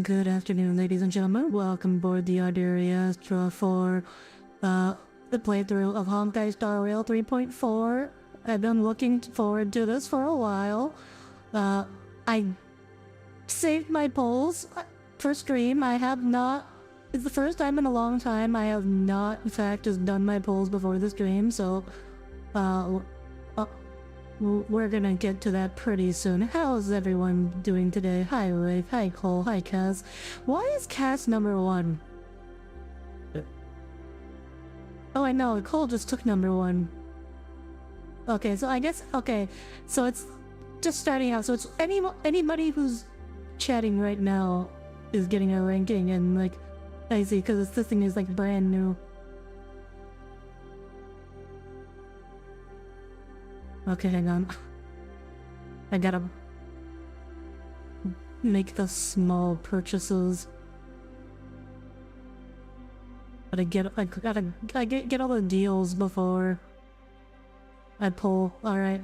Good afternoon, ladies and gentlemen. Welcome aboard the Audire Astra for the playthrough of Honkai Star Rail 3.4. I've been looking forward to this for a while. I saved my polls for stream. I have not... It's the first time in a long time I have not, in fact, just done my polls before the stream, so... we're gonna get to that pretty soon. How's everyone doing today? Hi Rafe, hi Cole, hi Cass. Why is Cass number 1? Oh, I know, Cole just took number 1. Okay, so I guess, okay, so it's just starting out, so it's anybody who's chatting right now is getting a ranking, and like, I see, because this thing is like brand new. Okay, hang on. I gotta make the small purchases. I gotta get all the deals before I pull. Alright.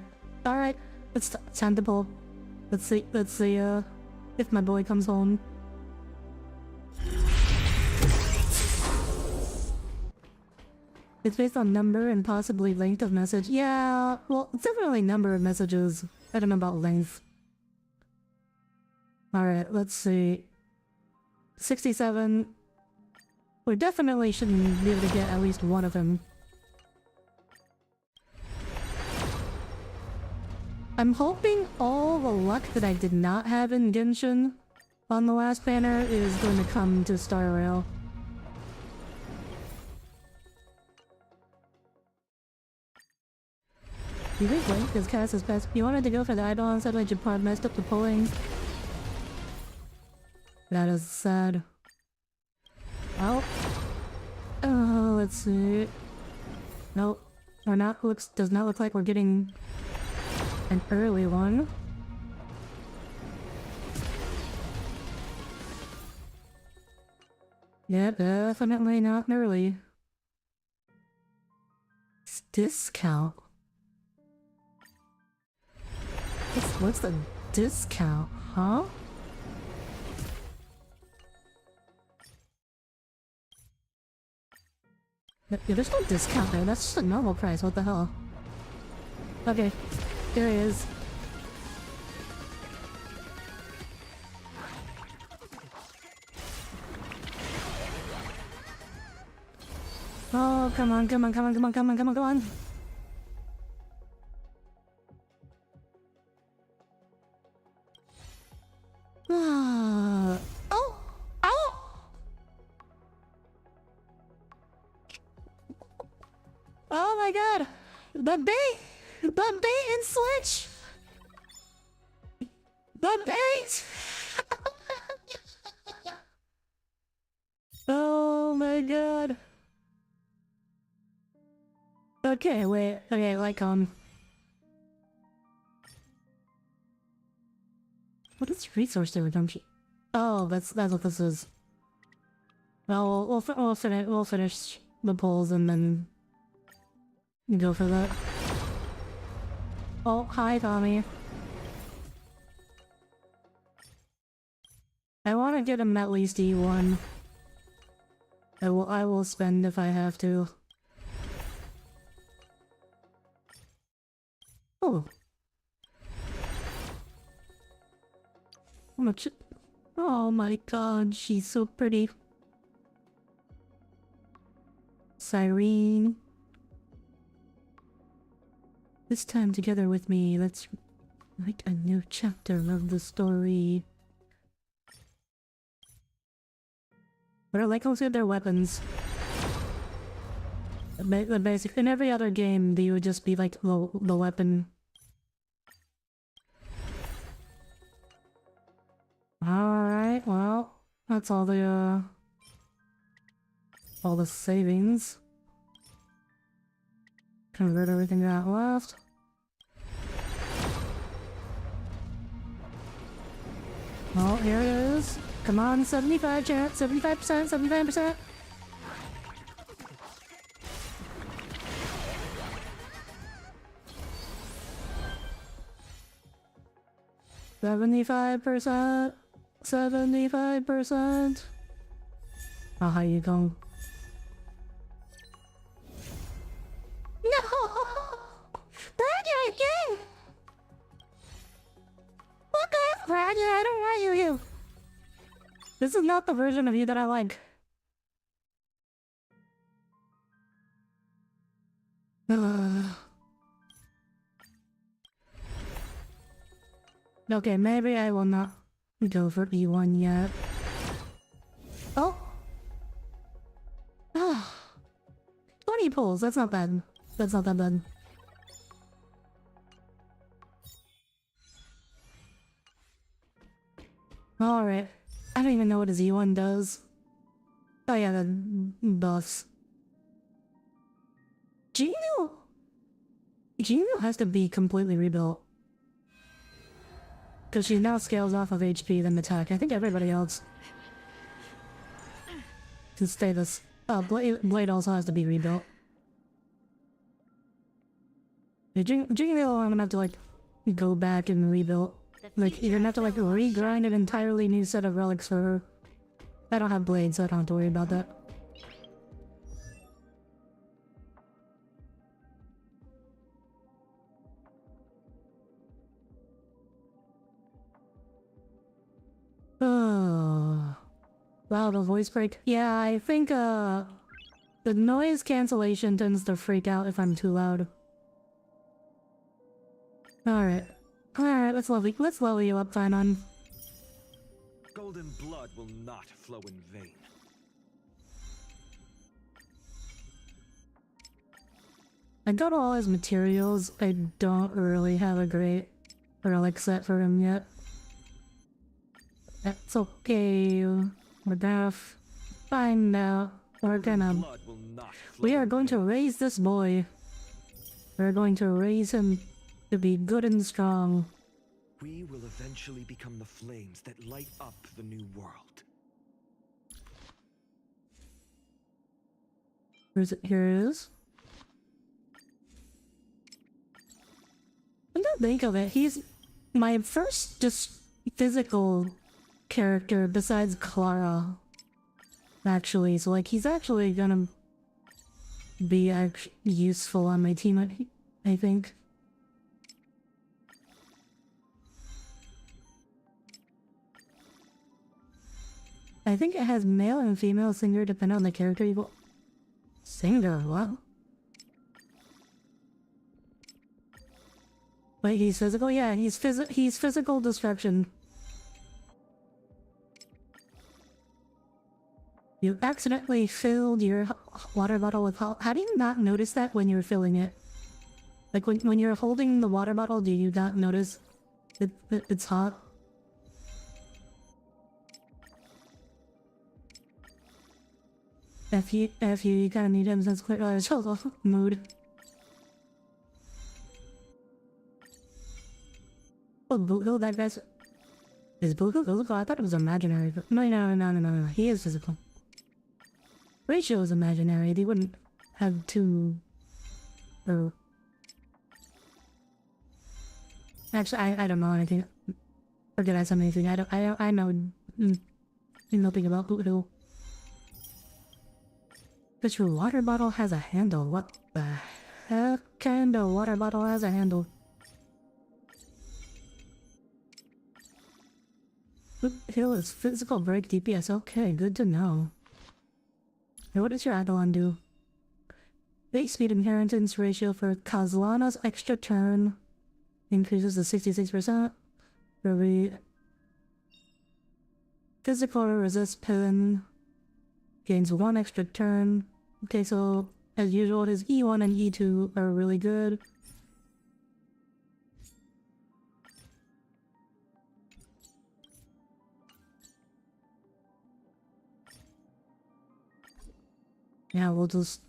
Alright. It's time to pull. Let's see if my boy comes home. It's based on number and possibly length of message. Yeah, well, it's definitely number of messages. I don't know about length. Alright, let's see. 67. We definitely shouldn't be able to get at least one of them. I'm hoping all the luck that I did not have in Genshin on the last banner is going to come to Star Rail. You think length is cast as best? You wanted to go for the eyeball instead when Japan messed up the polling? That is sad. Well, let's see. Nope, does not look like we're getting an early one. Yeah, definitely not early. It's discount. What's the discount, huh? Yeah, there's no discount there, that's just a normal price, what the hell? Okay, here he is. Oh, come on, come on, come on, come on, come on, come on, come on! Oh my god! The bait and switch! The bait! Oh my god! Okay, wait, okay, what is resource redemption? Oh, that's what this is. Well, we'll finish the polls and then go for that. Oh, hi Tommy. I want to get him at least E1. I will spend if I have to. Oh. Oh my god, she's so pretty. Cyrene. This time together with me, let's write a new chapter of the story. But I like also their weapons. The basic in every other game, they would just be like the weapon. Alright, well, that's all the savings. Convert everything that left. Well, here it is. Come on, 75 chance, 75%, 75%. 75%. 75%. Oh, how you going? No! Roger again! What the? Roger, I don't want you. This is not the version of you that I like. Okay, maybe I will not go for E1 yet. Oh! Ah. 20 pulls, that's not bad. That's not that bad. Alright. I don't even know what his E1 does. Oh yeah, the buffs. Gino has to be completely rebuilt. Because she now scales off of HP than attack. I think everybody else can stay this. Oh, Blade also has to be rebuilt. Gino, I'm gonna have to like go back and rebuild. Like, you're gonna have to like regrind an entirely new set of relics for her. I don't have blades, so I don't have to worry about that. Oh. Wow, the voice break. Yeah, I think the noise cancellation tends to freak out if I'm too loud. Alright. Alright, let's level you up, Finon. Golden blood will not flow in vain. I got all his materials. I don't really have a great relic set for him yet. That's okay. We're gonna find out. We are going to raise this boy. We're going to raise him to be good and strong. We will eventually become the flames that light up the new world. Where's it? Here it is. When I think of it, he's my first just physical character besides Clara. Actually, so like he's actually gonna be useful on my team, I think. I think it has male and female singer depending on the character you go. Singer, what? Wait, he's physical? Yeah, he's physical destruction. You accidentally filled your water bottle with hot. How do you not notice that when you're filling it? Like when you're holding the water bottle, do you not notice it's hot? If you kinda need him since clear mood. Oh, Buko, that guy's... Is Buko physical? I thought it was imaginary, but... No. He is physical. Ratio is imaginary. They wouldn't have two... Oh. Actually, I don't know anything. Or did I say anything? I know nothing about Buko. But your water bottle has a handle. What the heck kind of water bottle has a handle? Heal is physical break DPS. Okay, good to know. Hey, what does your Eidolon do? Base speed inheritance ratio for Kozlana's extra turn increases to 66%. Physical resist pin gains 1 extra turn. Okay, so as usual, his E1 and E2 are really good. Yeah, I'll just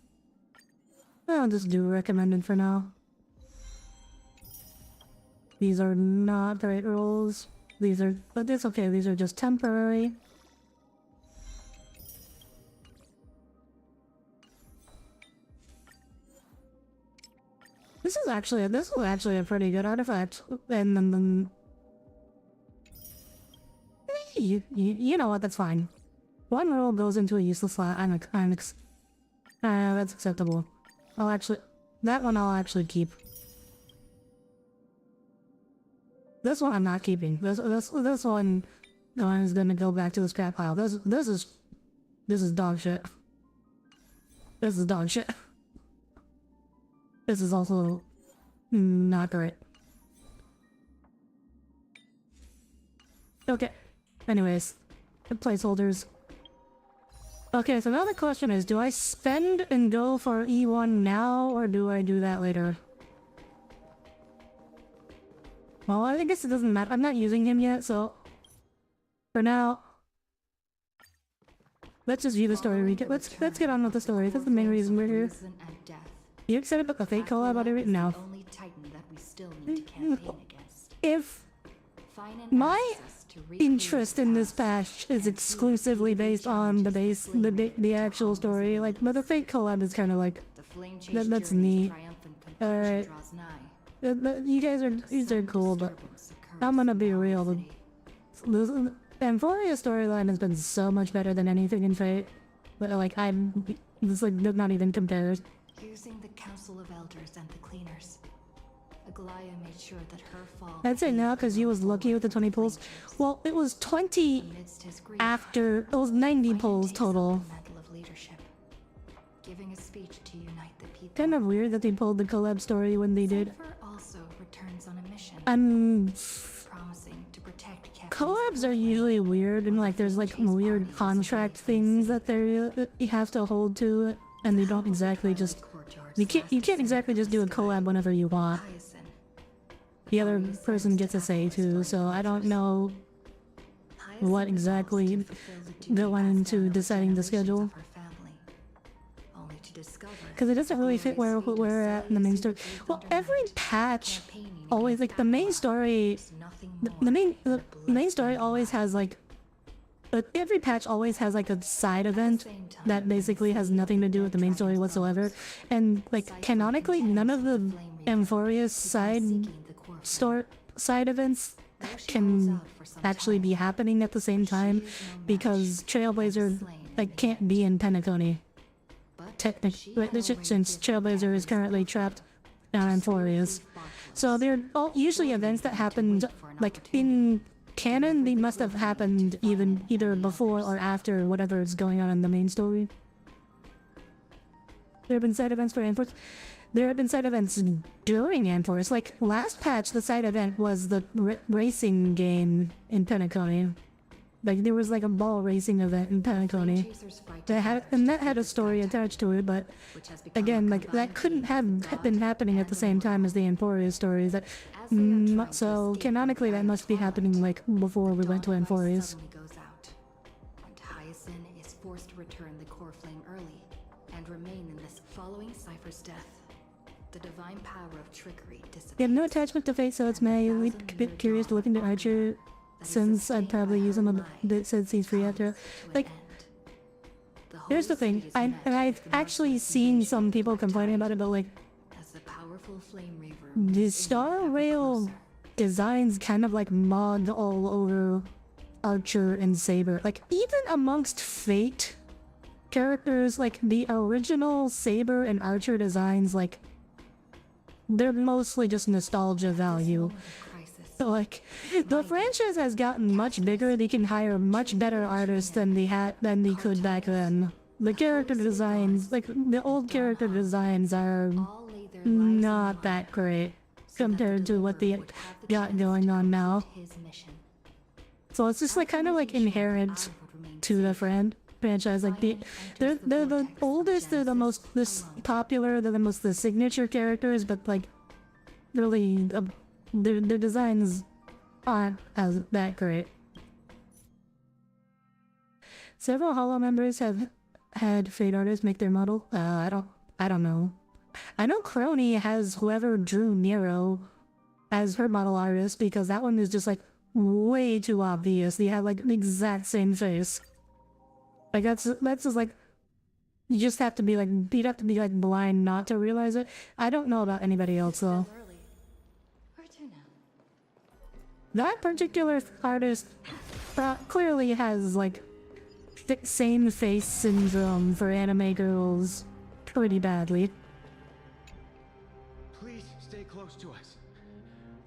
do recommended for now. These are not the right rolls. But it's okay, these are just temporary. This is actually a pretty good artifact. And then You know what? That's fine. One roll goes into a useless slot. That's acceptable. That one I'll actually keep. This one I'm not keeping. This one is gonna go back to the scrap pile. This is dog shit. This is dog shit. This is also not great. Okay. Anyways, the placeholders. Okay, so now the question is, do I spend and go for E1 now, or do I do that later? Well, I guess it doesn't matter. I'm not using him yet, so for now, let's just view the story recap. Let's get on with the story. That's the main reason we're here. You excited about the fake collab Audire? No. If my interest in this patch is exclusively based on the actual story, like, but the fake collab is kind of like that's neat. Alright. You guys are cool, but I'm gonna be real. The Emphoria storyline has been so much better than anything in Fate. But like, this like not even compared. Using the Council of Elders and the Cleaners, Aglaya made sure that her fall. I'd say now because you was lucky with the 20 pulls. Well, it was 20 after. It was 90 pulls total. Giving a speech to unite the people. Kind of weird that they pulled the collab story when they did. Also returns on a mission. Promising to protect collabs are usually weird, and like there's like weird contract things that you have to hold to, and they don't exactly just you can't exactly just do a collab whenever you want. The other person gets a say too, so I don't know what exactly went into deciding the schedule. Because it doesn't really fit where we're at in the main story. Well, every patch always, like, the main story... The main story always has, like... every patch always has, like, a side event that basically has nothing to do with the main story whatsoever. And, like, canonically, none of the Emphoria's side events can actually be happening at the same time, because Trailblazer, like, can't be in Penacony. Technically, since Trailblazer is currently trapped on Emphoria's. So they're all usually events that happened, like, in canon, they must have happened either before or after whatever is going on in the main story. There have been side events for Enforce. There have been side events during Enforce. Like, last patch, the side event was the racing game in Penacony. Like, there was like a ball racing event in Penacony. That had a story attached to it, but again, like, that couldn't have been happening at the same time as the Emphoria stories. So canonically, that must be happening like before we went to Emphoria's. And Hyacinth is forced to return the core flame early and remain in this following Cypher's death. The divine power of trickery dissipates. They have no attachment to fate, so it's mainly a bit curious to look into Archer, since I'd probably use him a bit since he's free after. Like, here's the thing, I've actually seen some people complaining about it, but like, the Star Rail designs kind of like mod all over Archer and Saber. Like, even amongst Fate characters, like the original Saber and Archer designs, like, they're mostly just nostalgia value. So like, the franchise has gotten much bigger. They can hire much better artists than they could back then. The character designs, like the old character designs, are not that great compared to what they got going on now. So it's just like kind of like inherent to the franchise. Like they're the oldest, they're the most popular, they're the signature characters, but like really their designs aren't as that great. Several Hollow members have had Fate artists make their model. I don't know. I know Crony has whoever drew Nero as her model artist, because that one is just like way too obvious. They have like the exact same face. Like that's just like, you just have to be like, you'd have to be like blind not to realize it. I don't know about anybody else though. That particular artist clearly has like same face syndrome for anime girls pretty badly. Please stay close to us.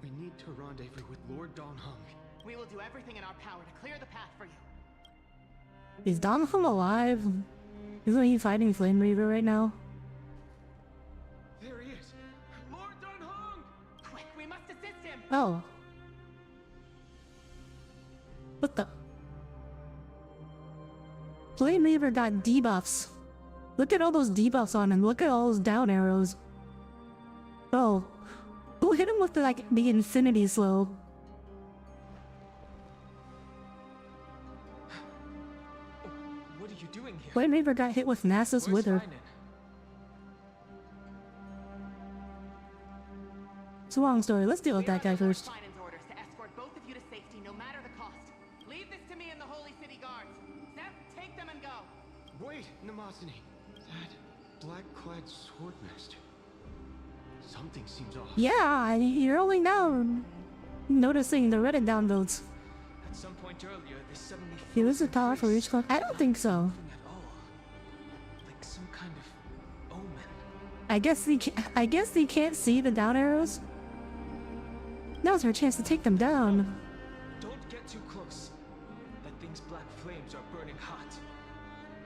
We need to rendezvous with Lord Donghung. We will do everything in our power to clear the path for you. Is Donghung alive? Isn't he fighting Flame Reaver right now? There he is! Lord Donghung! Quick, we must assist him! Oh. What the? Flame Reaver got debuffs. Look at all those debuffs on him. Look at all those down arrows. Oh. Who hit him with the infinity slow? What are you doing here? Flame Reaver got hit with Nasus Wither. It's a long story. Let's deal with that guy first. Finance orders to escort both of you to safety, no matter the cost. Leave this to me and the Holy City Guards. Zeph, take them and go. Wait, Namazani. That black-clad swordmaster. Something seems off. Yeah, you're only now noticing the Reddit downloads. At some point earlier, this suddenly He was a tower for each club. I don't think so. nothing at all. Like some kind of omen. I guess he can't see the down arrows. Now's our chance to take them down. Don't get too close. That thing's black flames are burning hot.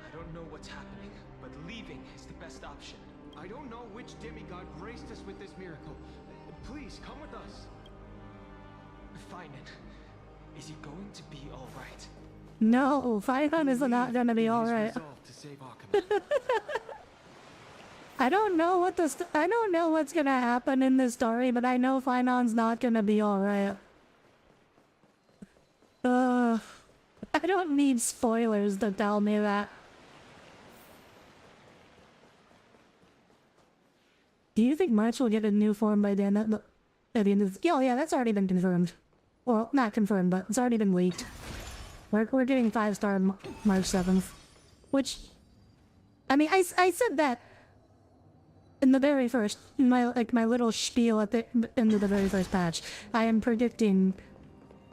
I don't know what's happening, but leaving is the best option. I don't know which demigod graced us with this miracle. Please, come with us. Finan, is he going to be alright? No, Finan is not gonna be alright. To save Akuma. I don't know what's gonna happen in this story, but I know Finan's not gonna be alright. I don't need spoilers to tell me that. Do you think March will get a new form by then? At the end of oh yeah, that's already been confirmed. Well, not confirmed, but it's already been leaked. We're getting 5-star March 7th. Which, I mean, I said that in the very first, my little spiel at the end of the very first patch. I am predicting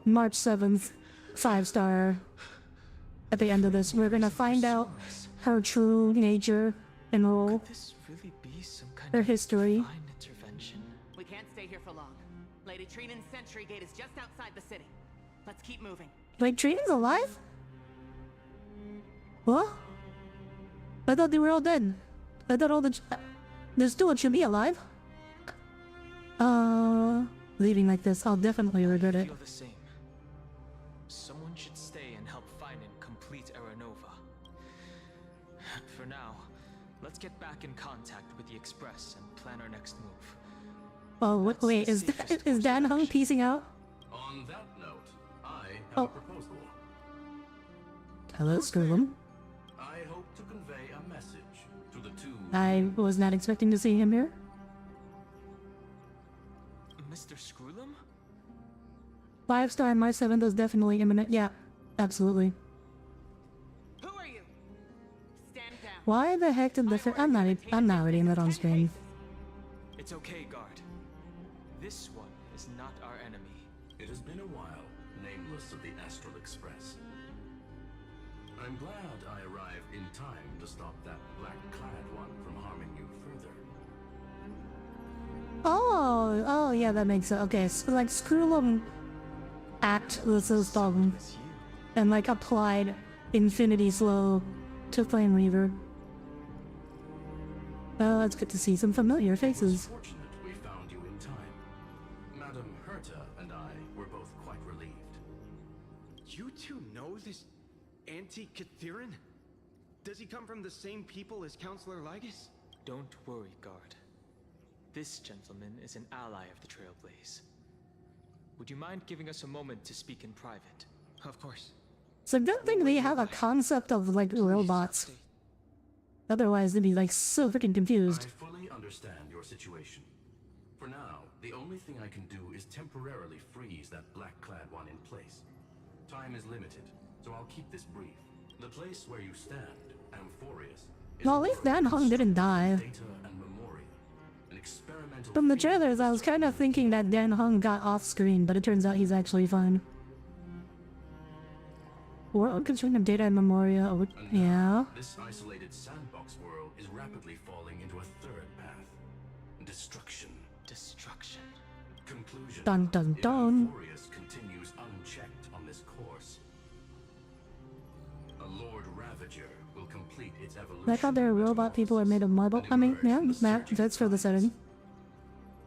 March 7th, 5-star at the end of this. We're gonna find out her true nature and role, Could this really be some kind her of history. divine intervention? We can't stay here for long. Lady Trinan's sentry gate is just outside the city. Let's keep moving. Wait, Trinan's alive? What? I thought they were all dead. I thought all the... There's still a Chibi alive? Leaving like this, I'll definitely regret I it. feel the same. Someone should stay and help Finan complete Aranova. For now, let's get back in contact with the Express and plan our next move. Oh, wait, is Dan Hung piecing out? On that note, I have Oh. a proposal. Hello, Skirlum. I hope to convey a message to the two. I was not expecting to see him here. Mr. Screwlum? 5-star March 7th is definitely imminent. Yeah, absolutely. Who are you? Stand down. Why the heck did the I'm not reading that on screen. It's okay, guard. This one is not our enemy. It has been a while, nameless of the Astral Express. I'm glad I arrived in time to stop that black-clad one from harming you further. Oh, yeah, that makes sense. Okay, so like Skrullum act the system It's you. and like applied Infinity Slow to Flame Reaver. Well, it's good to see some familiar It was faces. fortunate we found you in time. Madam Herta and I were both quite relieved. You two know this anti-Cathiran? Does he come from the same people as Counselor Lygus? Don't worry, guard. This gentleman is an ally of the Trailblaze. Would you mind giving us a moment to speak in private? Of course. It's a good thing they have a concept of like robots. Otherwise, they'd be like so freaking confused. I fully understand your situation. For now, the only thing I can do is temporarily freeze that black-clad one in place. Time is limited, so I'll keep this brief. The place where you stand, Amphorius, is Well, at least Dan Hung didn't die. data and memorial. An experimental From the field trailers, I was kind of thinking that Dan Hung got off screen, but it turns out he's actually fine. world consuming of data and memoria. Oh, And now, yeah. this isolated sandbox world is rapidly falling into a third path. Destruction. Destruction. Conclusion. Dun dun If dun. Euphorius continues unchecked on this course, a Lord Ravager will complete its evolution. I thought their robot people are made of marble. I mean, yeah, that fits for the setting.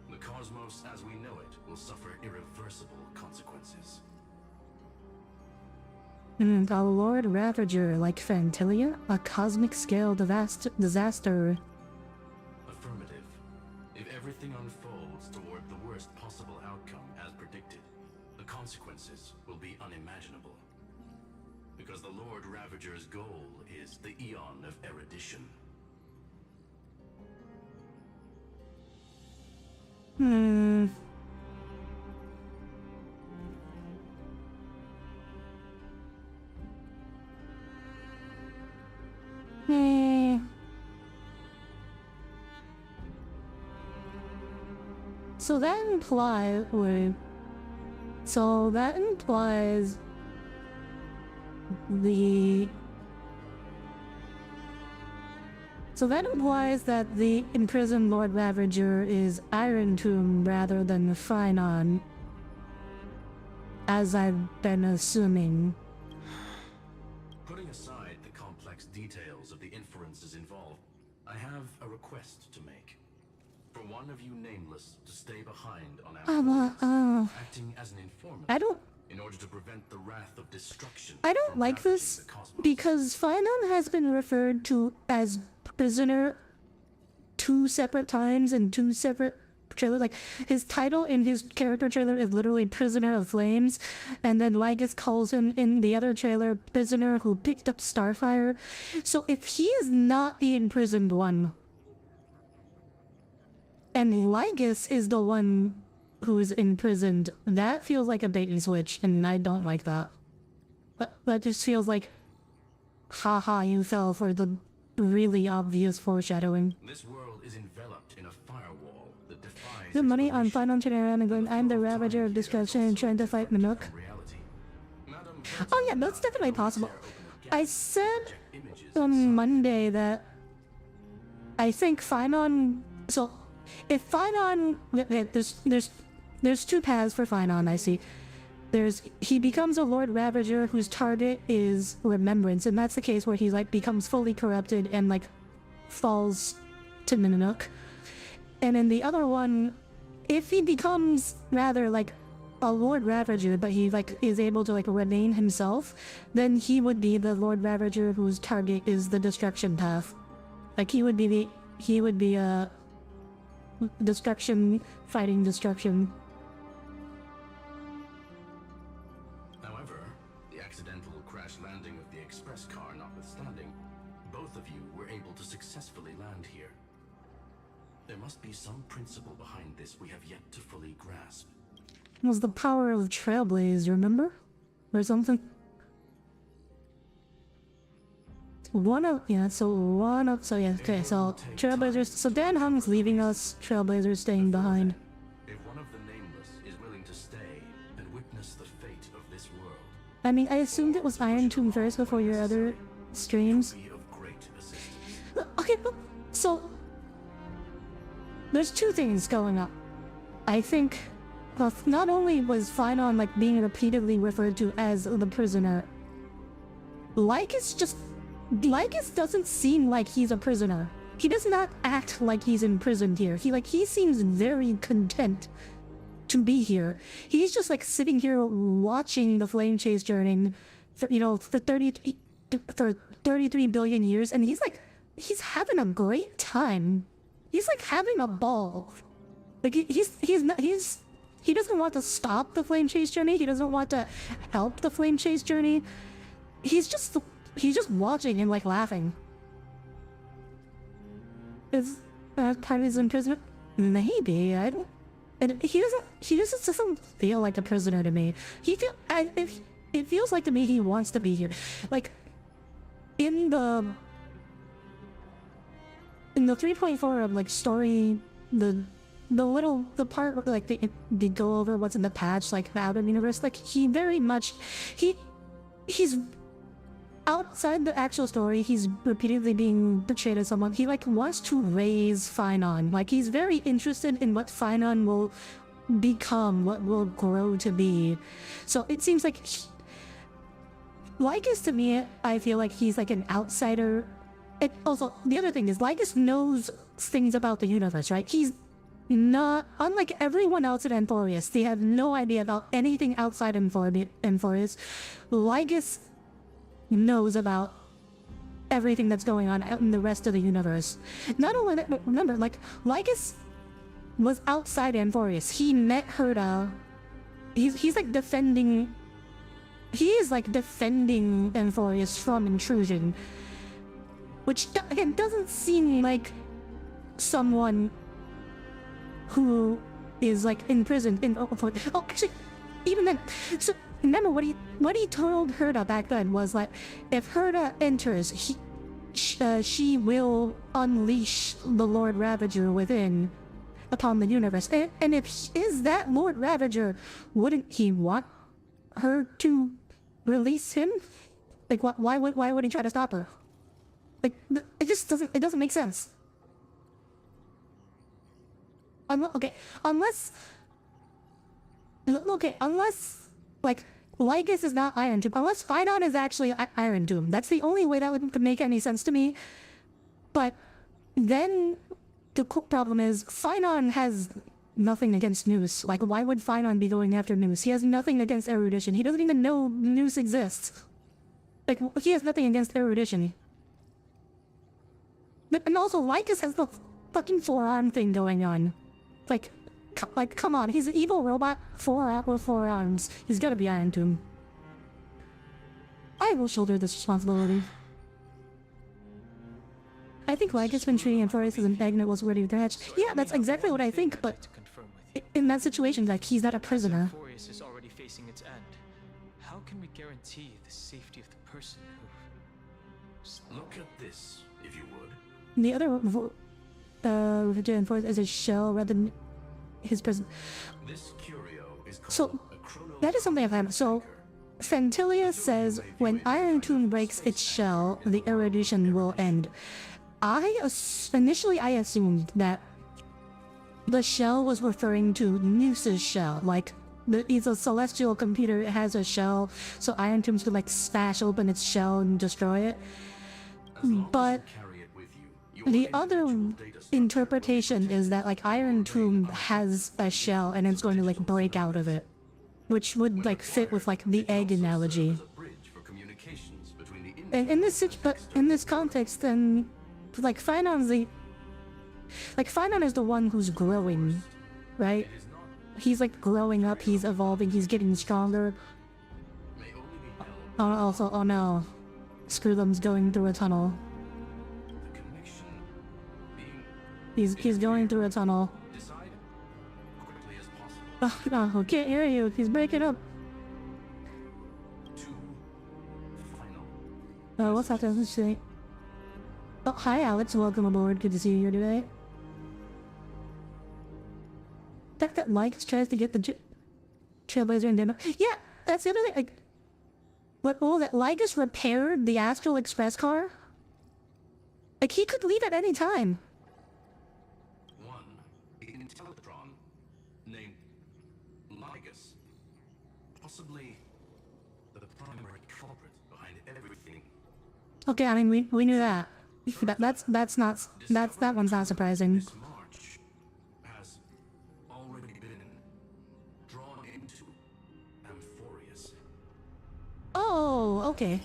The cosmos as we know it will suffer irreversible consequences. A Lord Ravager like Fantilia? A cosmic scale disaster. Affirmative. If everything unfolds toward the worst possible outcome as predicted, the consequences will be unimaginable. Because the Lord Ravager's goal is the Eon of Erudition. So that implies the that the imprisoned Lord Ravager is Iron Tomb rather than Phrynon, as I've been assuming. Putting aside the complex details of the inferences involved, I have a request to make. For one of you nameless to stay behind on our acting as an informant I don't in order to prevent the wrath of destruction. I don't from like ravaging this the cosmos. because Phrynon has been referred to as prisoner 2 separate times in 2 separate trailers. Like, his title in his character trailer is literally Prisoner of Flames, and then Lygus calls him in the other trailer Prisoner who picked up Starfire. So if he is not the imprisoned one, and Lygus is the one who is imprisoned, that feels like a bait and switch, and I don't like that. But that just feels like, haha, you fell for the really obvious foreshadowing. This world is enveloped in a firewall that defies The money on explanation. Final Genera and going, I'm the Ravager of Destruction and trying to fight Minook. Reality. Madam, Oh yeah, that's definitely possible. I said images on Monday that I think Phrynon. So if Phrynon, there's 2 paths for Phrynon. I see. He becomes a Lord Ravager whose target is remembrance, and that's the case where he like becomes fully corrupted and like falls to Minook. And in the other one, if he becomes rather like a Lord Ravager, but he like is able to like remain himself, then he would be the Lord Ravager whose target is the destruction path. Like he would be a destruction fighting destruction. However, the accidental crash landing of the express car notwithstanding, both of you were able to successfully land here. There must be some principle behind this we have yet to fully grasp. It was the power of Trailblaze, you remember? Or something? Okay, so Trailblazers, so Dan Hung's leaving us, Trailblazers staying behind. If one of the nameless is willing to stay and witness the fate of this world, I mean, I assumed it was Iron Tomb first before your other streams. be of great assistance. Okay, so there's 2 things going on. I think not only was Phrynon like being repeatedly referred to as the prisoner, Lycus doesn't seem like he's a prisoner. He does not act like he's imprisoned here. He seems very content to be here. He's just like sitting here watching the flame chase journey, for 33 billion years, and he's having a great time. He's like having a ball. Like he doesn't want to stop the flame chase journey. He doesn't want to help the flame chase journey. He's just watching and like laughing. Is that part of his imprisonment? Maybe. I don't. And he doesn't feel like a prisoner to me. It feels like to me he wants to be here. Like in the 3.4 of like story, the part like they go over what's in the patch, like the outer universe. Like he very much he's outside the actual story, he's repeatedly being portrayed as someone he like wants to raise Finon. Like he's very interested in what Finon will become, what will grow to be. So it seems like Lycus to me, I feel like he's like an outsider. It also, the other thing is Lycus knows things about the universe, right? He's not, unlike everyone else at Amphorius, they have no idea about anything outside Amphorius. Lycus knows about everything that's going on out in the rest of the universe. Not only that, but remember, like, Lycus was outside Amphorius. He met Herta. He's like defending... He is like defending Amphorius from intrusion. Which, again, doesn't seem like someone who is like imprisoned in... Oh, actually, even then... So, remember what he told Herta back then was like, if Herta enters, she will unleash the Lord Ravager within upon the universe. And if he is that Lord Ravager, wouldn't he want her to release him? Like, why would he try to stop her? Like, it just doesn't make sense. Unless, like, Lycus is not Iron Tomb. Unless Finon is actually Iron Tomb. That's the only way that would make any sense to me. But then the problem is Finon has nothing against Noose. Like, why would Finon be going after Noose? He has nothing against erudition. He doesn't even know Noose exists. Like, he has nothing against erudition. And also, Lycus has the fucking forearm thing going on. Like, come on, he's an evil robot with four arms. He's gotta be Iron Tomb. I will shoulder this responsibility. I think Lycus been treating Amphorius as a magnet was ready to hatch. Yeah, that's exactly what I think, but in that situation, like, he's not a prisoner. Amphorius is already facing its end. How can we guarantee the safety of the person who... Look at this, if you would. The other refrigerator Amphorius is a shell rather than his prison. This curio is called So, that is something I've had. So, Fentilia says when Iron Tomb breaks its shell, the erudition will end. Initially I assumed that the shell was referring to Noose's shell, like it's a celestial computer, it has a shell, so Iron Tomb could like smash open its shell and destroy it. But the other interpretation is that like Iron Tomb has a shell and it's going to like break out of it, which would like fit with like the egg analogy. And in this context, then like Finon is the one who's growing, right? He's like growing up, he's evolving, he's getting stronger. Also, oh no, Screwthum's going through a tunnel. He's going through a tunnel. Oh, no, I can't hear you. He's breaking up. What's happening? Oh, hi Alex, welcome aboard. Good to see you here today. That Lycus tries to get the Trailblazer in demo. Yeah, that's the other thing. Like, that Lycus repaired the Astral Express car? Like, he could leave at any time. Named Lycus, possibly the primary culprit behind everything. Okay, I mean we knew that. That one's not surprising. This march has already been drawn into Amphorius. Oh, okay.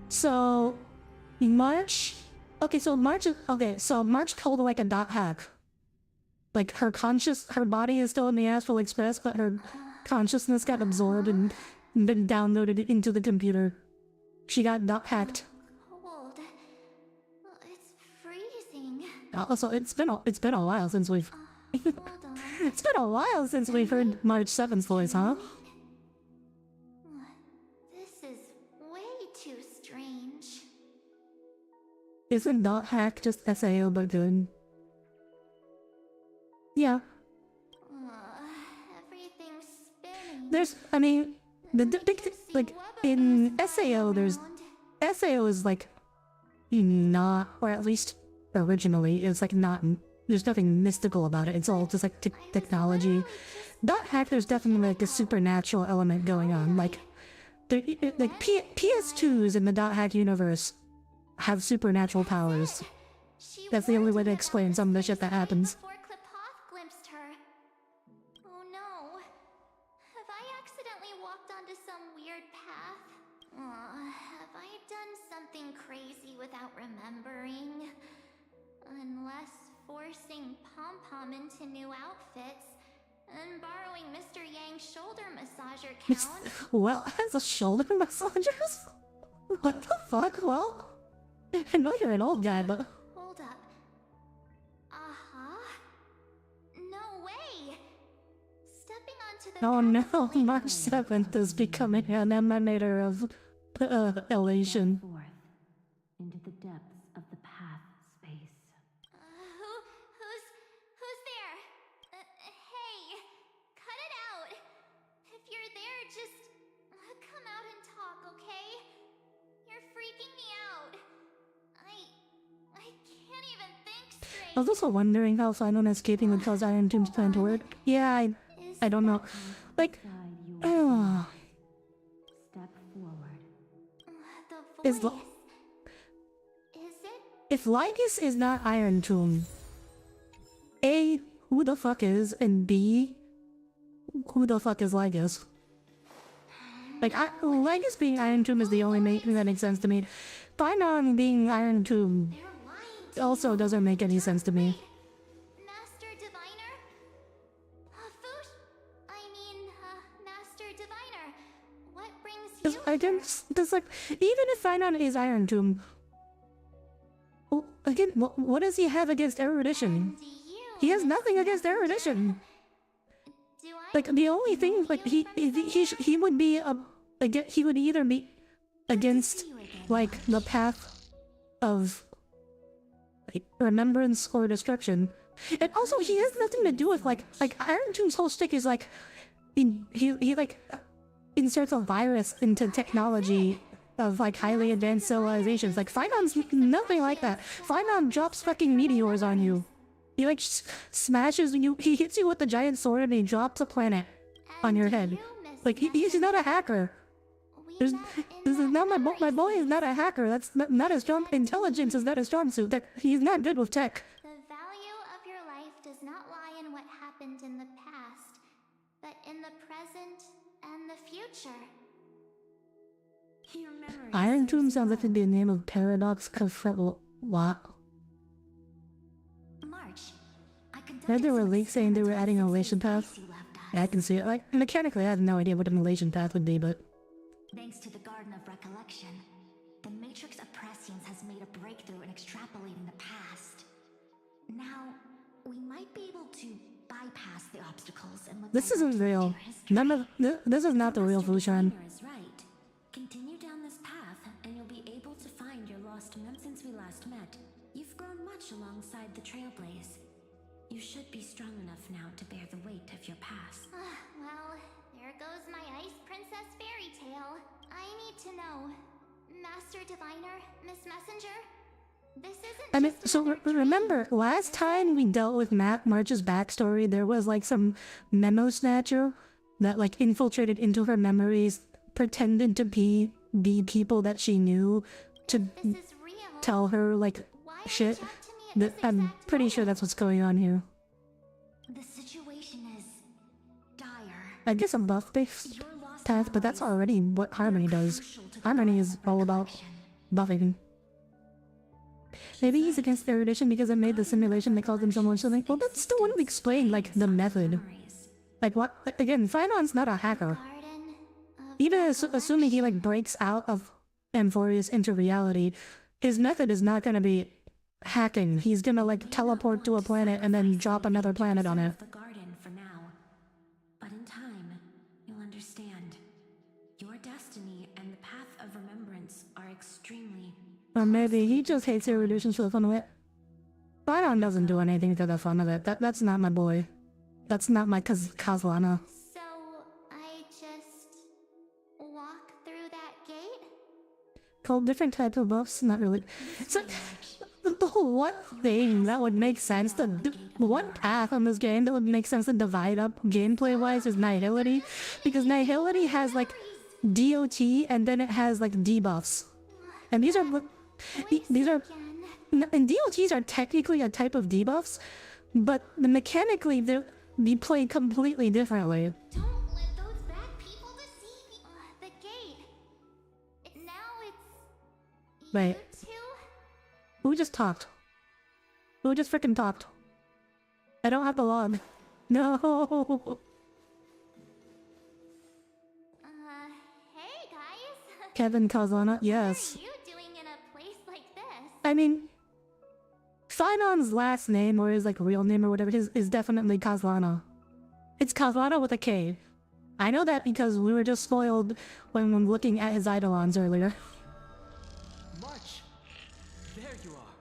So March. Okay, so March called like a dot hack. Like, her body is still in the Astral Express, but her consciousness got absorbed and then downloaded into the computer. She got not hacked. Cold. It's freezing. Also, it's been a while since we've... Hold on. It's been a while since we've heard March 7th's voice, huh? This is way too strange. Isn't not hack just SAO but good? Yeah. Everything's spinning. There's, I mean, like, in SAO, there's SAO is like not, or at least originally, it's like not. There's nothing mystical about it. It's all just like technology. Dot hack, there's definitely like a supernatural element going on. Like, PS2s in the dot hack universe have supernatural powers. That's the only way to explain some of the shit that happens. Before Klipoth glimpsed her. Oh no. Have I accidentally walked onto some weird path? Have I done something crazy without remembering? Unless forcing Pom-Pom into new outfits and borrowing Mr. Yang's shoulder massager count. Well, as a shoulder massagers? What the fuck? Well, I know you're an old guy, but... Hold up. No way! Stepping onto the Oh path no, of the March 7th is becoming an emanator of elation. Forth into the depths of the path space. Who's there? Hey, cut it out. If you're there, just come out and talk, okay? You're freaking me out. I can't even think straight. I was also wondering how Final escaping would cause Iron Tomb's plan to work. Yeah, I don't know. Like, Step forward. The Is voice. the- Is it? if Linus is not Iron Tomb, A, who the fuck is, and B, who the fuck is Linus? Like, Linus being Iron Tomb is the only thing that makes sense to me. Finon being Iron Tomb They're lying to also you. doesn't make any sense to me. Master Diviner? Fush? Master Diviner. What brings you I guess, just like, even if Finon is Iron Tomb, well, again, what does he have against erudition? to you? He has nothing against erudition. Do I Like, the only thing, like, he would be, he would either be against, like, the path of, like, remembrance or destruction. And also, he has nothing to do with, like Iron Tomb's whole shtick is, like, he like, inserts a virus into technology of, like, highly advanced civilizations. Like, Finon's nothing like that. Finon drops fucking meteors on you. He, like, smashes you, he hits you with the giant sword and he drops a planet on your head. Like, he's not a hacker. This is not my boy is not a hacker. That's not his strong intelligence is not his strong suit. That he's not good with tech. The value of your life does not lie in what happened in the past, but in the present and the future. Your memory Iron serves Tomb you sounds like it'd be a name of Paradox what? March, I conducted Read there were some leaks saying they were adding a experimental elation path. physics you left us. Yeah, I can see it. Like, mechanically, I have no idea what an elation path would be, but... Thanks to the Garden of Recollection, the Matrix of Prescience has made a breakthrough in extrapolating the past. Now, we might be able to bypass the obstacles and look This back isn't into real. your history. None of... This is not the real Master Fushan. Designer is right. Continue down this path, and you'll be able to find your lost men. Since we last met, you've grown much alongside the Trailblaze. You should be strong enough now to bear the weight of your past. Well, there goes my Ice Princess fairy tale. I need to know, Master Diviner, Miss Messenger, this isn't I mean, just so another dream. remember, last time we dealt with March's backstory, there was, like, some memo snatcher that, like, infiltrated into her memories, pretended to be people that she knew to This is real. tell her, like, Why shit. object to me at this I'm exact pretty sure that's what's going on here. The situation is dire. I guess a buff-based Your lost path, but that's allies already what Harmony are does. crucial to the Harmony Garden is of all about Recollection. buffing. Maybe he's against erudition because it made the simulation that calls him someone something. Well, that still wouldn't explain, like, the method. Memories. Like, what? Again, Finon's not a hacker. Garden of Even assuming he, like, Recollection. breaks out of Amphorius into reality, his method is not gonna be hacking. He's gonna, like, teleport to a planet and then drop another planet on it. The garden for now. But in time, you'll understand. Your destiny and the path of remembrance are extremely... Or maybe he just hates erudition for the fun of it. Finon doesn't do anything for the fun of it. That's not my boy. That's not my Kazlana. So, I just walk through that gate? called different types of buffs. Not really. It's like the one thing that would make sense to one path on this game that would make sense to divide up gameplay wise is Nihility, because Nihility has like DOT and then it has like debuffs, and these are and DOTs are technically a type of debuffs, but mechanically they play completely differently. Don't let those bad people deceive you. The gate. Now it's... Wait. You two? Who just talked? Who just freaking talked? I don't have the log. No. Hey guys. Kevin Kazana, yes. What are you doing in a place like this? I mean, Finon's last name, or his like real name or whatever it is definitely Kazana. It's Kazana with a K. I know that because we were just spoiled when looking at his Eidolons earlier. March! There you are.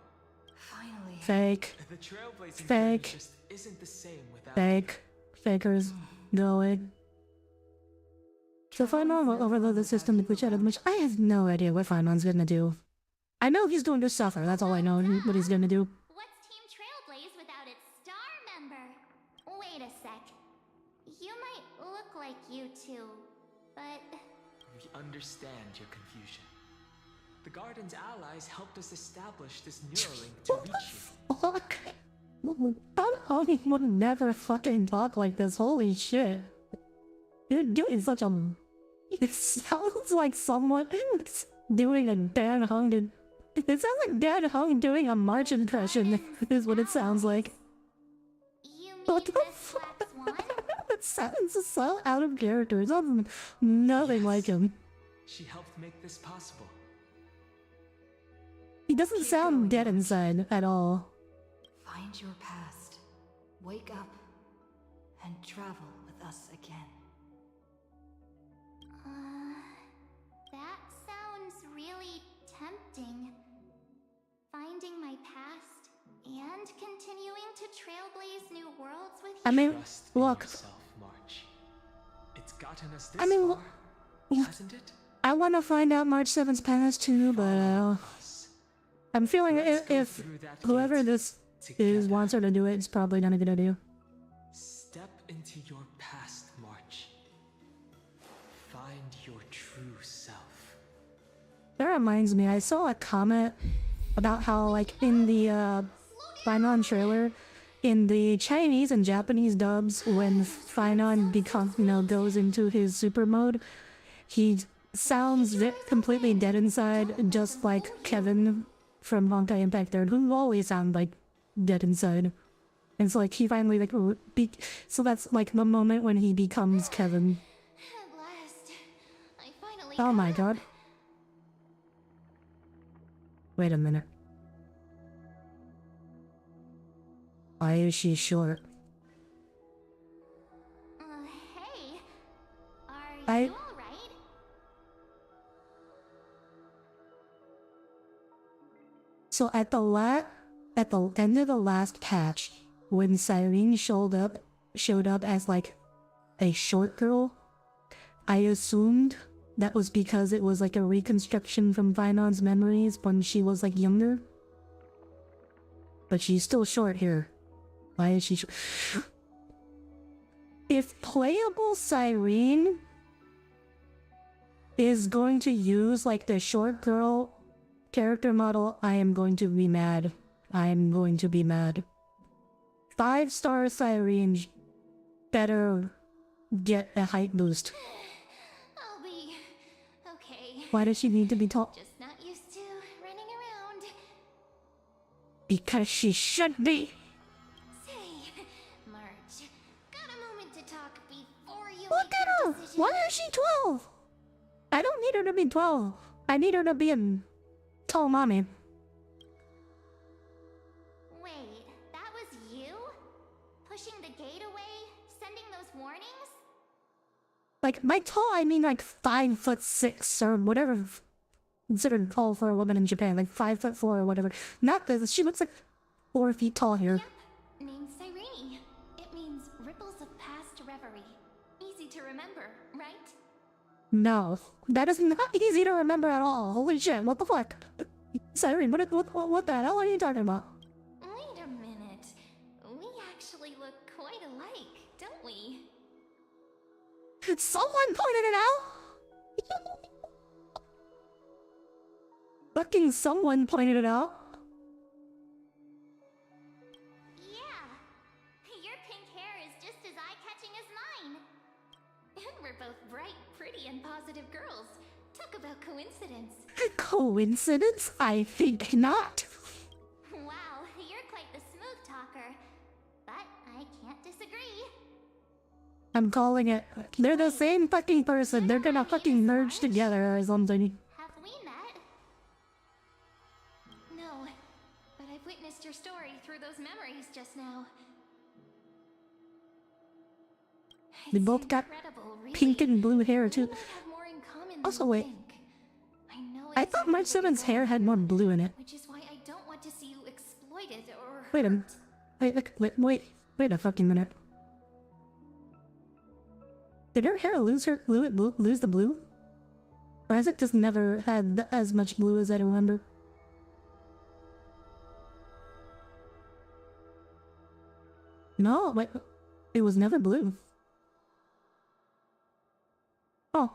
Finally. Fake. The trailblazing Fake. journey just isn't the same without Fake. Fakers. Going. So Finon will overload the system to glitch out of the much. I have no idea what Finon's gonna do. I know he's going to suffer, that's all I know what he's gonna do. What's Team Trailblaze without its star member? Wait a sec. You might look like you two, but... We understand your confusion. The Garden's allies helped us establish this Neuralink to reach you. Fuck. Honey would never fucking talk like this, holy shit. You're doing such a... It sounds like someone doing a Dan Hung. It sounds like Dan Hung doing a March impression, is what it sounds like. You mean What the this Black Swan? It sounds so out of character. It sounds nothing like him. She helped make this possible. He doesn't sound dead inside at all. Find your past. Wake up. And travel with us again. That sounds really tempting. Finding my past and continuing to trailblaze new worlds with you. I mean, Trust in look. yourself, March. It's gotten us this I mean, far, yeah. hasn't it? I want to find out March 7's past too, but Us. I'm feeling Let's go if through that whoever gate this together. wants her to do it, it's probably not a good idea. Step into your past, March. Find your true self. That reminds me, I saw a comment about how, like, in the Finon trailer, in the Chinese and Japanese dubs, when Finon goes into his super mode, he sounds completely dead inside, just like Kevin from Honkai Impact Third, who always sound like dead inside. And so, like, he finally, like, so that's, like, the moment when he becomes Kevin. At last, I finally Oh my got up. god. Wait a minute. Why is she short? Hey, are I- you alright? So at the end of the last patch, when Cyrene showed up as like a short girl, I assumed that was because it was like a reconstruction from Vinon's memories when she was like younger. But she's still short here. Why is she short? If playable Cyrene is going to use like the short girl character model, I am going to be mad. I am going to be mad. 5-star Cyrene better get a height boost. I'll be okay. Why does she need to be tall? Just not used to running around. Because she should be. Say, March, got a moment to talk before you Look make at your her! decision? Why is she 12? I don't need her to be 12. I need her to be a tall mommy. Wait, that was you? Pushing the gate away? Sending those warnings? Like, by tall, I mean like 5'6" or whatever considered tall for a woman in Japan. Like 5'4" or whatever. Not this. She looks like 4 feet tall here. Yep, name's Cyrene. It means ripples of past reverie. Easy to remember, right? No, that is not easy to remember at all. Holy shit, what the fuck? Siren, what the hell are you talking about? Wait a minute. We actually look quite alike, don't we? Someone pointed it out? Fucking someone pointed it out. Yeah. Your pink hair is just as eye-catching as mine. And we're both bright, pretty, and positive girls. Talk about coincidence. Coincidence? I think not. Wow, you're quite the smooth talker. But I can't disagree. I'm calling it. They're the same fucking person. They're gonna fucking merge together or something. Have we met? No, but I've witnessed your story through those memories just now. They It's both got incredible, really. pink and blue hair We too. might have more in common than Also, you wait. think. I know I thought March exactly 7's what you hair had more blue in it. which is why I don't want to see you exploited or Wait a hurt. wait a fucking minute. Did her hair lose the blue? Or has it just never had as much blue as I remember? No, wait, it was never blue. Oh.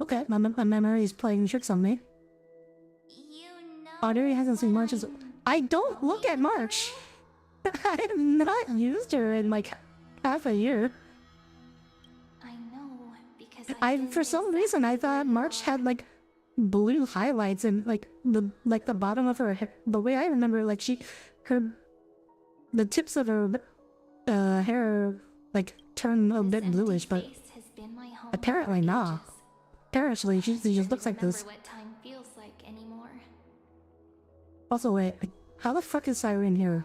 Okay, my memory is playing tricks on me. You know Audire hasn't seen March as... what I don't look at March! I have not used her in like half a year. I know because I did for some reason I exactly thought what March you had like blue highlights and like the bottom of her hair. The way I remember, like the tips of her hair like turn a This bit empty bluish, but space has been my home apparently for not. ages. Apparently she I just looks like remember this. what time feels like anymore. Also, wait, how the fuck is Siren here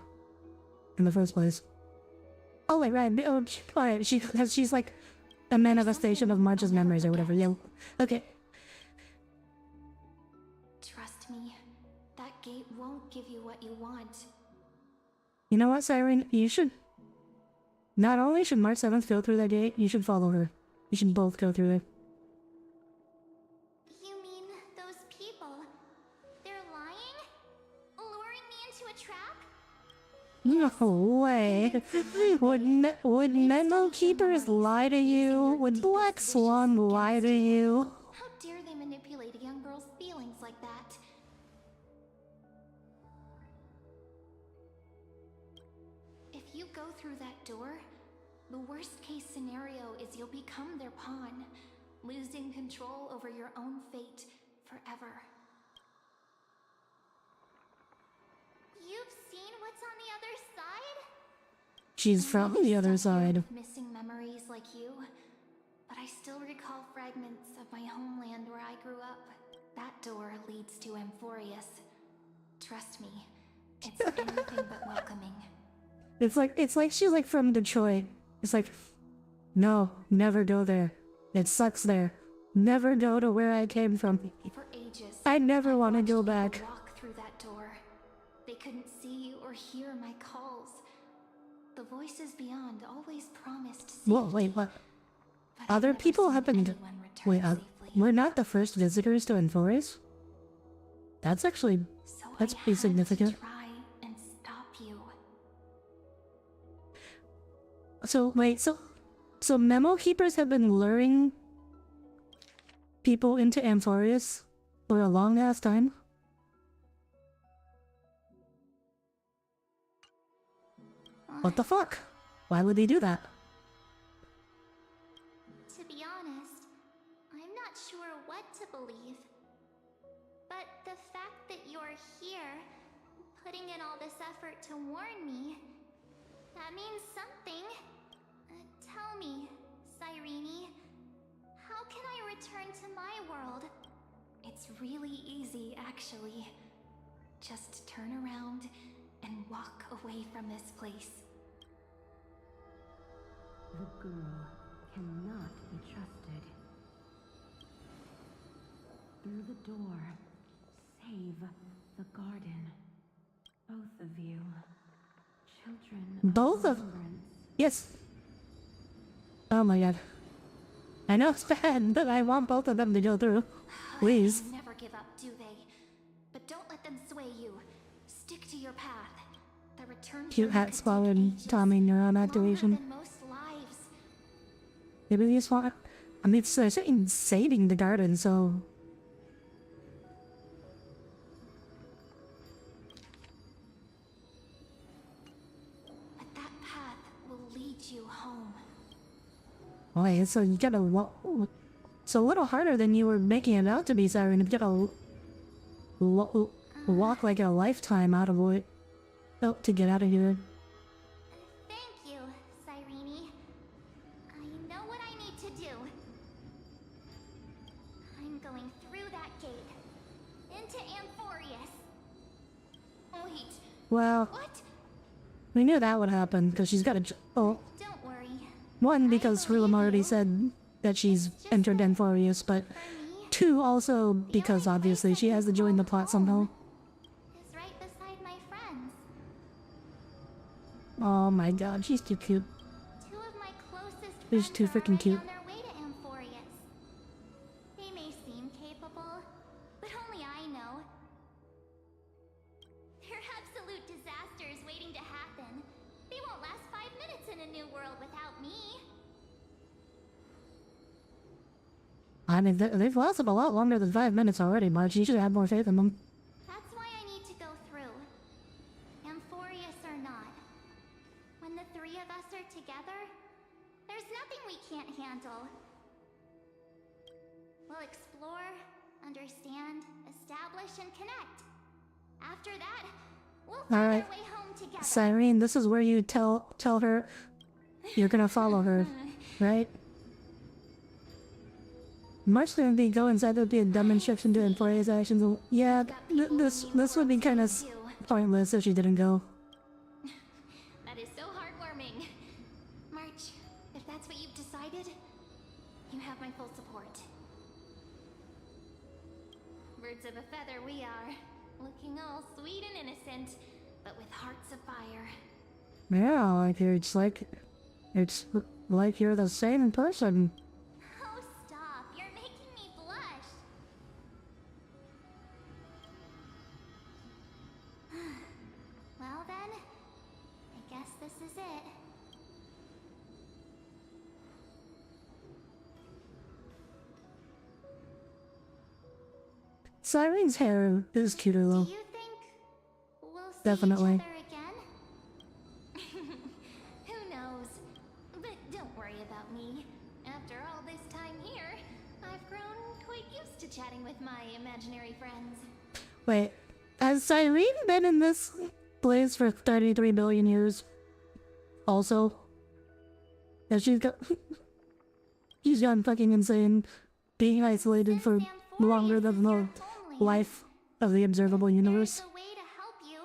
in the first place? Oh wait, right. Oh, right. She's like a manifestation of March's memories or whatever. Yeah. Okay. Trust me, that gate won't give you what you want. You know what, Siren? You should... Not only should March 7th go through that gate, you should follow her. You should both go through it. You mean those people? They're lying? Luring me into a trap? No way. Would Memo Keepers lie to you? Would Black Swan lie to you? How dare they manipulate a young girl's feelings like that? If you go through that door, the worst case scenario is you'll become their pawn, losing control over your own fate forever. You've seen what's on the other side? She's from the other side. Missing memories like you, but I still recall fragments of my homeland where I grew up. That door leads to Amphorius. Trust me, it's anything but welcoming. It's like she's like from Detroit. It's like, no, never go there. It sucks there. Never go to where I came from. For ages, I never want to watched go people back. walk through that door. They couldn't see or hear my calls. The voices beyond always promised safety. Whoa, wait, what? but I've Other never people seen happened. anyone return Wait, safely. we're not the first visitors to Enforus? That's actually... So That's I pretty had to significant. try and stop you. So, wait, so Memo Keepers have been luring people into Amphorius for a long ass time? What the fuck? Why would they do that? To be honest, I'm not sure what to believe. But the fact that you're here, putting in all this effort to warn me, that means something. Tell me, Cyrene, how can I return to my world? It's really easy, actually. Just turn around and walk away from this place. The girl cannot be trusted. Through the door, save the garden. Both of you. Children Both of... Yes. Oh my god. I know it's bad, but I want both of them to go through. Please. They never give up, do they? But don't let them sway you. Stick to your path. The return Cute journey hat could swallow take and ages, Tommy neuron longer activation. than most lives. Maybe they just want... I mean, it's saying saving the garden, so... But that path will lead you home. Wait, so you gotta walk... It's a little harder than you were making it out to be, Siren. You gotta... walk like a lifetime out of it. Oh, to get out of here. Thank you, Cyrene. I know what I need to do. I'm going through that gate. Into Amphorius. Wait, Well, what? we knew that would happen, because she's gotta... Oh, Don't worry. one, because Rulam already said that she's entered Enforius, but... Two, also, because obviously she has to join the plot somehow. Is right beside my friends. Oh my god, she's too cute. Two of my closest She's friends too are freaking already cute. on their way to Amphorius. They may seem capable, but only I know. They're absolute disasters waiting to happen. They won't last 5 minutes in a new world without me. I mean, they've lasted a lot longer than 5 minutes already, but you should have more faith in them. That's why I need to go through. Amphorius or not. When the three of us are together, there's nothing we can't handle. We'll explore, understand, establish, and connect. After that, we'll find Alright. our way home together. Cyrene, this is where you tell her you're gonna follow her, right? Much gonna be go inside would be a dumb instruction to Enforius actions. Yeah, this would be kind of pointless if she didn't go. That is so heartwarming. March, if that's what you've decided, you have my full support. Birds of a feather we are, looking all sweet and innocent, but with hearts of fire. Yeah, like it's like you're the same person. Oh, stop. You're making me blush. Well then, I guess this is it. Cyrene's hair is cuter though. Do you think we'll see Definitely. each other again? Who knows? But don't worry about me. After all this time here, I've grown quite used to chatting with my imaginary friends. Wait, has Cyrene been in this place for 33 billion years? Also? Has she's gone fucking insane, being isolated for longer than the life of the observable universe. There's a way to help you.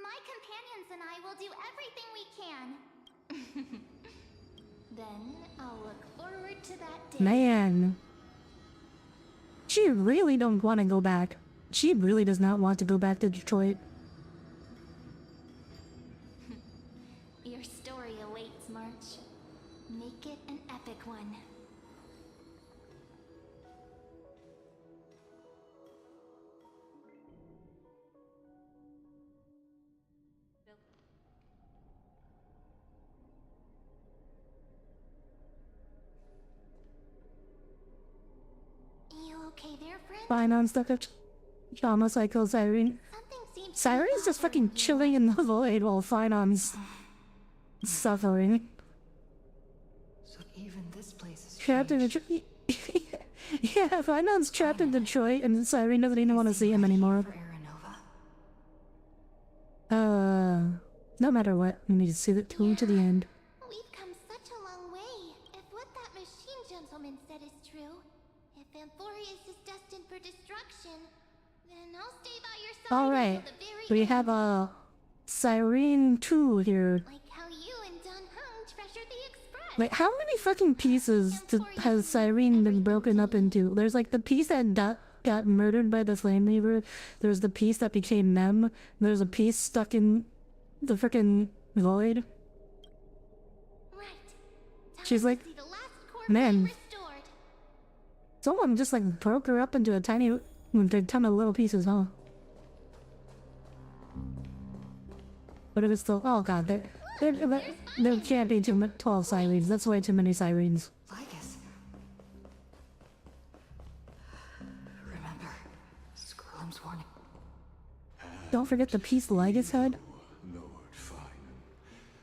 My companions and I will do everything we can. Then I'll look forward to that day. Man. She really don't want to go back. She really does not want to go back to Detroit. Your story awaits, March. Make it an epic one. You okay there, friend? Fine on stuff of trauma cycle Cyrene. Something seems Cyrene's just fucking chilling in the void while Finon's suffering. So even this place is Trapped in changed. Detroit. Yeah, Finon's trapped in Detroit and Cyrene doesn't even want to see him anymore. For Aranova. No matter what, we need to see it through to the end. We've come such a long way. If what that machine gentleman said is true, if Amphorius is destined for destruction, then I'll stay by your side Alright, until the very we end. have Cyrene 2 here. Like how you and Dun Hung treasured the Express. Wait, how many fucking pieces has Cyrene been broken up into? There's like the piece that got murdered by the Flame Weaver. There's the piece that became Mem. There's a piece stuck in the frickin' void. Right. Time She's to like, see the last core man. flame restored. Someone just like broke her up into a ton of little pieces, huh? But it was still, oh god, there can't be 12 sirens. That's way too many sirens. Lygus. Remember, Skrullum's warning. Don't forget the piece Lygus had. Lord Finan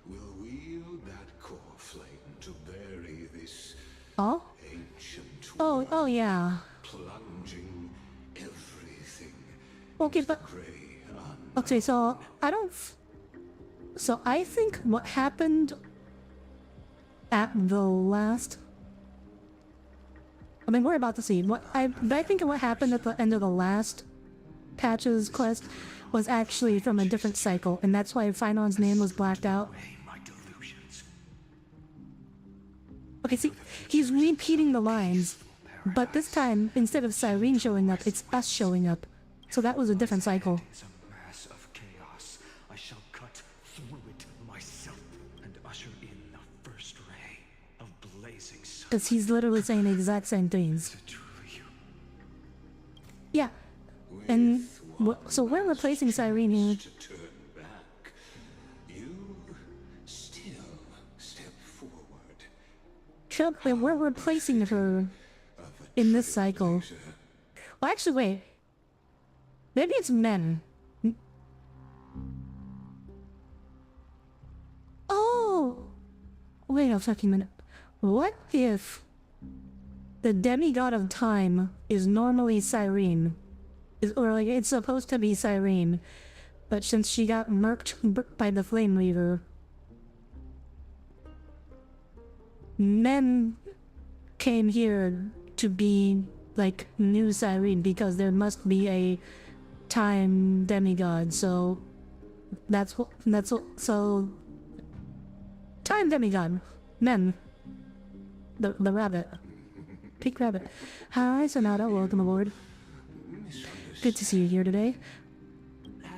will wield that core flame to bury this Oh? ancient Oh yeah. plunging everything Okay, but gray okay, so I don't. So I think what happened at the last. I mean, we're about to see but I think what happened at the end of the last patch's quest was actually from a different cycle, and that's why Finon's name was blacked out. Okay, see, he's repeating the lines, but this time instead of Cyrene showing up, it's us showing up. So that was a different cycle. Is a mass of chaos. I shall cut through it myself and usher in the first ray of blazing sun. Because he's literally saying the exact same things. Truly you. Yeah, and so we're replacing Cyrene here. to turn back. You still step forward. Chuck, we're replacing her in this cycle. Well, actually, wait. Maybe it's men. Oh! Wait a fucking minute. What if the demigod of time is normally Cyrene? Or like, it's supposed to be Cyrene, but since she got murked by the Flame Weaver, men came here to be like new Cyrene because there must be a time demigod, so so time demigod, men, the rabbit, pink rabbit. Hi Sonata, welcome aboard. Good to see you here today.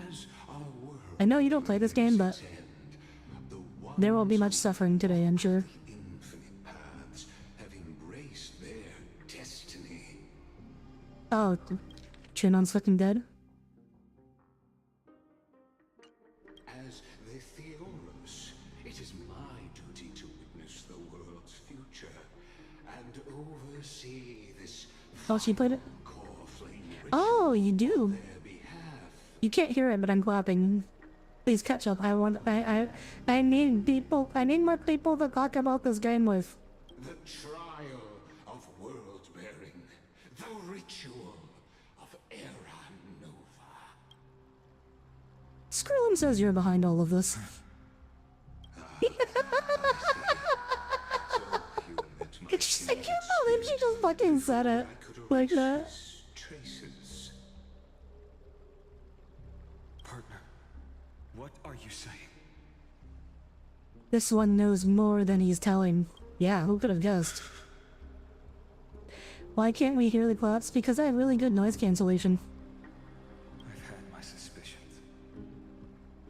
As our world I know you don't play this game, but end, the one there won't be much suffering today, I'm sure. infinite paths have embraced their destiny. Oh, Chinon's fucking dead? As the Theoros, it is my duty to witness the world's future and oversee this Oh, she played it? core flame ritual Oh, you do. on their behalf. You can't hear it, but I'm clapping. Please catch up. I need people. I need more people to talk about this game with. The trial of world bearing, the ritual of Era Nova. Skrullum says you're behind all of this. She's like, can't believe she just fucking said it like that. Traces. Partner, what are you saying? This one knows more than he's telling. Yeah, who could have guessed? Why can't we hear the claps? Because I have really good noise cancellation. I've had my suspicions.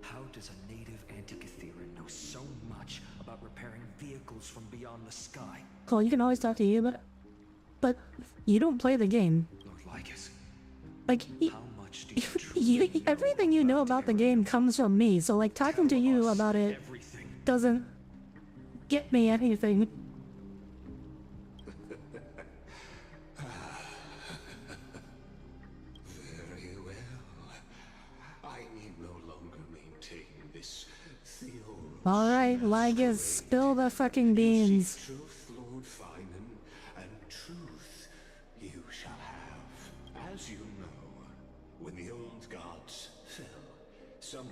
How does a native Antikythera know so much about repairing vehicles from beyond the sky? Cole, you can always talk to you, but you don't play the game. Lord Lygus, Like, how much do you truly everything you know about the game comes from me, so like talking to you about it everything? doesn't get me anything. Very well. I need no longer maintain this Theoros. Alright, Lygus, spill the fucking beans. Truth, Lord Finan, and truth you shall have. As you know, when the old gods fell, someone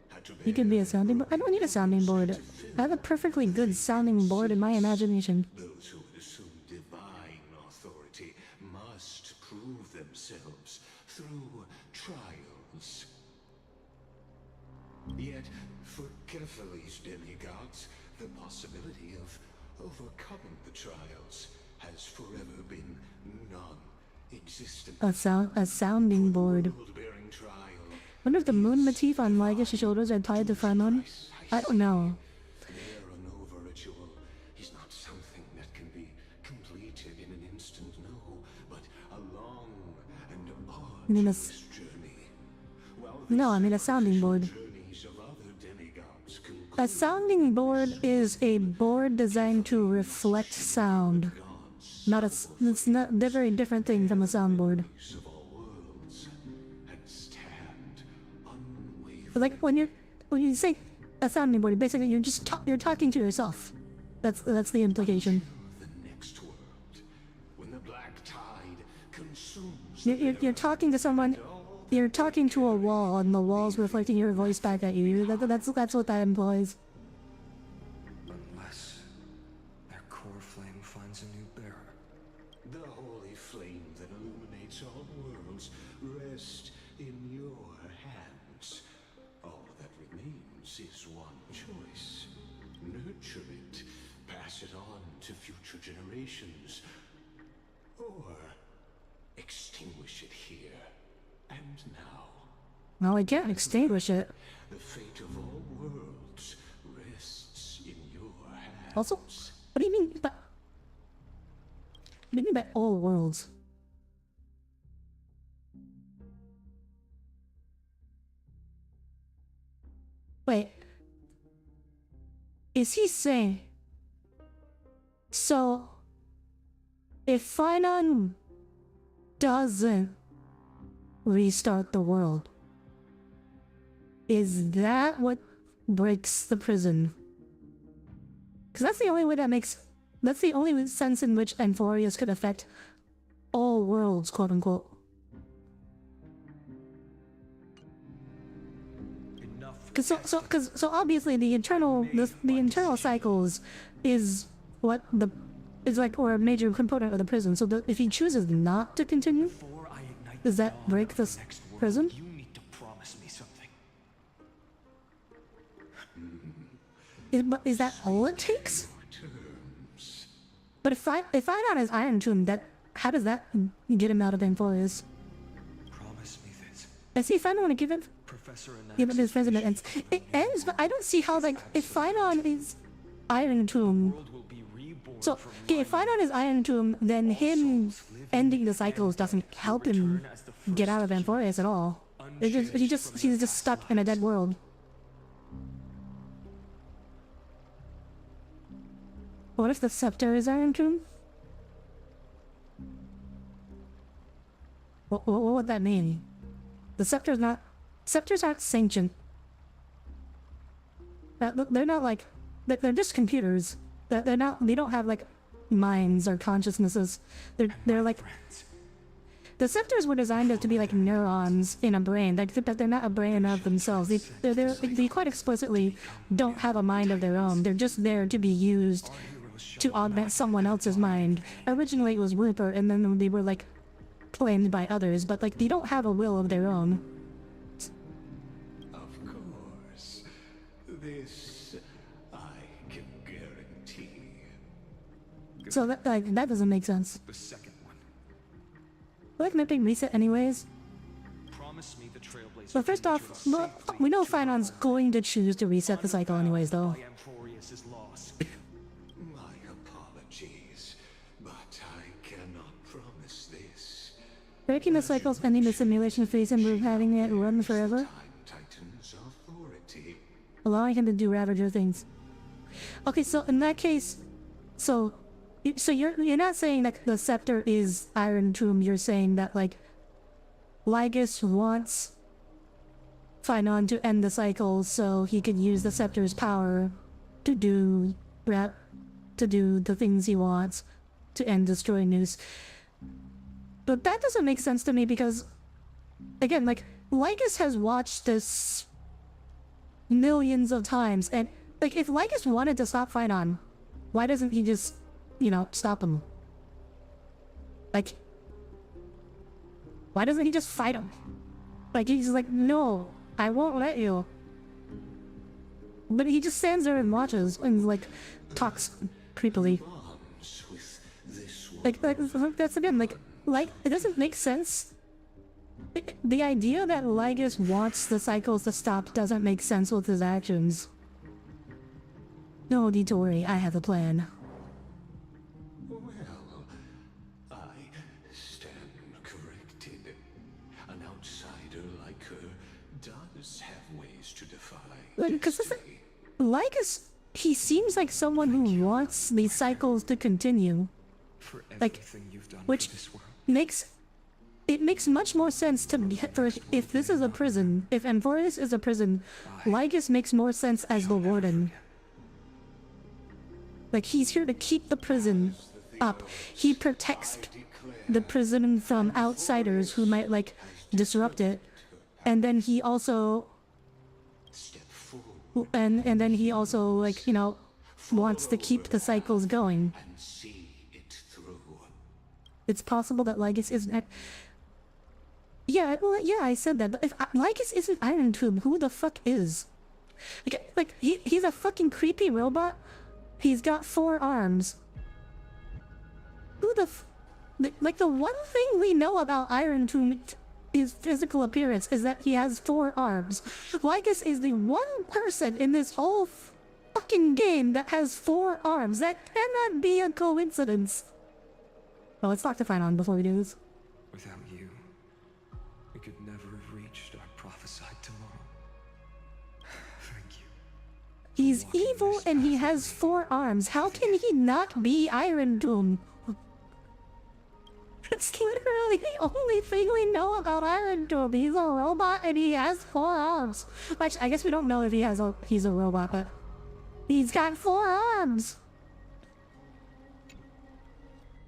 had to You could be a sounding board. I don't need a sounding board. I have a perfectly good sounding board in my imagination. Those who would assume divine authority must prove themselves through trials. Yet, for Kephales's demigods, the possibility of overcoming the trials has forever been existence. A sounding board. World-bearing trial. Wonder if the moon motif on Lygus' shoulders are tied to Phrynon? I don't know. Near or Nova ritual is not something that can be completed in an instant, no, but a long and mean a arduous journey. While No, I mean a sounding board. journeys of other demigods conclude, A sounding board is a board designed to reflect sound. Not a. It's not. They're very different thing from a soundboard. of all worlds, and stand unwavering. But like when you say a sounding board, basically you're talking to yourself. That's the implication. The next world, when the black tide consumes You're talking to someone. You're talking to a wall, and the wall's reflecting your voice back at you. That's what that implies. Unless their core flame finds a new bearer. the holy flame that illuminates all worlds rest in your hands. All that remains is one choice. Nurture it, pass it on to future generations, or extinguish it here and now. No, I can't extinguish it. The fate of all worlds rests in your hands. Also, what do you mean by? What do you mean by all worlds? Wait. Is he saying? So, if Phrynon doesn't restart the world, is that what breaks the prison? Because that's the only way that makes... That's the only sense in which Amphorius could affect all worlds, quote unquote. So obviously the internal cycles is what the... is like, or a major component of the prison. So if he chooses not to continue, Before I ignite does the that dawn break of this next world, prison? You need to promise me something. Is that all it takes? Terms. But if Phrynon is Iron Tomb, how does that get him out of Amphorius? Promise me this. I see if I don't want to give it... Professor Yeah, but his Anax's president vision ends. for It ends, but I don't see how, like, if Phrynon is Iron Tomb... world will be reborn So, from okay, if Phrynon is Iron Tomb, then him ending the cycles doesn't help him get out of Amphorius at all. He's just stuck in a dead world. What if the scepter is Iron Tomb? What would that mean? The scepter's not... Scepters aren't sentient. They're not like... They're just computers. They're not... They don't have like minds or consciousnesses. They're like... The scepters were designed to be like neurons in a brain, but they're not a brain of themselves. They quite explicitly don't have a mind of their own. They're just there to be used to augment someone else's mind. Originally it was Rupert, and then they were like claimed by others, but like they don't have a will of their own. Of course. This I can guarantee. So that doesn't make sense. the second one. Like mapping reset anyways. Promise me the trailblazer. But first off, we know Phynon's going to choose to reset the cycle anyways though. Amphorius is lost. My apologies, but I cannot promise this. Breaking the cycles, ending the simulation phase, and having it run forever, Time Titan's authority. allowing him to do Ravager things. Okay, so in that case, so you're not saying that the scepter is Iron Tomb. You're saying that like Lygus wants Phrynon to end the cycle so he could use the scepter's power to do the things he wants to end destroying Noose. But that doesn't make sense to me because, again, like, Lygus has watched this millions of times, and, like, if Lygus wanted to stop Phrynon, why doesn't he just, stop him? Like, why doesn't he just fight him? Like, he's like, no, I won't let you. But he just stands there and watches and, like, talks creepily. Bonds with this Like that's again, like, like, it doesn't make sense. The idea that Lygus wants the cycles to stop doesn't make sense with his actions. No need to worry, I have a plan. Well, I stand corrected. An outsider like her does have ways to defy Because destiny. Lygus, he seems like someone who wants these cycles to continue. For Like, everything you've done which for this world. makes much more sense to me. For if this is a prison, if Amphorius is a prison, Lygus makes more sense as the warden. Like, he's here to keep the prison up. He protects the prison from outsiders who might, like, disrupt it. And then he also... Step forward And then he also, like, you know, wants to keep the cycles going. and see it through. It's possible that Lygus isn't... Yeah, well, yeah, I said that. But if Lygus isn't Iron Tomb, who the fuck is? He's a fucking creepy robot. He's got 4 arms. Who the like, the one thing we know about Iron Tomb, his physical appearance, is that he has 4 arms. Lygus is the one person in this whole fucking game that has 4 arms. That cannot be a coincidence. Well, let's talk to Finon before we do this. Without you, we could never have reached our prophesied tomorrow. Thank you. He's evil and he has 4 arms. How can he not be Iron Tomb? That's literally the only thing we know about Iron Tomb. He's a robot and he has 4 arms. Which, I guess we don't know if he's a robot, but... He's got 4 arms!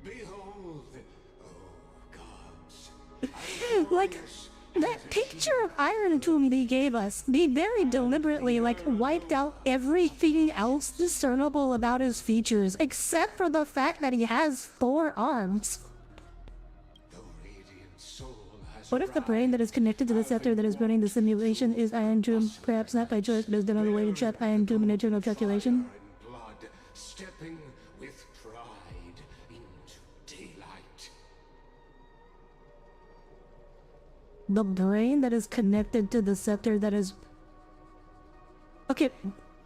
Behold, oh gods. Like, that picture of Iron Tomb they gave us, they very deliberately, like, wiped out everything else discernible about his features, except for the fact that he has 4 arms. The radiant soul has What if the brain that is connected to the scepter that is running the simulation is Iron Tomb? Perhaps not by choice, but is done on the way to trap Iron Tomb in eternal calculation? and blood, stepping with pride into daylight. The brain that is connected to the scepter that is... Okay,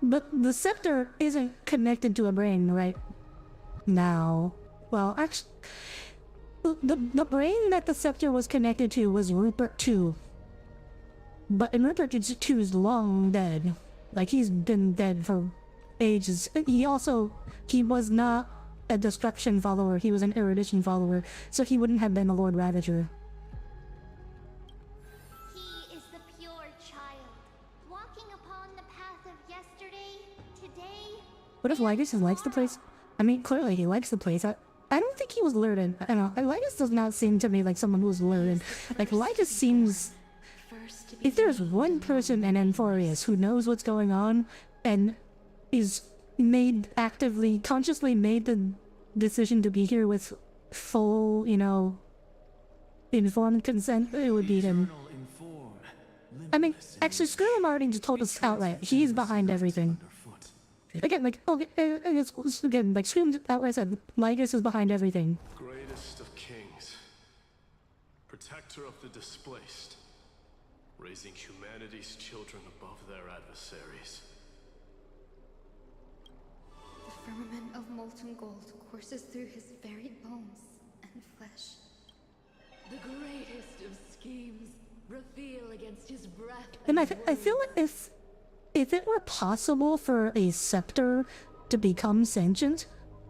but the scepter isn't connected to a brain, right? Now... Well, actually... The brain that the scepter was connected to was Rupert 2. But Rupert 2 is long dead. Like, he's been dead for ages. He was not a destruction follower, he was an erudition follower, so he wouldn't have been a Lord Ravager. He is the pure child, walking upon the path of yesterday, today. What if Lygus likes the place? I mean, clearly he likes the place. I don't think he was learned. I don't know. Lygus does not seem to me like someone who's learned. Like, Lygus seems... If there's one person in Amphorius who knows what's going on and is consciously made the decision to be here with full, you know, informed consent, it would be him. I mean, actually, Skrull already just told us outright, he's behind everything. Again, like, again, like, Skrull outright said, Lygus is behind everything. Greatest of kings, protector of the displaced, raising humanity's children above their adversaries. The firmament of molten gold courses through his very bones and flesh. The greatest of schemes reveal against his breath. And I feel like if it were possible for a scepter to become sentient,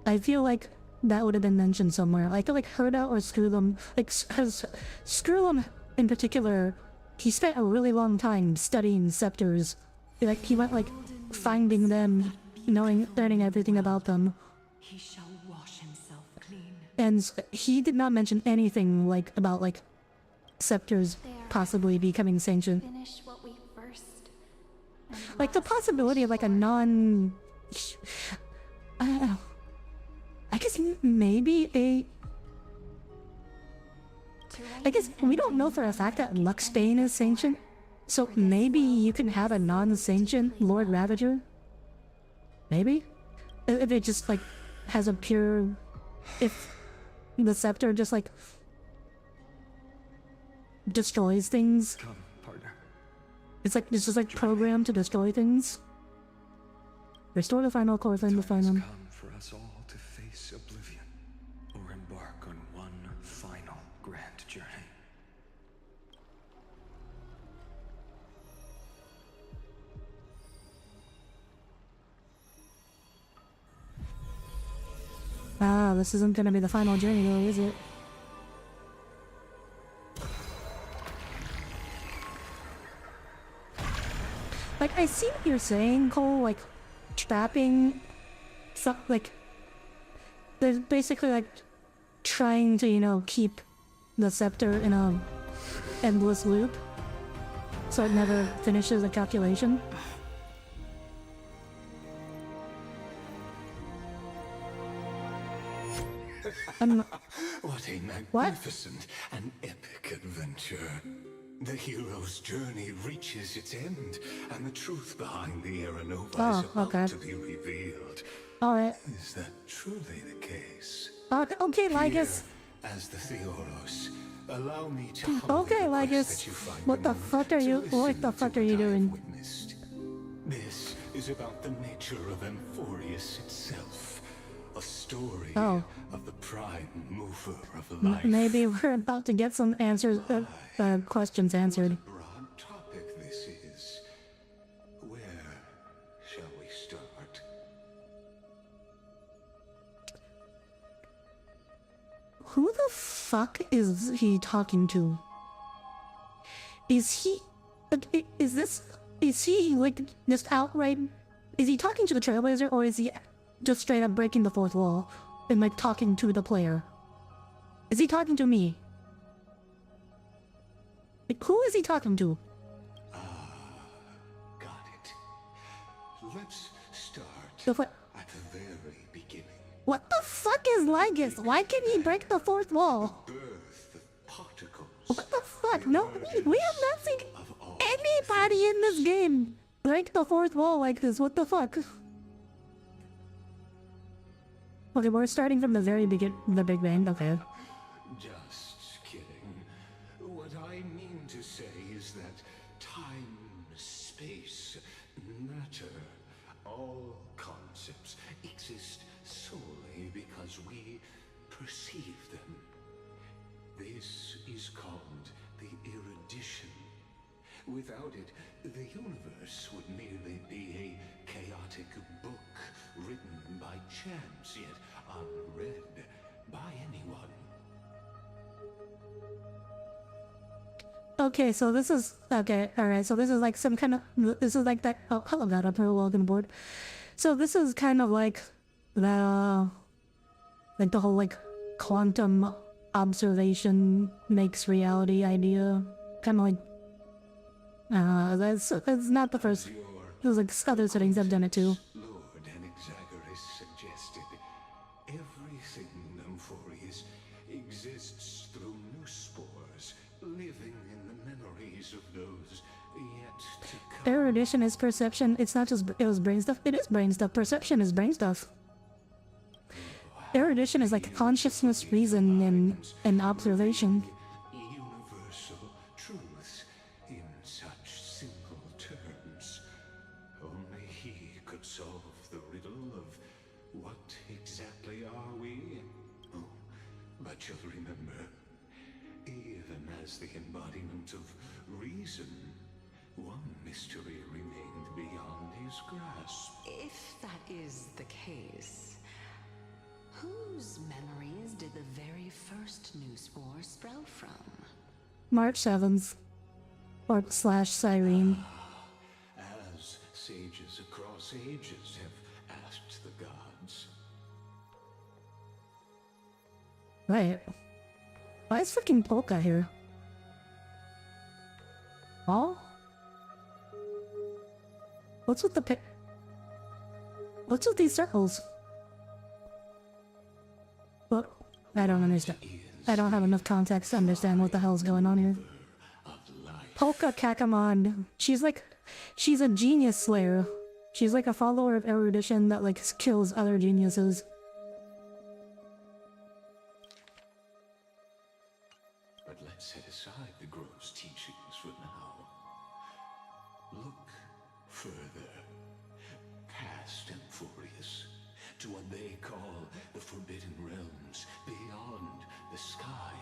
I feel like that would have been mentioned somewhere. I feel like Herda or Skrullum, like, Skrullum in particular, he spent a really long time studying scepters. Like, he went, like, finding them, learning everything about them. He shall wash himself clean. And he did not mention anything, like, about, like, scepters possibly becoming sentient. Finish what we first. Like, the possibility of, like, a non... I don't know. I guess maybe I guess we don't know for a fact that Luxbane is sentient, so maybe you can have a non-sentient Lord Ravager? Maybe? If it just, like, has a pure... If the scepter just, like, destroys things. Come, partner. It's just like programmed to destroy things. Restore the final core thing to find them. Come for us all to face oblivion, or embark on one final grand journey. Ah, this isn't gonna be the final journey though, is it? Like, I see what you're saying, Cole, like, trapping stuff, like, there's basically, like, trying to, you know, keep the scepter in a endless loop, so it never finishes a calculation. What a magnificent and epic adventure. The hero's journey reaches its end, and the truth behind the Aranova is about to be revealed. Alright. Is that truly the case? Okay, Lygus. As the Theoros, allow me to okay, Lygus. What the fuck are you doing? Witnessed. This is about the nature of Amphorius itself. A story of the prime mover of life. Maybe we're about to get some answers, questions answered. What a broad topic this is. Where shall we start? Who the fuck is he talking to? Is he like just outright? Is he talking to the Trailblazer, or is he just straight up breaking the fourth wall and like talking to the player? Is he talking to me? Like, who is he talking to? Got it. Let's start at the very beginning. What the fuck is Lygus? Why can he break the fourth wall? Birth of particles. What the fuck? No, we have not seen anybody in this game break the fourth wall like this. What the fuck? Okay, we're starting from the very beginning, the Big Bang, okay. Just kidding. What I mean to say is that time, space, matter, all concepts exist solely because we perceive them. This is called the erudition. Without it, the universe would merely be a chaotic book written by chance, yet unread by anyone. Okay, so this is, okay, alright, so this is like some kind of, this is like that, oh, hello God, I'm here, welcome aboard. So this is kind of like the whole like quantum observation makes reality idea, kind of like, that's not the first, there's like other settings I've done it too. Lord Anaxagoras suggested everything Amphorius exists through new spores, living in the memories of those yet to come. Erudition is perception, it's not just, it was brain stuff, it is brain stuff, perception is brain stuff. Erudition is like consciousness, reason, and observation. Universal truths in such simple terms. Only he could solve the riddle of what exactly are we? Oh, but you'll remember, even as the embodiment of reason, one mystery remained beyond his grasp. If that is the case, whose memories did the very first new spore sprout from? March 7th. Or / Cyrene. As sages across ages have asked the gods. Right. Why is freaking Polka here? Oh? What's with the What's with these circles? Well, I don't understand. I don't have enough context to understand what the hell's going on here. Polka Kakamon. She's a genius slayer. She's like a follower of erudition that like kills other geniuses. But let's set aside the growth call the Forbidden Realms beyond the sky.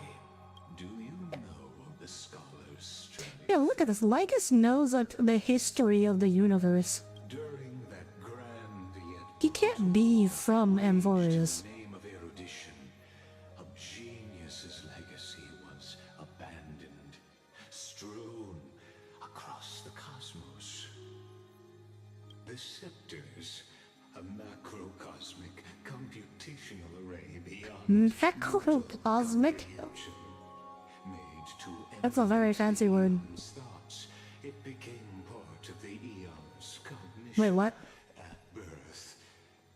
Do you know of the Scholar's strength? Yeah, look at this. Lycus knows like the history of the universe. During that grand yet He can't be from Amphorius. name of erudition, a genius's legacy was abandoned, strewn across the cosmos. The scepters, a macrocosmic computational array beyond Macrocosmic? made to That's a very fancy word. Eon's thoughts. It became part of the Eon's cognition. Wait, what? At birth,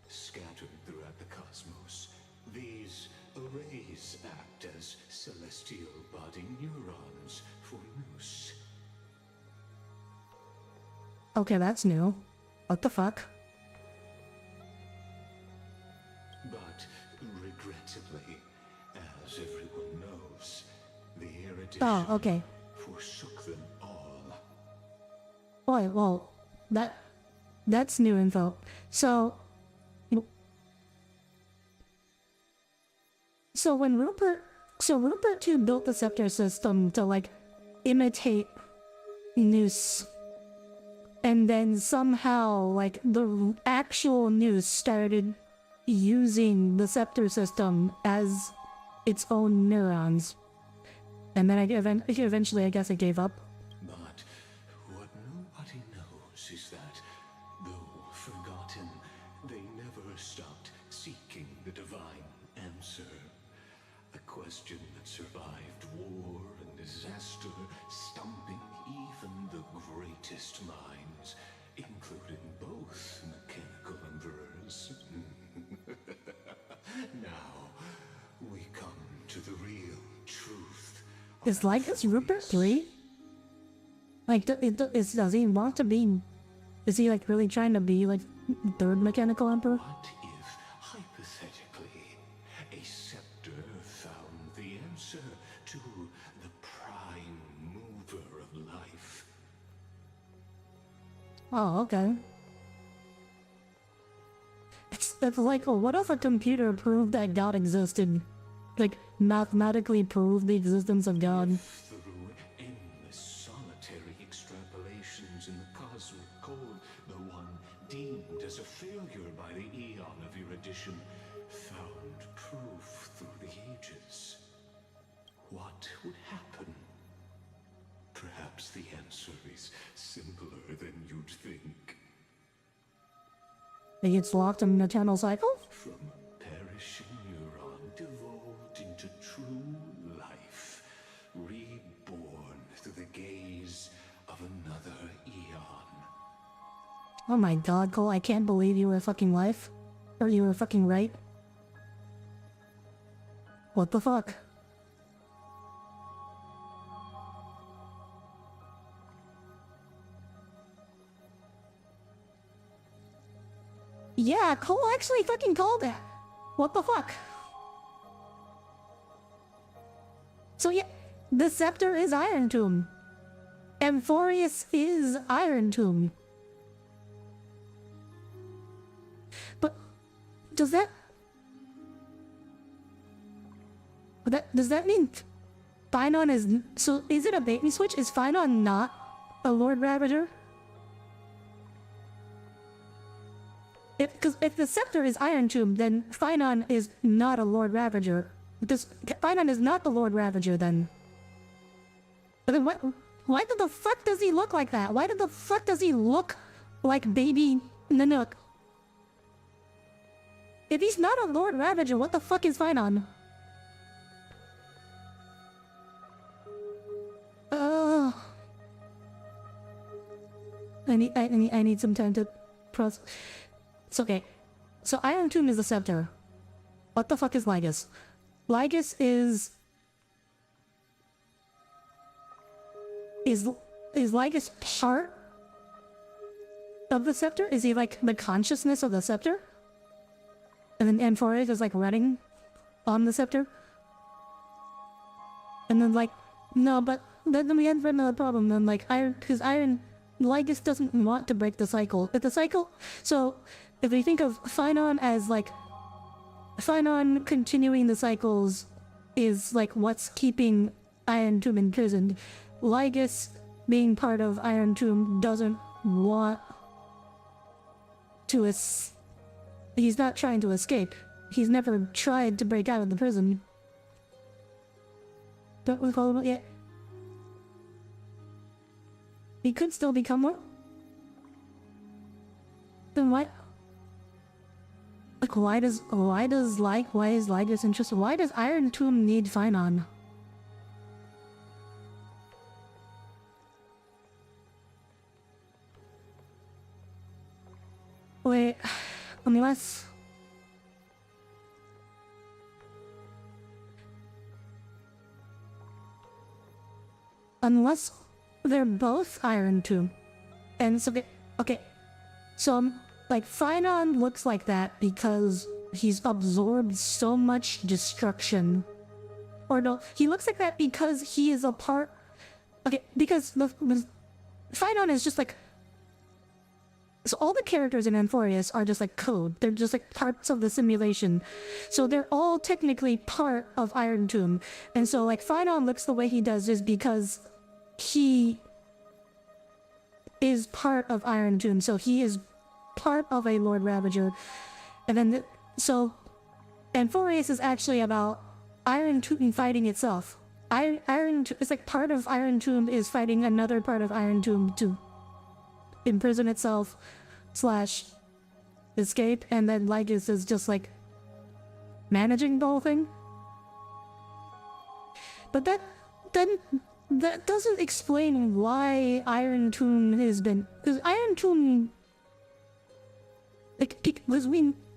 scattered throughout the cosmos, these arrays act as celestial body neurons for Nous. Okay, that's new. What the fuck? But regrettably, as everyone knows, the erudition Oh, okay. forsook them all. Boy, well, that's new info. So when Rupert 2 built the scepter system to like imitate Nous, and then somehow like the actual Nous started using the scepter system as its own neurons, and then eventually I guess it gave up. But what nobody knows is that, though forgotten, they never stopped seeking the divine answer. A question that survived war and disaster, stumping even the greatest minds, including both mechanical emperors. Now, we come to the real truth. Is Lycus Rupert 3? Like, does he want to be... Is he, like, really trying to be, like, third mechanical emperor? What if, hypothetically, a scepter found the answer to the prime mover of life? Oh, okay. It's like, oh, what if a computer proved that God existed? Like, mathematically proved the existence of God? Through endless solitary extrapolations in the cosmic code, the one deemed as a failure by the Eon of erudition found proof through the ages. What would happen? Perhaps the answer is simpler than you'd think. It gets locked in an eternal cycle? From a perishing neuron devolved into true life, reborn through the gaze of another eon. Oh my god, Cole, I can't believe you were fucking life. Or you were fucking right. What the fuck? Yeah, Cole actually fucking called it. What the fuck? So yeah, the scepter is Iron Tomb. Amphorius is Iron Tomb. But does that does that mean Phynon is... So is it a bait and switch? Is Phynon not a Lord Ravager? Because if the scepter is Iron Tomb, then Phynon is not a Lord Ravager. Because Phynon is not the Lord Ravager then. But then why the fuck does he look like that? Why the fuck does he look like baby Nanook? If he's not a Lord Ravager, what the fuck is Phynon? I need some time to process. It's okay. So Iron Tomb is the scepter. What the fuck is Lygus? Lygus is Lygus part of the scepter? Is he like the consciousness of the scepter? And then Amphorius is like running on the scepter? And then like, no, but then we have another problem then, like, Lygus doesn't want to break the cycle. If the cycle, so if we think of Phynon as like Phynon continuing the cycles is like what's keeping Iron Tomb imprisoned. Lygus, being part of Iron Tomb, doesn't want to he's not trying to escape. He's never tried to break out of the prison. Don't recall it yet. He could still become one. Then why? Like, why is Lygus interested? Why does Iron Tomb need Phynon? Wait, unless they're both Iron Tomb, and so okay, so like Phynon looks like that because he's absorbed so much destruction, or no, he looks like that because he is a part. Okay, because the Phynon is just like. So all the characters in Amphorius are just like code. They're just like parts of the simulation. So they're all technically part of Iron Tomb. And so like Phynon looks the way he does is because he is part of Iron Tomb. So he is part of a Lord Ravager. And then so Amphorius is actually about Iron Tomb fighting itself. It's like part of Iron Tomb is fighting another part of Iron Tomb to imprison itself / escape, and then Lygus is just like managing the whole thing. But that doesn't explain why Iron Tomb has been, because Iron Tomb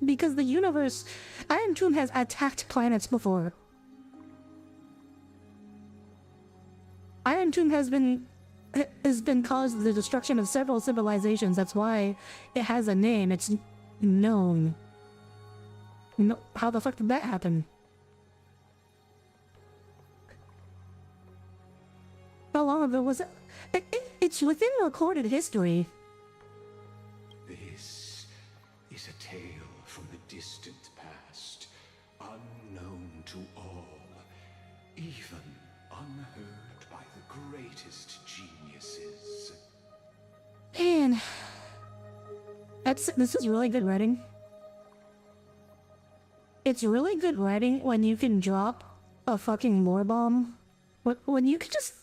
because the universe, Iron Tomb has attacked planets before. Iron Tomb has been caused the destruction of several civilizations. That's why it has a name. It's known. No, how the fuck did that happen? How long ago was it? It's within recorded history. This is a tale from the distant past, unknown to all, even unheard by the greatest geniuses. Man, this is really good writing. It's really good writing when you can drop a fucking lore bomb. When you can just,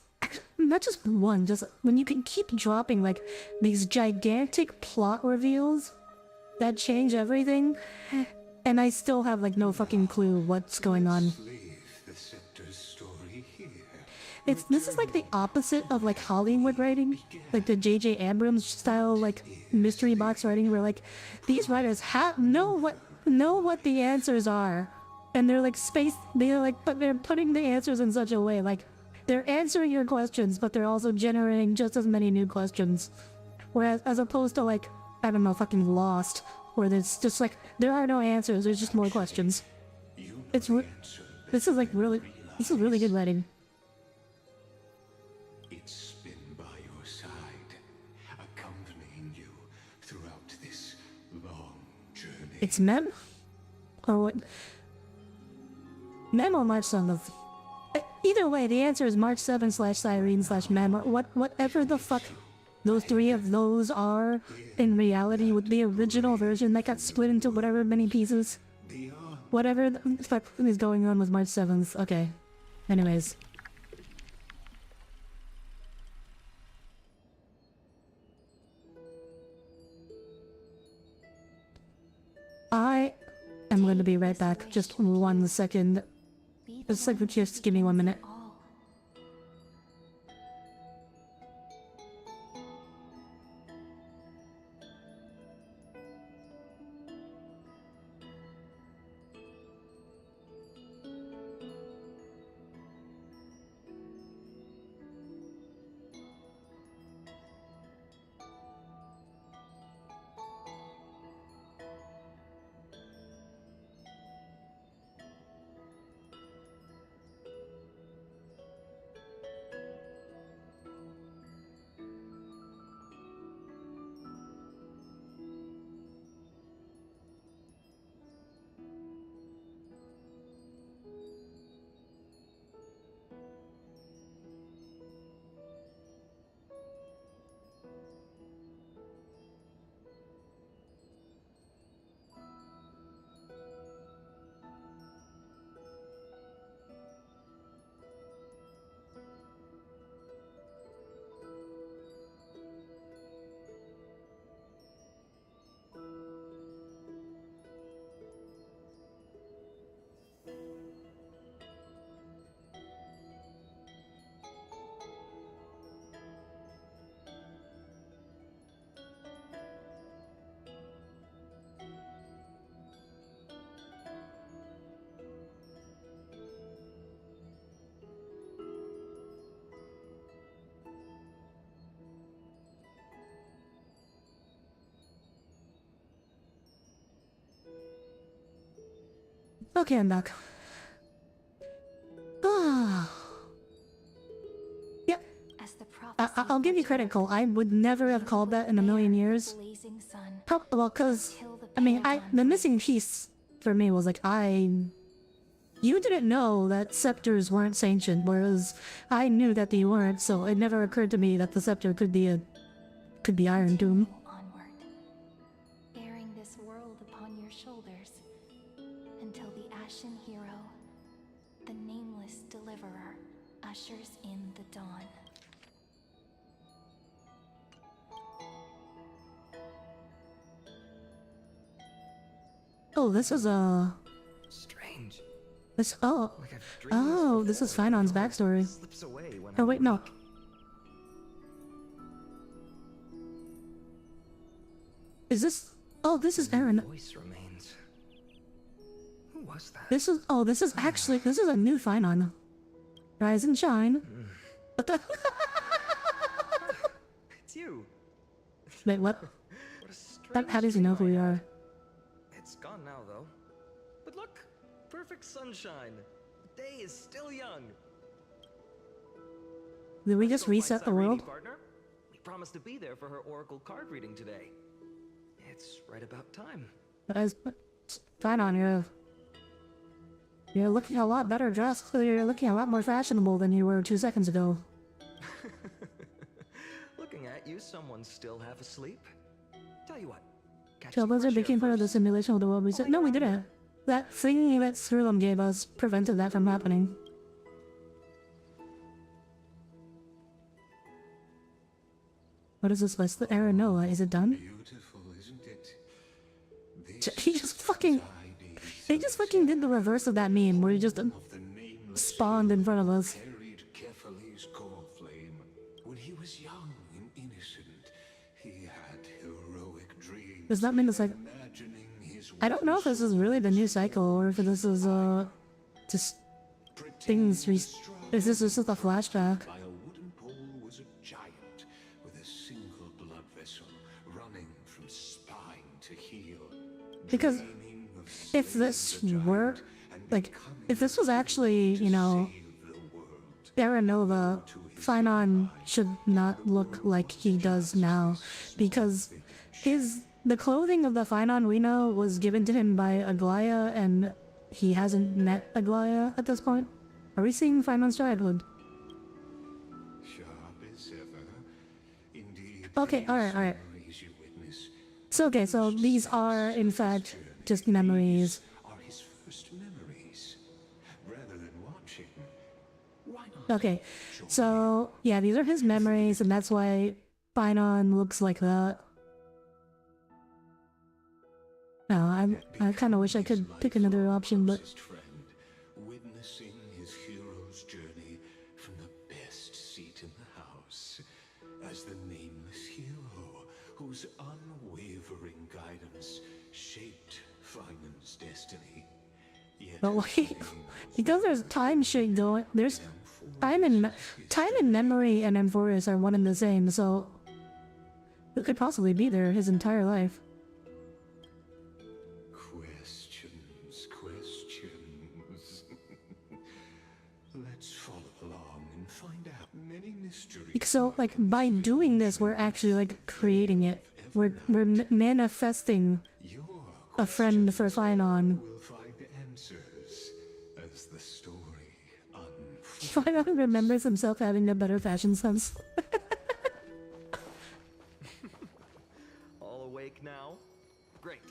not just one, just when you can keep dropping like these gigantic plot reveals that change everything, and I still have like no fucking clue what's going on. This is like the opposite of like Hollywood writing, like the J.J. Abrams style like mystery box writing, where like these writers know what the answers are, and they're like but they're putting the answers in such a way like they're answering your questions, but they're also generating just as many new questions. Whereas as opposed to like, I don't know, fucking Lost, where there's just like there are no answers, there's just more questions. This is really good writing. It's been by your side, accompanying you throughout this long journey. It's Mem? Or what? Mem or March 7th? Either way, the answer is March 7 / Cyrene / Mem, or whatever the fuck those three of those are in reality with the original version that got split into whatever many pieces. Whatever the fuck is going on with March 7th. Okay. Anyways. I am going to be right back. Just 1 second. Just give me 1 minute. Okay, I'm back. Ah. Yeah. As the I'll give you credit, Cole. I would never have called that in a million years. blazing sun. Well, cause Till the I mean, Pentagon the missing piece for me was like you didn't know that scepters weren't sentient, whereas I knew that they weren't. So it never occurred to me that the scepter could be Iron Doom. Onward, bearing this world upon your shoulders, until the Ashen Hero, the nameless deliverer, ushers in the dawn. Oh, this is a. Strange. This Like I've dreamed oh, this is Finon's backstory. slips away when Oh wait, no. Is this? Oh, this is Aaron. voice remains. Who was that? This is a new Finon. Rise and shine. What the? It's you. Wait, what? What a strange How does he know who we dream I are? had. It's gone now, though. But look, perfect sunshine. The day is still young. Did we Let's just go find reset the Cyrene, world? partner. We promised to be there for her oracle card reading today. It's right about time. Guys, Finon, you're looking a lot better dressed. You're looking a lot more fashionable than you were 2 seconds ago. Looking at you, someone's still half asleep. Tell you what. Catch So some Blizzard fresh air became part of the first. simulation of the world we said. No, we didn't. That thing that Srulum gave us prevented that from happening. What is this list? The Aranoa, is it done? Beautiful, isn't it? He just fucking... They just fucking did the reverse of that meme where he just spawned in front of us. Carried Kephaly's core flame. When he was young and innocent, he had heroic dreams. Does that mean it's like... Imagining his I don't know if this is really the new cycle or if this is, just things... Is this just a flashback? by a wooden pole was a giant with a single blood vessel running from spine to heel. Because Dreaming of if saving this the giant were... and Like, becoming if this was actually, you know... save the world. Aranova, Finon should not look like he does now, because the clothing of the Finon we know was given to him by Aglaya, and he hasn't met Aglaya at this point. Are we seeing Finon's childhood? Sharp as ever. Indeed. Okay, alright. Memories you witness So okay, so these are in fact just memories. are his first memories. Rather than watching, why not? Okay, so yeah, these are his memories, and that's why Finon looks like that. No, I kind of wish I could pick another option, but Closest friend, witnessing his hero's journey from the best seat in the house, as the nameless hero whose unwavering guidance shaped Finon's destiny. Yet but wait, because there's time shit going. There's time and memory and Amphoris are one and the same, so it could possibly be there his entire life. Questions. Let's follow along and find out many mysteries. So, like, by doing this, we're actually, like, creating it. We're manifesting Your a friend for Finon. will find answers as the story unfolds. Finon remembers himself having a better fashion sense. All awake now? Great.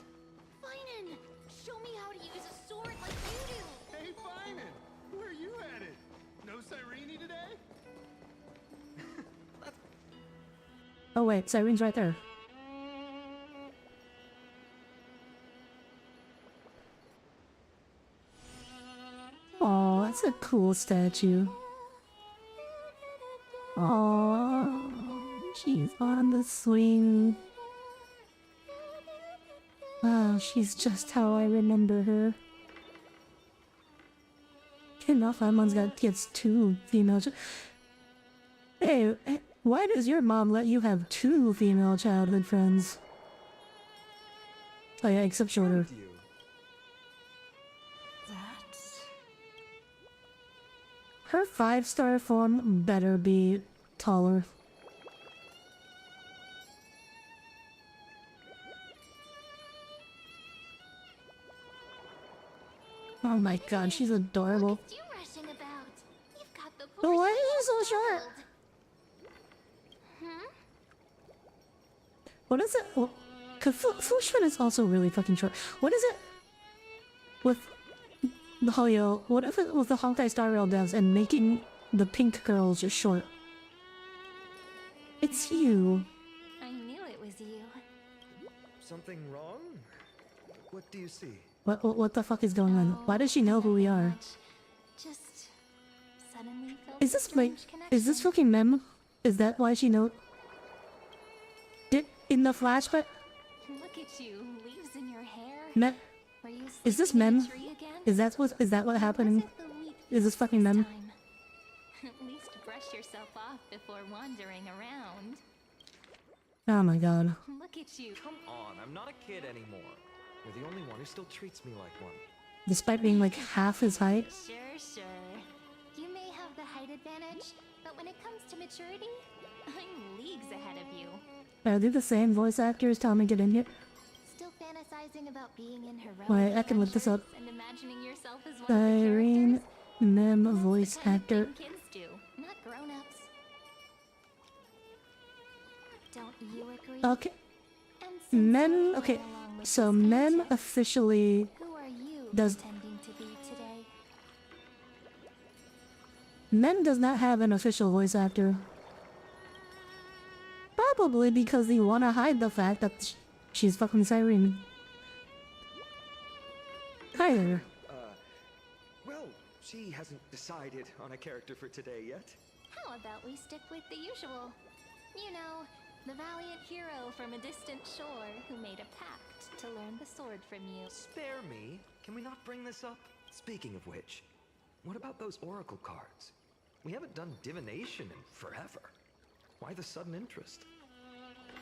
Finon, show me how to use a sword like you do. Hey, Finan! Where are you headed? No Cyrene today? Oh wait, Cyrene's right there. Oh, that's a cool statue. Oh, she's on the swing. Wow, she's just how I remember her. Enough, Amon's gets 2 female. Hey, why does your mom let you have 2 female childhood friends? Oh yeah, except Shorter. You. Her 5-star form better be taller. Oh my god, she's adorable. What are you rushing about? You've got the But why portion is she so short? filled. Hmm? What is it? Well, cause Fushun is also really fucking short. What is it with the Hoyo? What if it was the Honkai Star Rail devs and making the pink girls just short? It's you. I knew it was you. Something wrong? What do you see? What the fuck is going on? Why does she know who we are? Just suddenly felt Is a this like, strange is this connection. fucking Mem? Is that why she know? Did in the flashback? Look at you, leaves in your hair. Mem, Were you is this sleeping in a Mem? tree again? Is that what happening? Was it the wheat Is this fucking this Mem? time? At least brush yourself off before wandering around. Oh my god. Look at you. Come on, I'm not a kid anymore. You're the only one who still treats me like one. Despite being like half his height. Sure. You may have the height advantage, but when it comes to maturity, I'm leagues ahead of you. Are they the same voice actors? Tell me, get in here. Still fantasizing about being in heroic Wait, I can look this up. adventures and imagining yourself as one of the Irene characters? Mem That's the voice kind of actor. thing kids do, not grown-ups. Don't you agree? Okay. And since Mem, you're okay, going along with so this Mem concept, officially who are you does- pretending to be today? Mem does not have an official voice actor. Probably because they want to hide the fact that she's fucking Cyrene. Hi there. Well, she hasn't decided on a character for today yet. How about we stick with the usual? You know, the valiant hero from a distant shore who made a pact to learn the sword from you. Spare me. Can we not bring this up? Speaking of which, what about those oracle cards? We haven't done divination in forever. Why the sudden interest?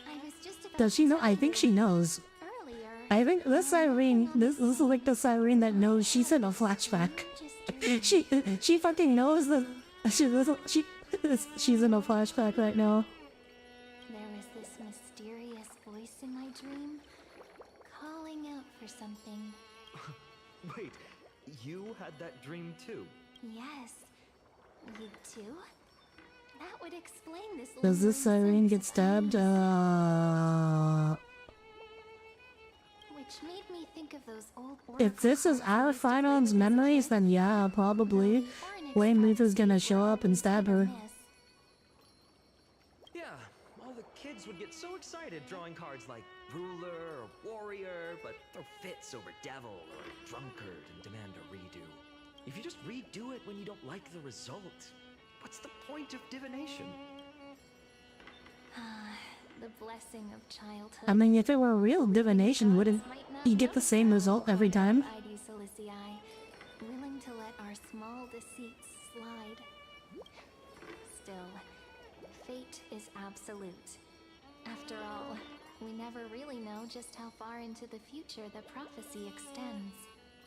I was just about Does she to know? tell I think you she knows. earlier. I think this Cyrene, this is like the Cyrene that knows she's in a flashback. She fucking knows that she's in a flashback right now. There was this mysterious voice in my dream, calling out for something. Wait, you had that dream too? Yes, you too? That would explain this. Does this lingering Cyrene get sense of stabbed? Which made me think of those old If this is our Finon's memories, then yeah, probably. Wayne Luther's gonna show up and stab her. Yeah, all the kids would get so excited drawing cards like ruler or warrior, but throw fits over devil or drunkard and demand a redo. If you just redo it when you don't like the result, what's the point of divination? The blessing of childhood. I mean, if it were real divination, wouldn't you get the same result every time? ID Silicii, willing to let our small deceits slide. Still, fate is absolute. After all, we never really know just how far into the future the prophecy extends.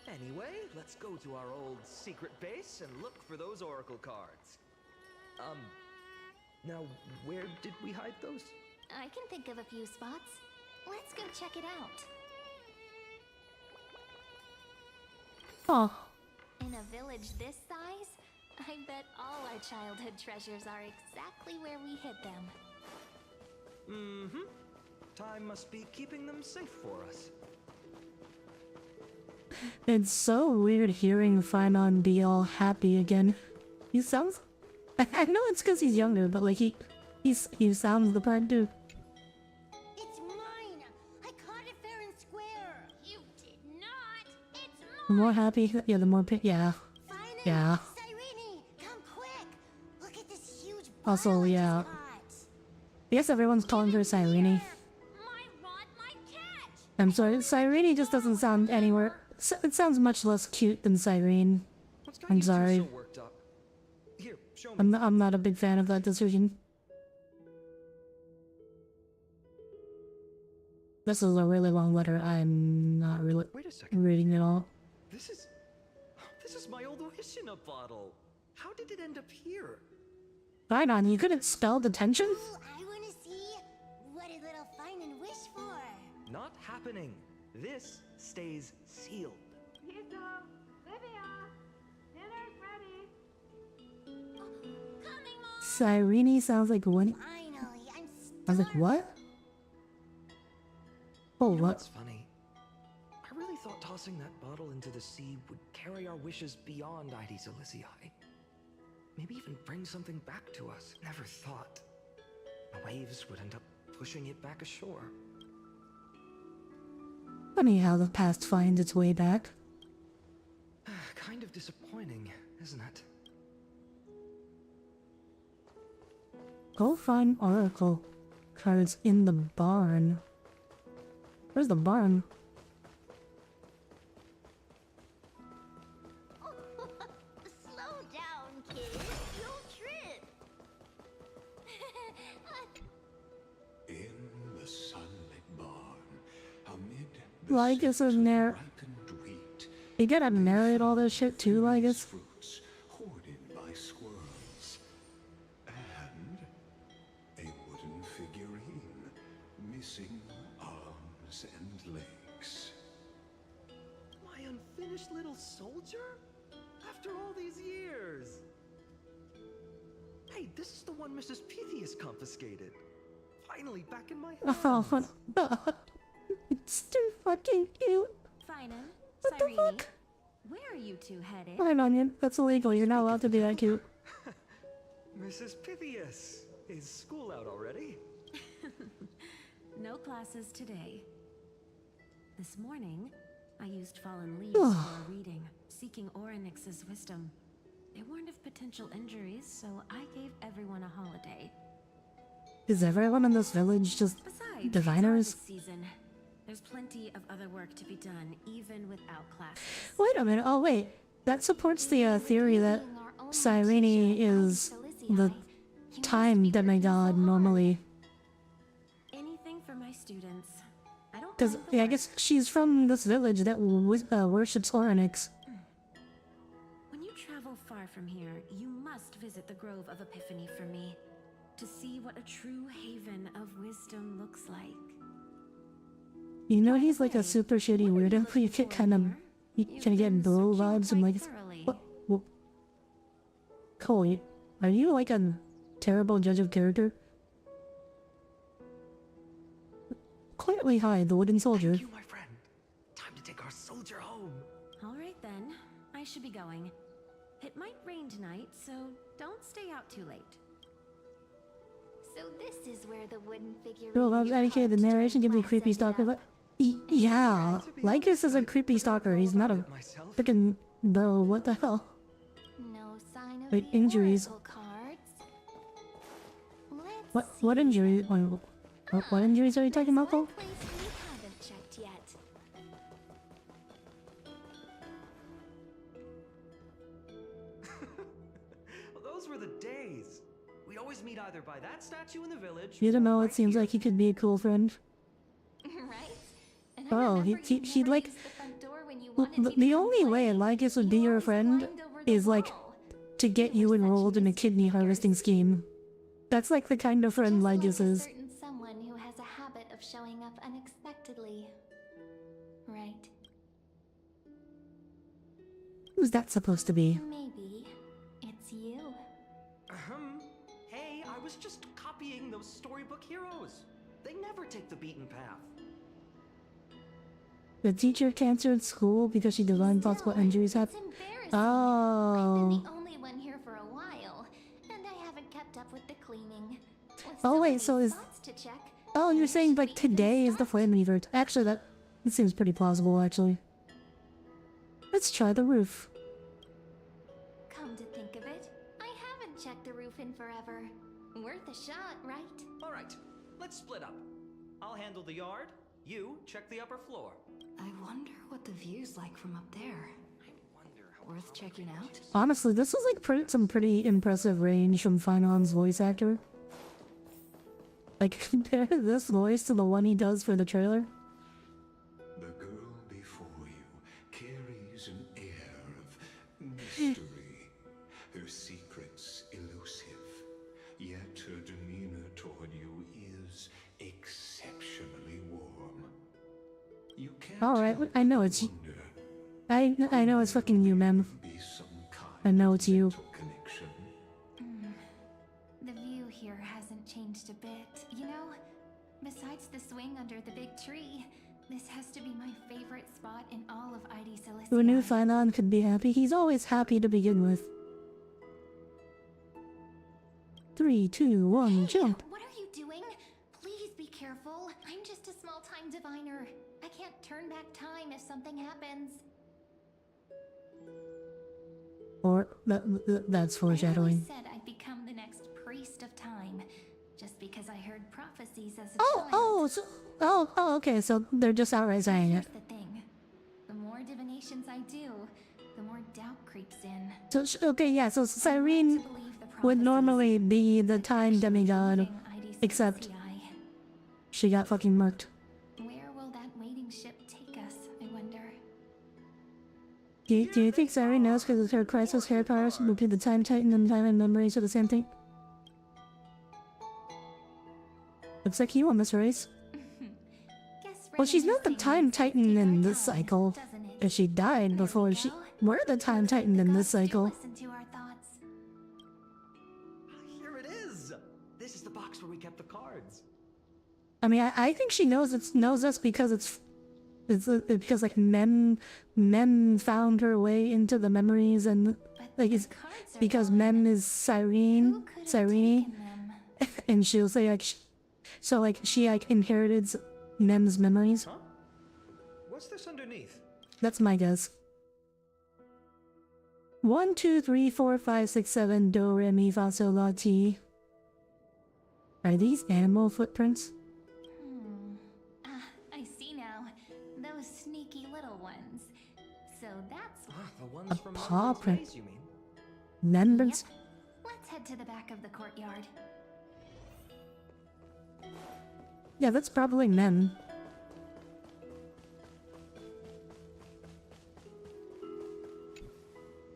Anyway, let's go to our old secret base and look for those oracle cards. Now, where did we hide those? I can think of a few spots. Let's go check it out. Oh, In a village this size, I bet all our childhood treasures are exactly where we hid them. Mm-hmm. Time must be keeping them safe for us. it's so weird hearing Finon be all happy again. He sounds... I know it's because he's younger, but like he sounds the part too. It's mine! I caught it fair and square! You did not! It's The more happy, yeah, the more yeah. Finally! Yeah. Cyrene, come quick! Look at this huge Also, bottle I yeah. just caught. Yes, everyone's calling her Cyrene. My rod, my catch! I'm sorry, Cyrene just doesn't sound anywhere. It sounds much less cute than Cyrene. What's got I'm you two sorry. so worked up? Here, show me. I'm not a big fan of that decision. This is a really long letter. I'm not really Wait a second. reading it all. This is my old wish in a bottle. How did it end up here? Right on, you couldn't spell detention? Ooh, I wanna see what did little Finan wish for. Not happening. This stays sealed. Yuzo, Livia, dinner's ready. Coming, Mom. Cyrene sounds like one. Finally, I'm I was like, what? Oh, You know what? what's funny? I really thought tossing that bottle into the sea would carry our wishes beyond Ides Elysiae. Maybe even bring something back to us. Never thought the waves would end up pushing it back ashore. Funny how the past finds its way back. Kind of disappointing, isn't it? Go find Oracle cards in the barn. Where's the barn? Slow down, kid. You'll trip. In the sunlit barn, amid the Lycus is there. ripened wheat, You gotta narrate all this shit too, Lycus. fruits hoarded by squirrels, and a wooden figurine missing arms and legs. My unfinished little soldier? After all these years! Hey, this is the one Mrs. Pythias confiscated. Finally back in my hands. Oh, it's too fucking cute. Finan, What the Cyrene, fuck? where are you two headed? Fine, Onion. That's illegal. You're not allowed to be that cute. Mrs. Pythias, is school out already? No classes today. This morning, I used fallen leaves for a reading, seeking Orynyx's wisdom. They warned of potential injuries, so I gave everyone a holiday. Is everyone in this village just Besides, diviners? it's harvest season. There's plenty of other work to be done, even without classes. Wait a minute. Oh, wait. That supports the theory that Cyrene is the time demigod normally. Anything for my students. I don't Because, mind the yeah, I work. guess she's from this village that worships Orynyx. When you travel far from here, you must visit the Grove of Epiphany for me, to see what a true haven of wisdom looks like. You know he's like a super shitty weirdo, but you get kind of... You can get bro vibes and like... What? Cole, are you like a terrible judge of character? Quietly hide the wooden soldier. Thank you, my friend. Time to take our soldier home. All right then, I should be going. It might rain tonight, so don't stay out too late. So this is where the wooden figure. Bro, loves dedicated. The narration can be creepy stalker, but... Yeah, Lycus is a creepy stalker. He's not a freaking... Bro, what the hell? No sign of Wait, the injuries. oracle cards. What injuries? What injuries are you talking about, Cole? Place we haven't checked yet. Well, those were the days. We'd always meet either by that statue in the village. You don't or know, right it seems here. like he could be a cool friend. Right? And Oh, remember you he'd never like... used the front door when you Well, wanted to the come only play. way Lycus would be You your always friend climbed over the is like wall. to get you enrolled in a kidney harvesting scheme. That's like the kind of friend Just Lycus like a is. certain someone who has a habit of showing up unexpectedly. Right. Who's that supposed to be? Maybe it's you. Hey, I was just copying those storybook heroes. They never take the beaten path. The teacher canceled school because she divined thoughts what injuries It's happened. embarrassing. Oh. I've been the only one here for a while, and I haven't kept up with the cleaning. With Oh so wait, many so is... spots to check, Oh, you're saying like we can today is the start. flame weaver. Actually, that seems pretty plausible, actually. Let's try the roof. Come to think of it, I haven't checked the roof in forever. Worth a shot, right? All right, let's split up. I'll handle the yard. You check the upper floor. I wonder what the view's like from up there. Worth checking out? Honestly, this is like some pretty impressive range from Finon's voice actor. Like, compare this voice to the one he does for the trailer. The girl before you carries an air of mystery. Her was exceptionally warm. You can't Alright, help I know but it's you. wonder, I know it's fucking you, man. be some kind I know it's you. of connection. The view here hasn't changed a bit. You know, besides the swing under the big tree, this has to be my favorite spot in all of ID Celestia. Who knew Phanon could be happy? He's always happy to begin with. 3, 2, 1, jump! What are you doing? Please be careful. I'm just a small-time diviner. I can't turn back time if something happens. Or, that's I foreshadowing. always said I'd become the next priest of time, just because I heard prophecies as a child. Okay, so they're just outright saying Here's it. the thing. The more divinations I do, the more doubt creeps in. So, okay, yeah, so Cyrene To believe the would prophecies normally be the time demigod, leaving ID except Celestii. she got fucking murked. Where will that waiting ship take us, I wonder? Do you think Cyrene knows because her crisis hair powers would be the time titan and time and memories are the same thing? Looks like you won this race. Well, she's not the time titan in this cycle, because she died before she... We're the time titan in this cycle. Listen to our thoughts. Here it is! This is the box where we kept the cards. I mean, I think she knows us because it's because like Mem found her way into the memories, and like it's because Mem is Cyrene, and she'll say like she like inherited Mem's memories. Huh? What's this underneath? That's my guess. 1, 2, 3, 4, 5, 6, 7, do, re, mi, fa, sol, la, ti. Are these animal footprints? I see now. Those sneaky little ones. So that's what... The ones A from paw Marvel's print. Maze, you mean? Members? Let's head to the back of the courtyard. Yeah, that's probably Mem.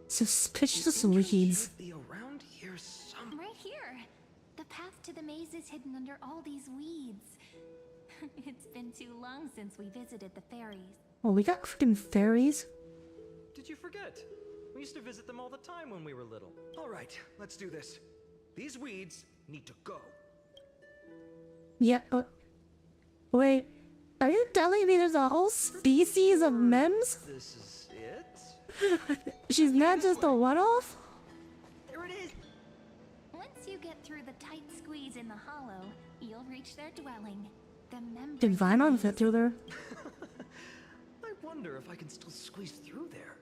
Suspicious weeds. Should be around here somewhere. Right here. The path to the maze is hidden under all these weeds. It's been too long since we visited the fairies. Oh, we got freaking fairies? Did you forget? We used to visit them all the time when we were little. All right, let's do this. These weeds need to go. Yeah, wait. Are you telling me there's a whole species of Mems? This is it? She's not just a one-off? Here it is! Once you get through the tight squeeze in the hollow, you'll reach their dwelling. The membrane. Did Vinon fit through there? I wonder if I can still squeeze through there.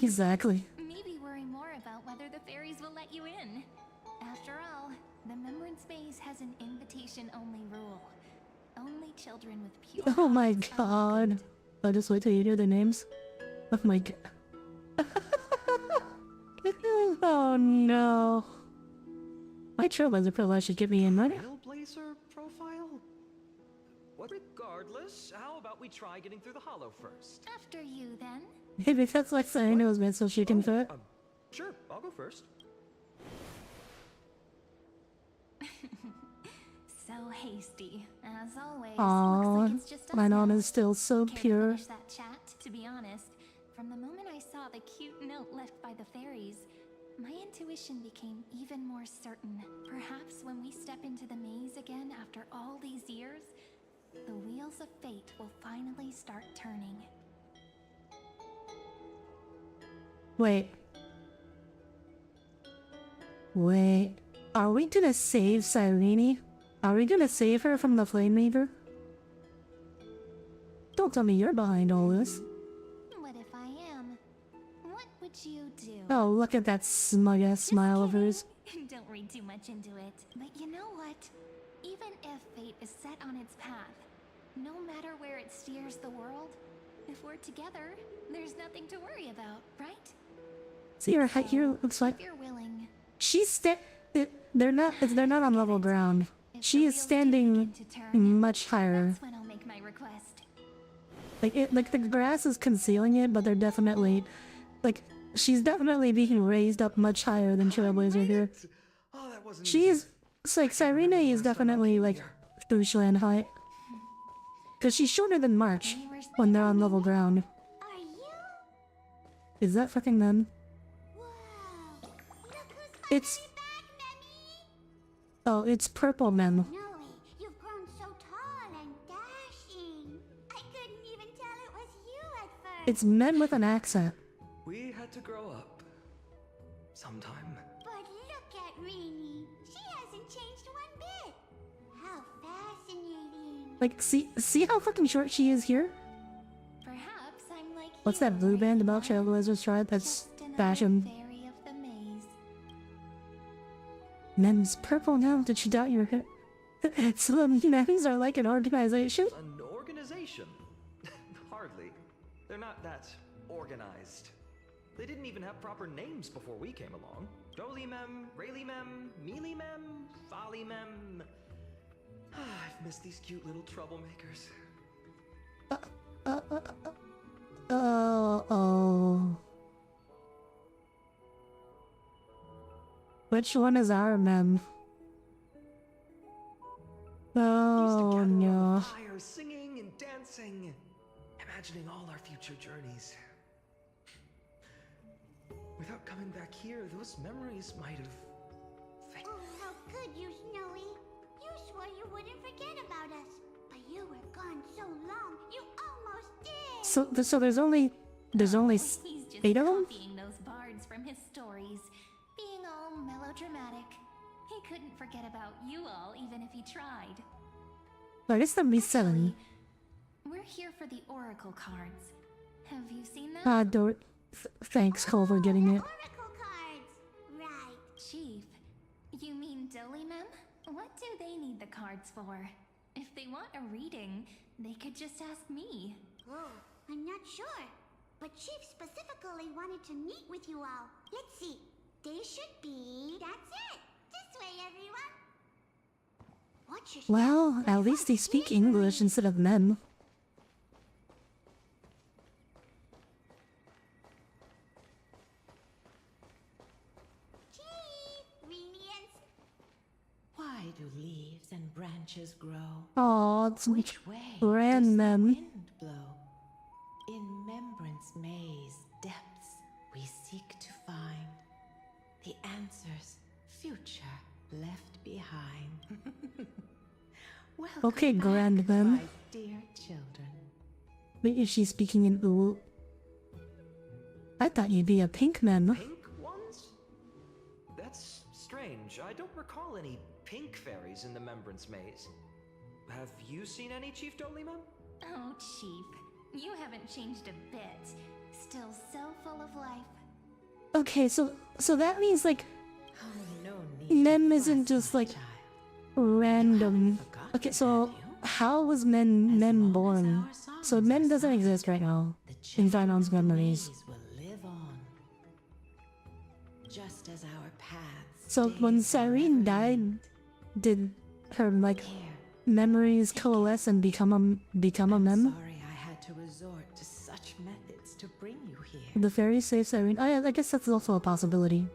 Exactly. Maybe worry more about whether the fairies will let you in. After all, the membrane space has an invitation-only rule. Only children with pure Oh my hearts are god. welcomed. I'll just wait till you hear the names. Oh my god. Oh no. My Trailblazer profile should get me in money. Trailblazer profile? What? Regardless, how about we try getting through the hollow first? After you, then. Maybe that's like saying it was meant so she can fit. Sure, I'll go first. So hasty, as always. Aww, Looks like it's just us my mom now. is still so Can't pure. finish that chat, to be honest. From the moment I saw the cute note left by the fairies, my intuition became even more certain. Perhaps when we step into the maze again after all these years, the wheels of fate will finally start turning. Wait. Wait. Are we gonna save Cyrene? Are we gonna save her from the Flame Reaver? Don't tell me you're behind all this. What if I am? What would you do? Oh, look at that smug-ass smile of hers. Don't read too much into it. But you know what? Even if fate is set on its path, no matter where it steers the world, if we're together, there's nothing to worry about, right? See her height here looks like If you're willing, she's they're not on level ground. if She the is wheels do standing begin to turn, much higher. that's when I'll make my request. Like the grass is concealing it, but they're definitely she's definitely being raised up much higher than Trailblazer here. Oh, that wasn't She's it's like Cyrene is definitely like Bushland height. Because she's shorter than March when they're on level ground. Are you? Is that fucking them? Whoa! Look who's It's... finally back, Memmy! Oh, it's purple Mem. Noe, you've grown so tall and dashing. I couldn't even tell it was you at first. It's Mem with an accent. We had to grow up. Sometime. But look at Rini. She hasn't changed one bit. How fascinating. Like, see how fucking short she is here? Perhaps I'm like What's you, that blue band about Raven. Trailblazers tribe? That's Just another fashion. fairy of the maze. Mem's purple now. Did she dye your hair? It's Mems are like an organization. An organization? Hardly. They're not that organized. They didn't even have proper names before we came along. Dolimem, Raylimem, Mealimem, Follimem. I've missed these cute little troublemakers. Oh. Which one is our Mem? Oh no. Fire, singing and dancing, imagining all our future journeys. Without coming back here, those memories might have faded. Oh, how could you, Snowy? You swore you wouldn't forget about us. But you were gone so long, you almost did. So there's only He's just 8 of them? copying those bards from his stories, being all melodramatic. He couldn't forget about you all, even if he tried. I guess that'd be 7. Actually, we're here for the oracle cards. Have you seen them? Thanks, Cole, for getting it. Oracle cards. Right. Chief, you mean Dolimem? What do they need the cards for? If they want a reading, they could just ask me. Oh, I'm not sure. But Chief specifically wanted to meet with you all. Let's see. They should be... That's it. This way, everyone. Watch your step. Well, at least they speak English instead of Mem. Chief, Rini and... Why do leaves and branches grow? Aw, it's Which way grand does the Mem. wind blow? In Membrance Maze depths we seek to find the answers future left behind. Welcome Okay, back, grand Mem. my dear children. Wait, is she speaking in Ulu? I thought you'd be a pink Mem. Pink ones? That's strange. I don't recall any pink fairies in the Membrance Maze. Have you seen any, Chief Dolimem? Oh, Chief, you haven't changed a bit. Still so full of life. Okay, so that means like Oh, no need Mem to isn't fuss, just my like child. random. Forgotten, Okay, so have you? how was As Mem long as born? our songs So Mem are doesn't sung, exist right now the in children Finon's of the memories. maze will live on. Just as our paths So when Cyrene died, did her like Here, memories coalesce and become a Mem? sorry I had to resort to such methods to bring you here. The fairy saved Cyrene. Oh yeah, I guess that's also a possibility.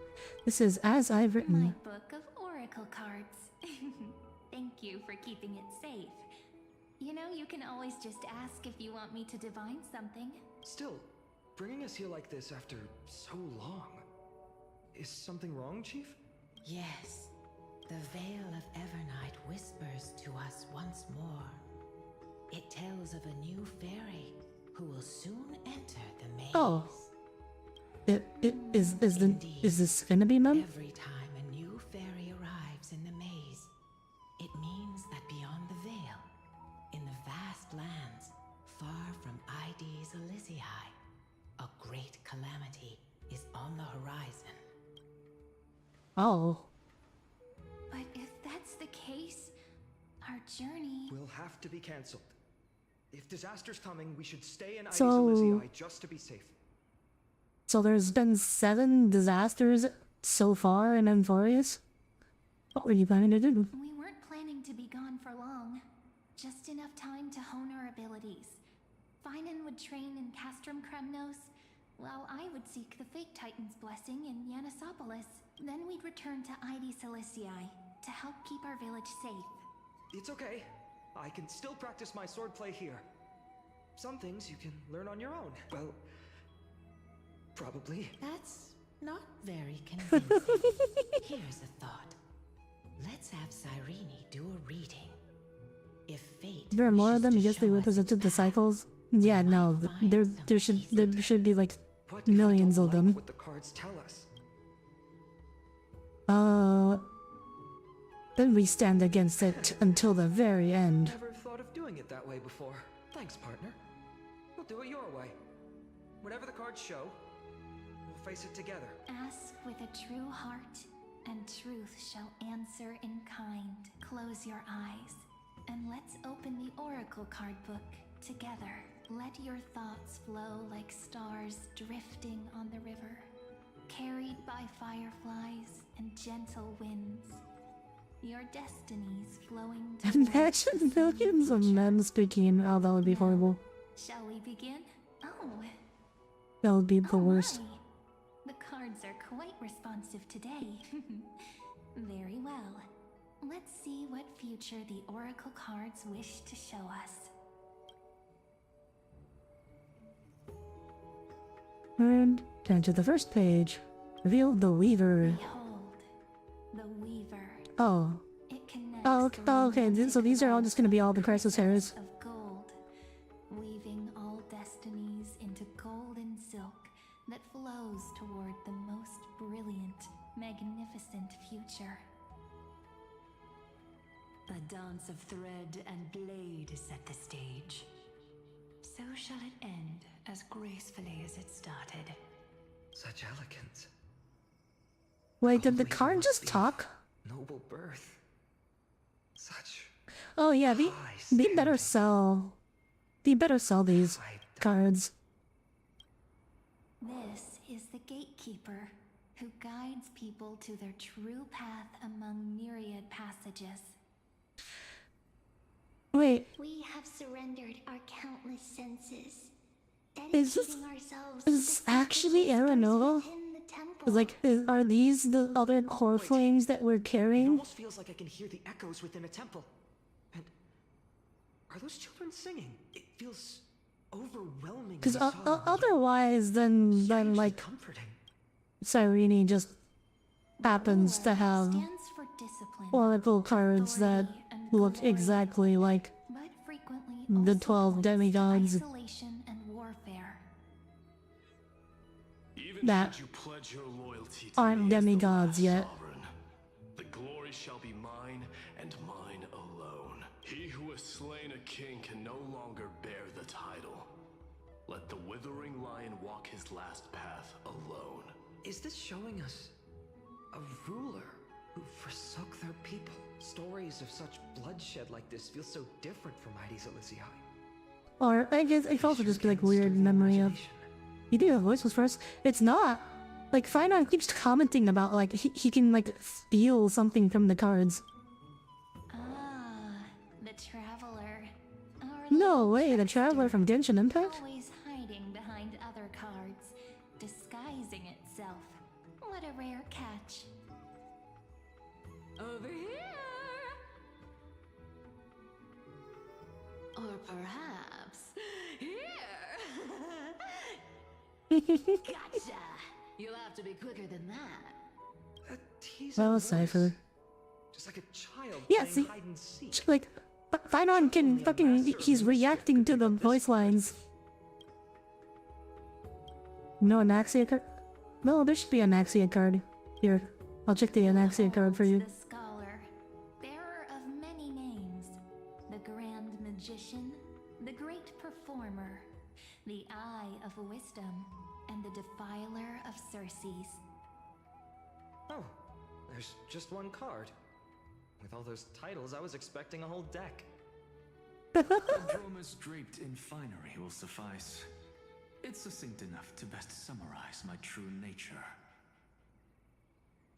This is as I've My written. book of oracle cards. Thank you for keeping it safe. You know, you can always just ask if you want me to divine something. Still, bringing us here like this after so long. Is something wrong, Chief? Yes, the Veil of Evernight whispers to us once more. It tells of a new fairy who will soon enter the maze. Oh. Is this gonna be Mem? Every time a new fairy arrives in the maze, it means that beyond the veil, in the vast lands far from ID's Elysiae, a great calamity is on the horizon. Oh. But if that's the case, our journey... Will have to be cancelled. If disaster's coming, we should stay in So- Ides Elysiae just to be safe. So there's been 7 disasters so far in Emphorius? What were you planning to do? We weren't planning to be gone for long. Just enough time to hone our abilities. Finan would train in Castrum Kremnos, while I would seek the Fake Titan's blessing in Yanisopolis. Then we'd return to Ides Elysiae to help keep our village safe. It's okay. I can still practice my swordplay here. Some things you can learn on your own. Well, probably. That's not very convincing. Here's a thought. Let's have Cyrene do a reading. If fate There are more of them. wishes to Yes, they show us represented the the cycles. Yeah, no, there should be like What if I millions don't of like them. what the cards tell us? Then we stand against it until the very end. Never thought of doing it that way before. Thanks, partner. We'll do it your way. Whatever the cards show, we'll face it together. Ask with a true heart, and truth shall answer in kind. Close your eyes, and let's open the Oracle card book together. Let your thoughts flow like stars drifting on the river, carried by fireflies and gentle winds. Your destinies flowing towards Imagine the millions of future. men speaking. Oh, that would be horrible. Shall we begin? Oh. That would be the Oh worst. my. The cards are quite responsive today. Very well. Let's see what future the Oracle cards wish to show us. And turn to the first page. Reveal the Weaver. Behold, the Weaver. Oh. It connects Okay. So these are all just gonna be all the crisis hairs. of gold, weaving all destinies into golden silk that flows toward the most brilliant, magnificent future. A dance of thread and blade set the stage. So shall it end as gracefully as it started. Such elegance. Wait, did the Only card must just be talk? Noble birth. Such Oh yeah, they high better standing. sell. They better sell these cards. This is the gatekeeper who guides people to their true path among myriad passages. Wait, We have surrendered our countless senses, Is this- dedicating ourselves is this actually Aranova? within the temple. like, are these the other core flames that we're It carrying? almost feels like I can hear the echoes within a temple. And are those children singing? It feels overwhelming. Because otherwise, then like comforting. Cyrene just happens to have Stands for discipline, Oracle cards that authority, and look glory, exactly like but frequently the also 12 points to demigods. isolation and warfare. Even That should you pledge your loyalty to aren't me as the demigods last yet. sovereign, the glory shall be mine and mine alone. He who has slain a king can no longer bear the title. Let the withering lion walk his last path alone. Is this showing us a ruler who forsook their people? Stories of such bloodshed like this feel so different from Heidi's Elysium. Or I guess it could also just be like weird memory of. You think your voice was first? It's not. Like Finon keeps commenting about like he can like feel something from the cards. Ah, the Traveler. Our No little way, the trickster, Traveler from Genshin Impact? always hiding behind other cards, disguising itself. What a rare catch. Over here! Or perhaps here! Gotcha! You'll have to be quicker than that. A teasing Well, voice. Cypher. Just like a child Yeah, playing see, hide and seek. like Finon can fucking he's reacting to the voice lines. No Anaxia card? No, there should be an Anaxia card. Here, I'll check the Anaxia card for you. The scholar, bearer of many names, the grand magician, the great performer, the eye of wisdom, and the defiler of Circes. Oh, there's just one card. With all those titles, I was expecting a whole deck. Androma's draped in finery will suffice. It's succinct enough to best summarize my true nature.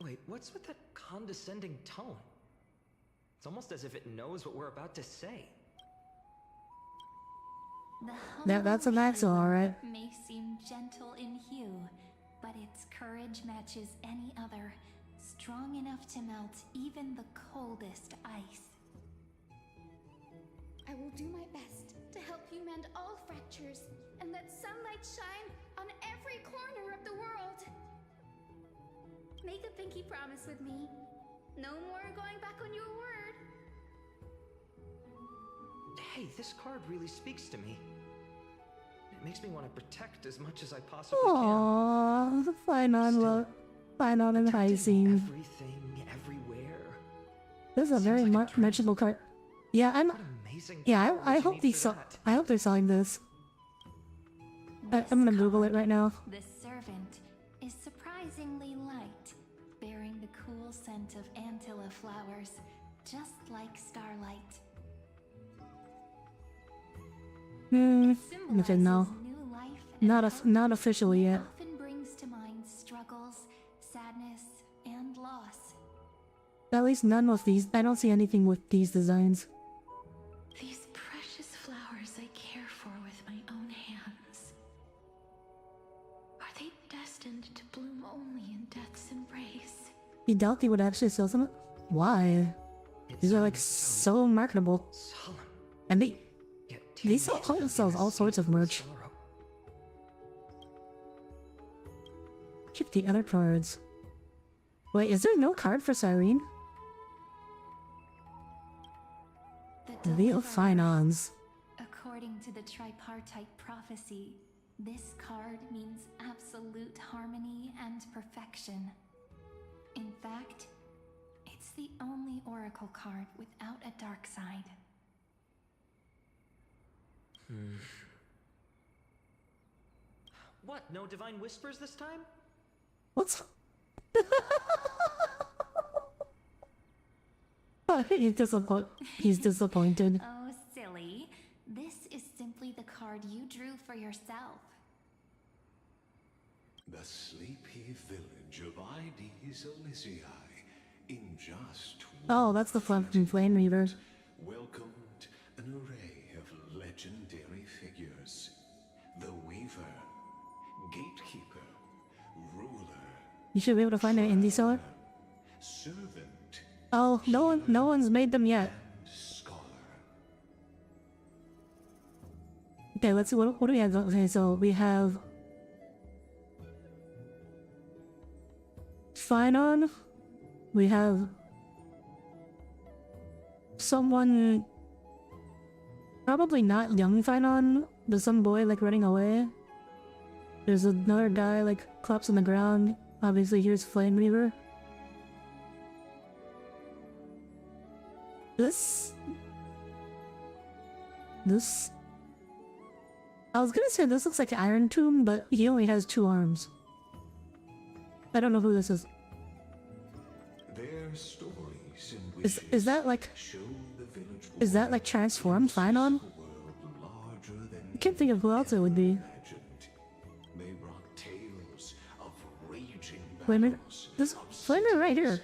Wait, what's with that condescending tone? It's almost as if it knows what we're about to say. The That's an humble Axel, hero alright. may seem gentle in hue, but its courage matches any other, strong enough to melt even the coldest ice. do my best to help you mend all fractures and let sunlight shine on every corner of the world. Make a pinky promise with me. No more going back on your word. Hey, this card really speaks to me. It makes me want to protect as much as I possibly Aww, the fine on and high scene. Everything, everywhere. This is a very mentionable card. Yeah, I hope I hope they're selling this. I'm gonna Google it right now. The servant is surprisingly light, bearing the cool scent of Antilla flowers, just like starlight. Nothing now. Not officially yet. Often brings to mind struggles, sadness, and loss. At least none of these. I don't see anything with these designs. These precious flowers I care for with my own hands. Are they destined to bloom only in death's embrace? You doubt they would actually sell some? Why? These are like so marketable. And they sell all sorts of merch. Keep the other cards. Wait, is there no card for Cyrene? Reveal finance. According to the tripartite prophecy, this card means absolute harmony and perfection. In fact, it's the only oracle card without a dark side. What? No divine whispers this time? What's... He's disappointed. Oh, silly. This is simply the card you drew for yourself. The sleepy village of Ides Elysiae in just Oh, that's the Flame Reaver. welcomed an array of legendary figures. The Weaver, Gatekeeper, Ruler, You should be able to find it in the seller. Servant, Oh, no one's made them yet. Scholar. Okay, let's see, what do we have? Okay, so we have Finon. We have someone, probably not young Finon. There's some boy like running away. There's another guy like collapsed on the ground. Obviously here's Flame Reaver. This I was gonna say this looks like Iron Tomb, but he only has 2 arms. I don't know who this is. Their stories and wishes Is that like show the village is that like transformed Finon? larger than I can't think of who else it would be. imagined. They brought tales of raging Wait a minute. battles, This Flame Reaver right here.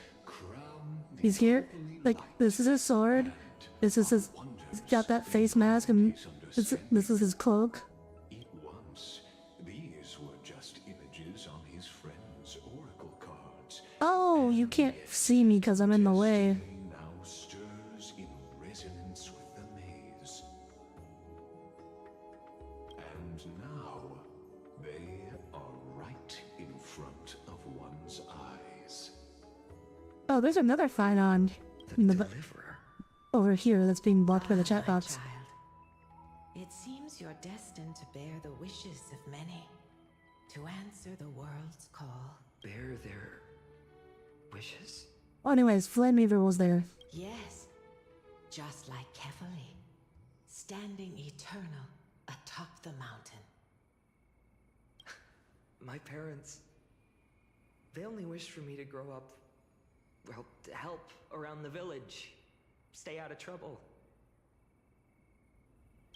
He's here. Like, this is his sword. This is his... He's got that face mask, and this is his cloak. once. These were just images on his friend's oracle cards. Oh, you can't see me because I'm in the way. Now stirs in resonance with the maze. And now they are right in front of one's eyes. Oh, there's another Finon over here that's being blocked by the chat box. Child, it seems you're destined to bear the wishes of many, to answer the world's call. Bear their wishes? Oh, anyways, Flame Reaver was there. Yes, just like Kefali, standing eternal atop the mountain. My parents, they only wished for me to grow up, well, to help around the village, stay out of trouble.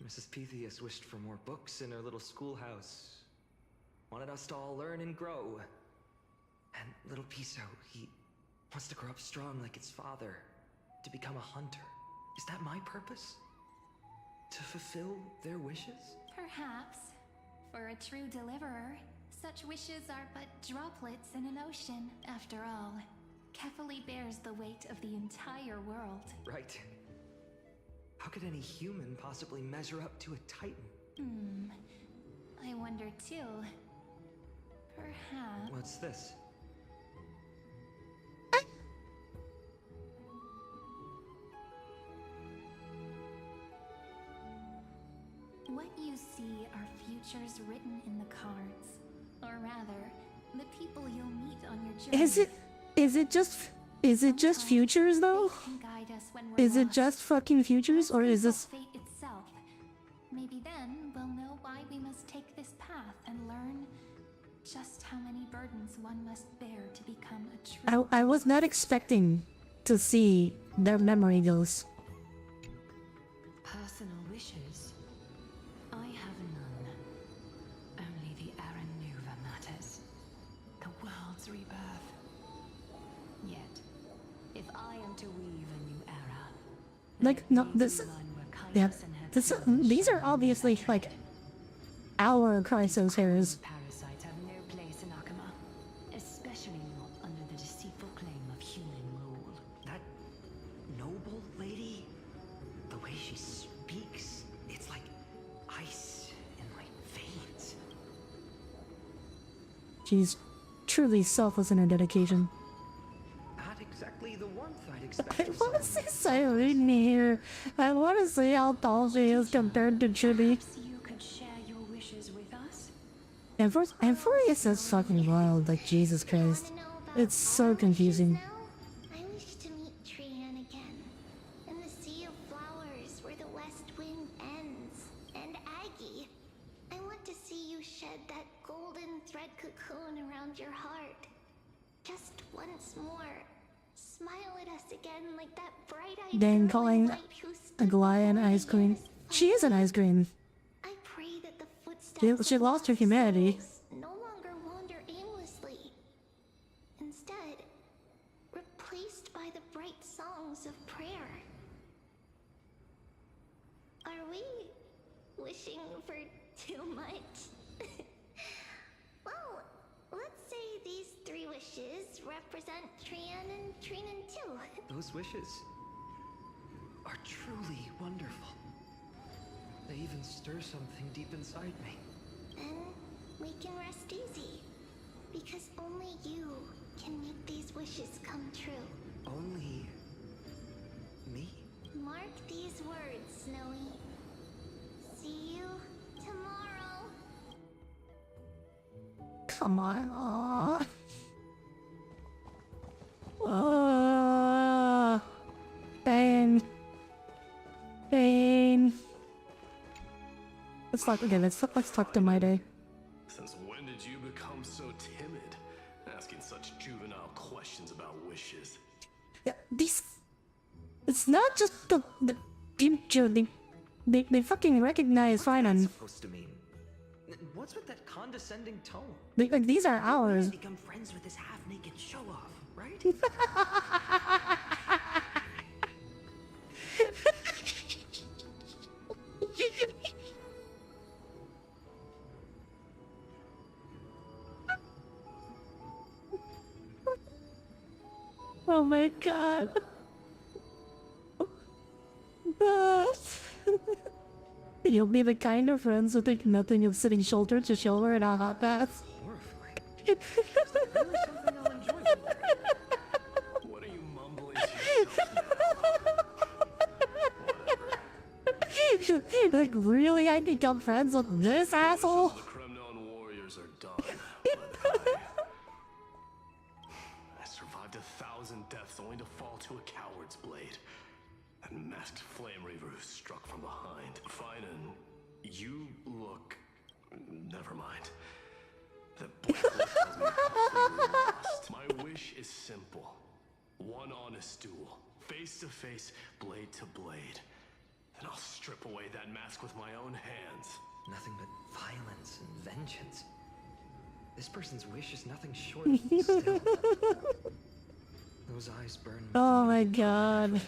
Mrs. Pythias wished for more books in her little schoolhouse, wanted us to all learn and grow. And little Piso, he wants to grow up strong like his father, to become a hunter. Is that my purpose? To fulfill their wishes? Perhaps. For a true deliverer, such wishes are but droplets in an ocean, after all. Kefali bears the weight of the entire world. Right. How could any human possibly measure up to a titan? I wonder too. Perhaps. What's this? What you see are futures written in the cards. Or rather, the people you'll meet on your journey. Is it just futures though? Can guide us when we're Is it lost. just fucking futures, or is this? Fate itself. Maybe then we'll know why we must take this path and learn just how many burdens one must bear to become a true. I was not expecting to see their memory goes. Personal wishes? I have none. Only the Aranuva matters. The world's rebirth. Yet, if I am to weave a new era, Like no, this, yeah, this. These are obviously like our Chrysos hairs. parasites have no place in Akama, especially not under the deceitful claim of human rule. That noble lady? The way she speaks, it's like ice in my veins. She's truly selfless in her dedication. Not exactly the warmth I'd expect I from want to someone. see Cyrene here. I want to see how tall she is compared to Chibi. Perhaps you could share your wishes with us? Amphorius is fucking wild, like Jesus Christ. It's so confusing. I wish to meet Trian again. In the sea of flowers where the west wind ends. And Aggie, I want to see you shed that golden thread cocoon around your heart. Just once more. Smile at us again like that bright-eyed Then girl calling in white who a stood Goliath before me ice queen. in his She is an ice queen. I pray that the footsteps She of lost her lost humanity. souls no longer wander aimlessly. Instead, replaced by the bright songs of prayer. Are we wishing for too much? Well, let's say these 3 wishes represent Trian and Trinan too. Those wishes are truly wonderful. They even stir something deep inside me. Then we can rest easy. Because only you can make these wishes come true. Only me? Mark these words, Snowy. See you tomorrow. Come on. Pain. Pain. Let's talk. Okay, let's talk to my day. Since when did you become so timid? Asking such juvenile questions about wishes. Yeah, these. It's not just the future. They fucking recognize finance. Supposed to mean. What's with that condescending tone? Like these are ours. Become friends with this half-naked show-off, right? Oh my god. You'll be the kind of friends who think nothing of sitting shoulder to shoulder in a hot bath. What are you mumbling to yourself now? Like, really? I become friends with this asshole? The Kremnon warriors are done, but I survived 1,000 deaths only to fall to a coward's blade. That masked flame reaver who struck from behind. Finan, you look... Never mind. That black wolf tells me you're completely lost. My wish is simple. One honest duel. Face to face, blade to blade. Then I'll strip away that mask with my own hands. Nothing but violence and vengeance. This person's wish is nothing short of still. Those eyes burn. Oh my god.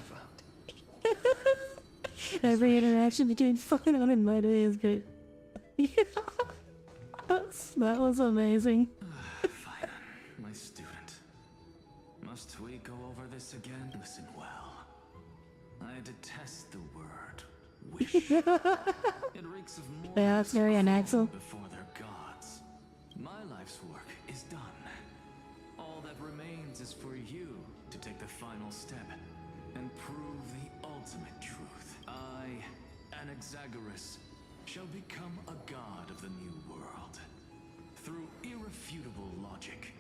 Every interaction between fucking on and my day is great. That was amazing. Fine, my student. Must we go over this again? Listen well. I I detest the word wish. It reeks of more Yeah, that's very Anaxel. before their gods. My life's work is done. All that remains is for you to take the final step and prove the ultimate truth. I, Anaxagoras, shall become a god of the new world. Through irrefutable logic,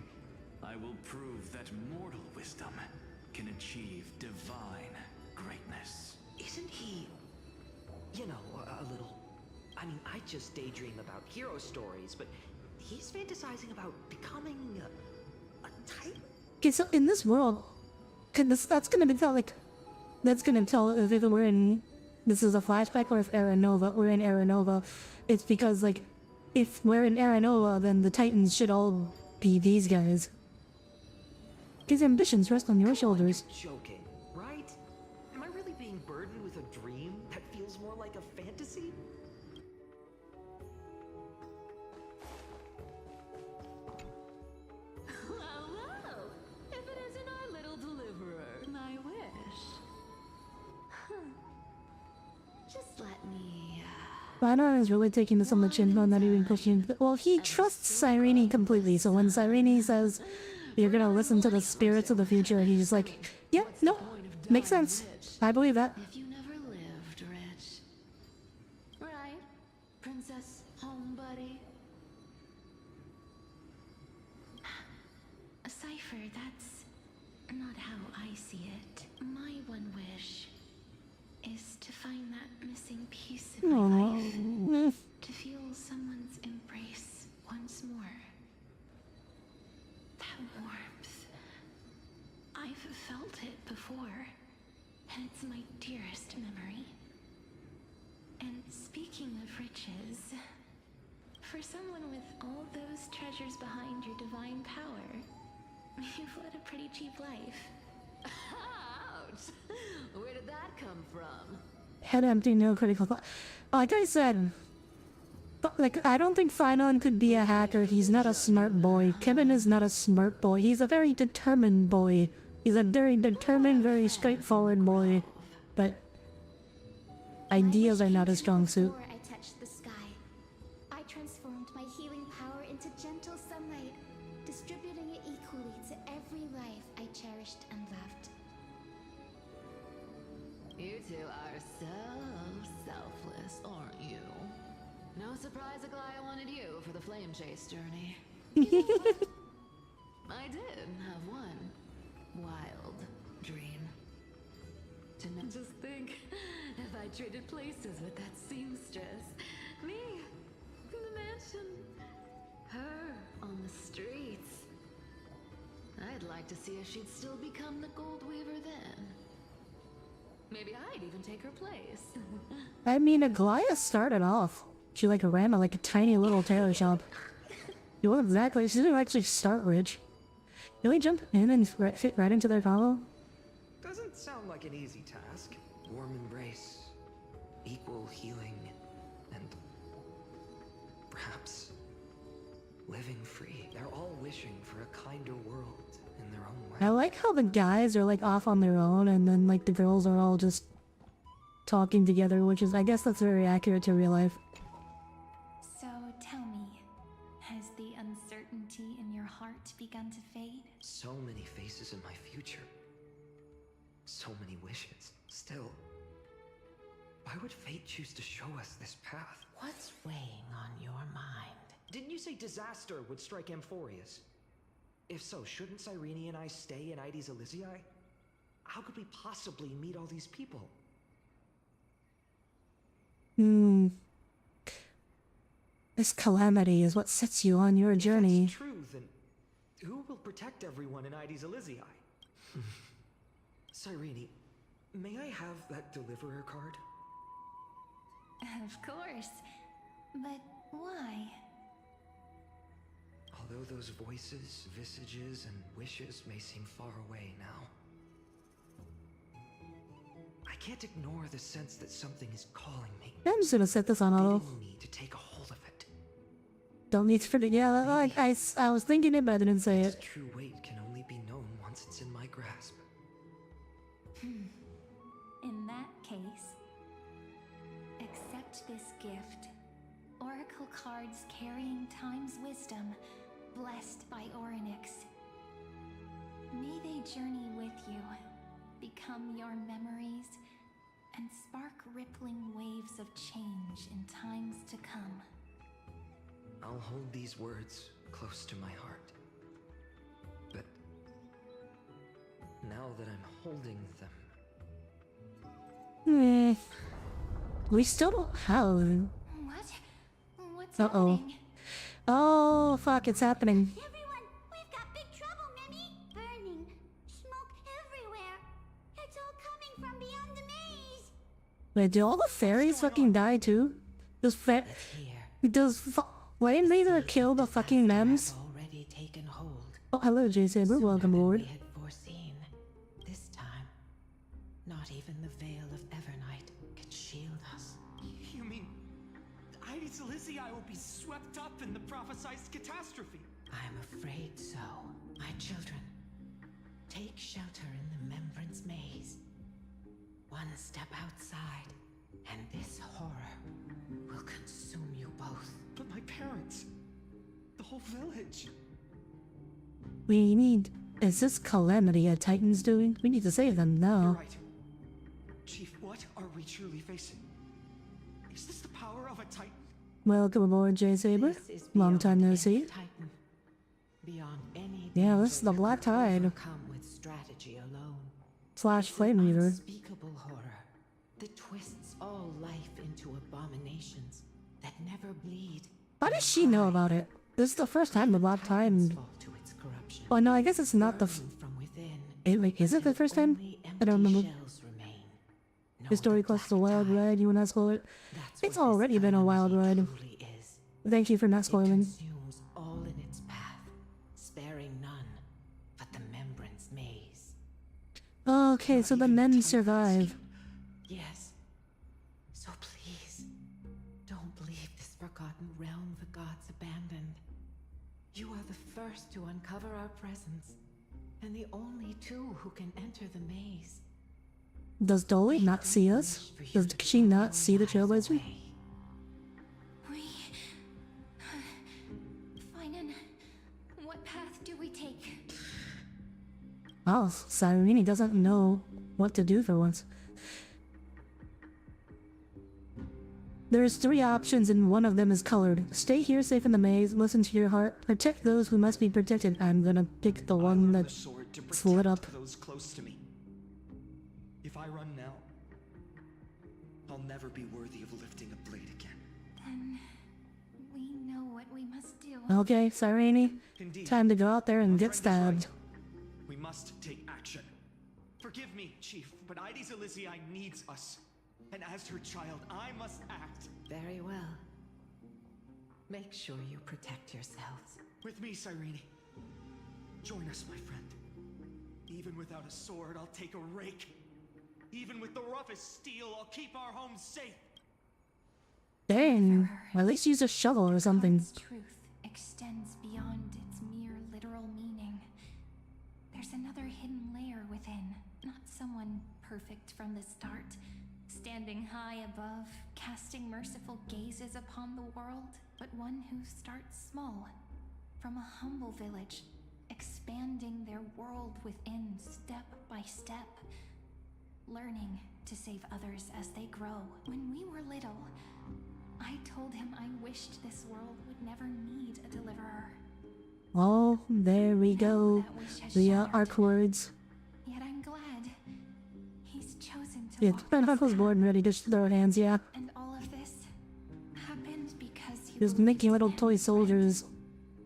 I will prove that mortal wisdom can achieve divine greatness. Isn't he, you know, a little... I mean, I just daydream about hero stories, but he's fantasizing about becoming a titan? Okay, so in this world, that's gonna be tell like, that's gonna tell if we're in, this is a flashback or if we're in Era Nova. It's because like, if we're in Era Nova, then the Titans should all be these guys. His ambitions rest on your shoulders. Joking, right? Am I really being burdened with a dream that feels more like a fantasy? Hello! If it isn't our little deliverer, my wish. Just let me... Rhino is really taking this on the chin, not even pushing. Well, he trusts Cyrene completely, so when Cyrene says, you're gonna listen to the spirits of the future, he's just like, yeah, no, makes sense. I believe that. If you never lived rich. Right? Princess Home Buddy? A cipher, that's not how I see it. My one wish is to find that missing piece in my life. To feel someone's embrace once more. That warmth. I've felt it before, and it's my dearest memory. And speaking of riches, for someone with all those treasures behind your divine power, you've led a pretty cheap life. Ouch! Where did that come from? Head empty, no critical thought. Like I said, like, I don't think Finon could be a hacker. He's not a smart boy. Kevin is not a smart boy. He's a very determined boy. He's a very determined, very straightforward boy. But ideas are not a strong suit. Before I touched the sky, I transformed my healing power into gentle sunlight, distributing it equally to every life I cherished and loved. You two are so selfless, aren't you? No surprise Aglaya wanted you for the flame chase journey. I did have one wild dream. Just think, if I traded places with that seamstress, me in the mansion, her on the streets. I'd like to see if she'd still become the gold weaver then. Maybe I'd even take her place. I mean, Aglaya started off. She like ran like a tiny little tailor shop. You know exactly. She didn't actually start rich. Did we jump in and fit right into their combo? Doesn't sound like an easy task. Warm embrace, equal healing, and perhaps living free. They're all wishing for a kinder world in their own way. I like how the guys are like off on their own and then like the girls are all just talking together, which is, I guess that's very accurate to real life. So tell me, has the uncertainty in your heart begun to fade? So many faces in my future. So many wishes. Still, why would fate choose to show us this path? What's weighing on your mind? Didn't you say disaster would strike Amphorius? If so, shouldn't Cyrene and I stay in Ides Elysiae? How could we possibly meet all these people? This calamity is what sets you on your journey. If that's true, then who will protect everyone in Ides Elysiae? Cyrene, may I have that deliverer card? Of course. But why? Although those voices, visages, and wishes may seem far away now, I can't ignore the sense that something is calling me. I'm just gonna set this on auto. Bidding me to take a hold of it. Don't need to predict. Yeah, like I was thinking it, but I didn't say Its it. true weight can only be known once it's in my grasp. In that Accept this gift. Oracle cards carrying time's wisdom, blessed by Orynyx. May they journey with you, become your memories, and spark rippling waves of change in times to come. I'll hold these words close to my heart. But now that I'm holding them... We still don't have... What? What's Uh-oh. happening? Oh, fuck, it's happening. Everyone, we've got big trouble, Mimi! Burning. Smoke everywhere. It's all coming from beyond the maze. Wait, do all the fairies fucking die too? Why didn't they either kill the fucking Nems? Already taken hold. Oh, hello, J-Saber. Welcome aboard. We had foreseen. This time, not even the veil of Evernight could shield us. You mean Ides Elysiae will be swept up in the prophesied catastrophe? I'm afraid so. My children, take shelter in the Membrance Maze. One step outside, and this horror will consume you both. But my parents, the whole village. We need... Is this calamity a Titan's doing? We need to save them You're now. right. Chief, what are we truly facing? Is this the power of a Titan? Welcome aboard, J-Saber. This is Long time no beyond see. any Titan. Beyond any Yeah, this is the danger Black that could Tide. overcome with strategy alone. Slash Flame Reader. Unspeakable horror that twists all life into abominations that never bleed. How does she know about it? This is the first time the Black Tide... Fall to its corruption. Oh no, I guess it's not the... From within, Wait, is it the first time? only I don't empty remember. shells remain. No, His story the quest is a Black wild Tide. ride, you and I spoil it. That's It's what this already been a wild calamity ride. truly is. Thank you for not It spoiling. consumes all in its path, sparing none but the Membrance Maze. Okay, so the men survive. Yes. So please, don't leave this forgotten realm the gods abandoned. You are the first to uncover our presence, and the only two who can enter the maze. Does Dolly not see us? Does she not see the Trailblazer? Finan, what path do we take? Oh, Cyrene doesn't know what to do for once. There's 3 options and one of them is colored. Stay here safe in the maze, listen to your heart, protect those who must be protected. I'm gonna pick the one that's lit up. Those close to me. If I run now, I'll never be worthy of lifting a blade again. Then we know what we must do. Okay, Cyrene, Indeed. time to go out there and Our get friend is stabbed. right. We must take action. Forgive me, Chief, but Ides Elysiae needs us. And as her child, I must act. Very well. Make sure you protect yourselves. With me, Cyrene. Join us, my friend. Even without a sword, I'll take a rake. Even with the roughest steel, I'll keep our home safe. Dang, at least use a shovel or something. God's truth extends beyond its mere literal meaning. There's another hidden layer within, not someone perfect from the start, standing high above, casting merciful gazes upon the world, but one who starts small, from a humble village, expanding their world within step by step, learning to save others as they grow. When we were little, I told him I wished this world would never need a deliverer. Oh, there we go. The arc words. Yet I'm glad he's chosen to Yeah, walk Ben this was path. born ready to throw hands, yeah. And all of this happened because He was making little toy soldiers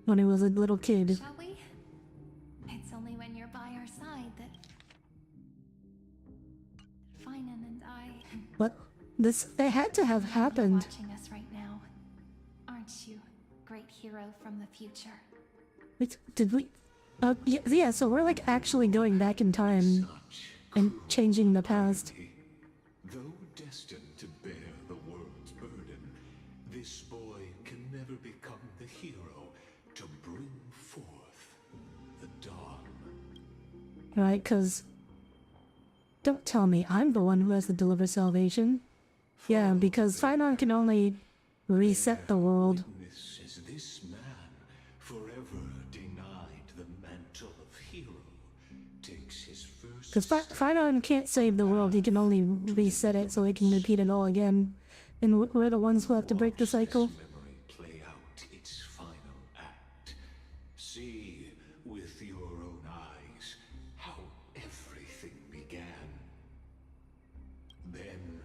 when he was a little kid. Shall we? It's only when you're by our side that Finan and I What? They had to have happened. watching us right now. Aren't you, great hero from the future? Wait, did we? Yeah, so we're like actually going back in time and changing the past. Though destined to bear the world's burden, this boy can never become the hero to bring forth the dawn. Right, cause... Don't tell me I'm the one who has to deliver salvation. Yeah, because Finon can only reset the world. Witness as this man, forever denied the mantle of hero, takes his first Because Finon can't save the world, he can only reset it so he can repeat it all again. And we're the ones who have to break the cycle. memory play out its final act. See with your own eyes how everything began. Then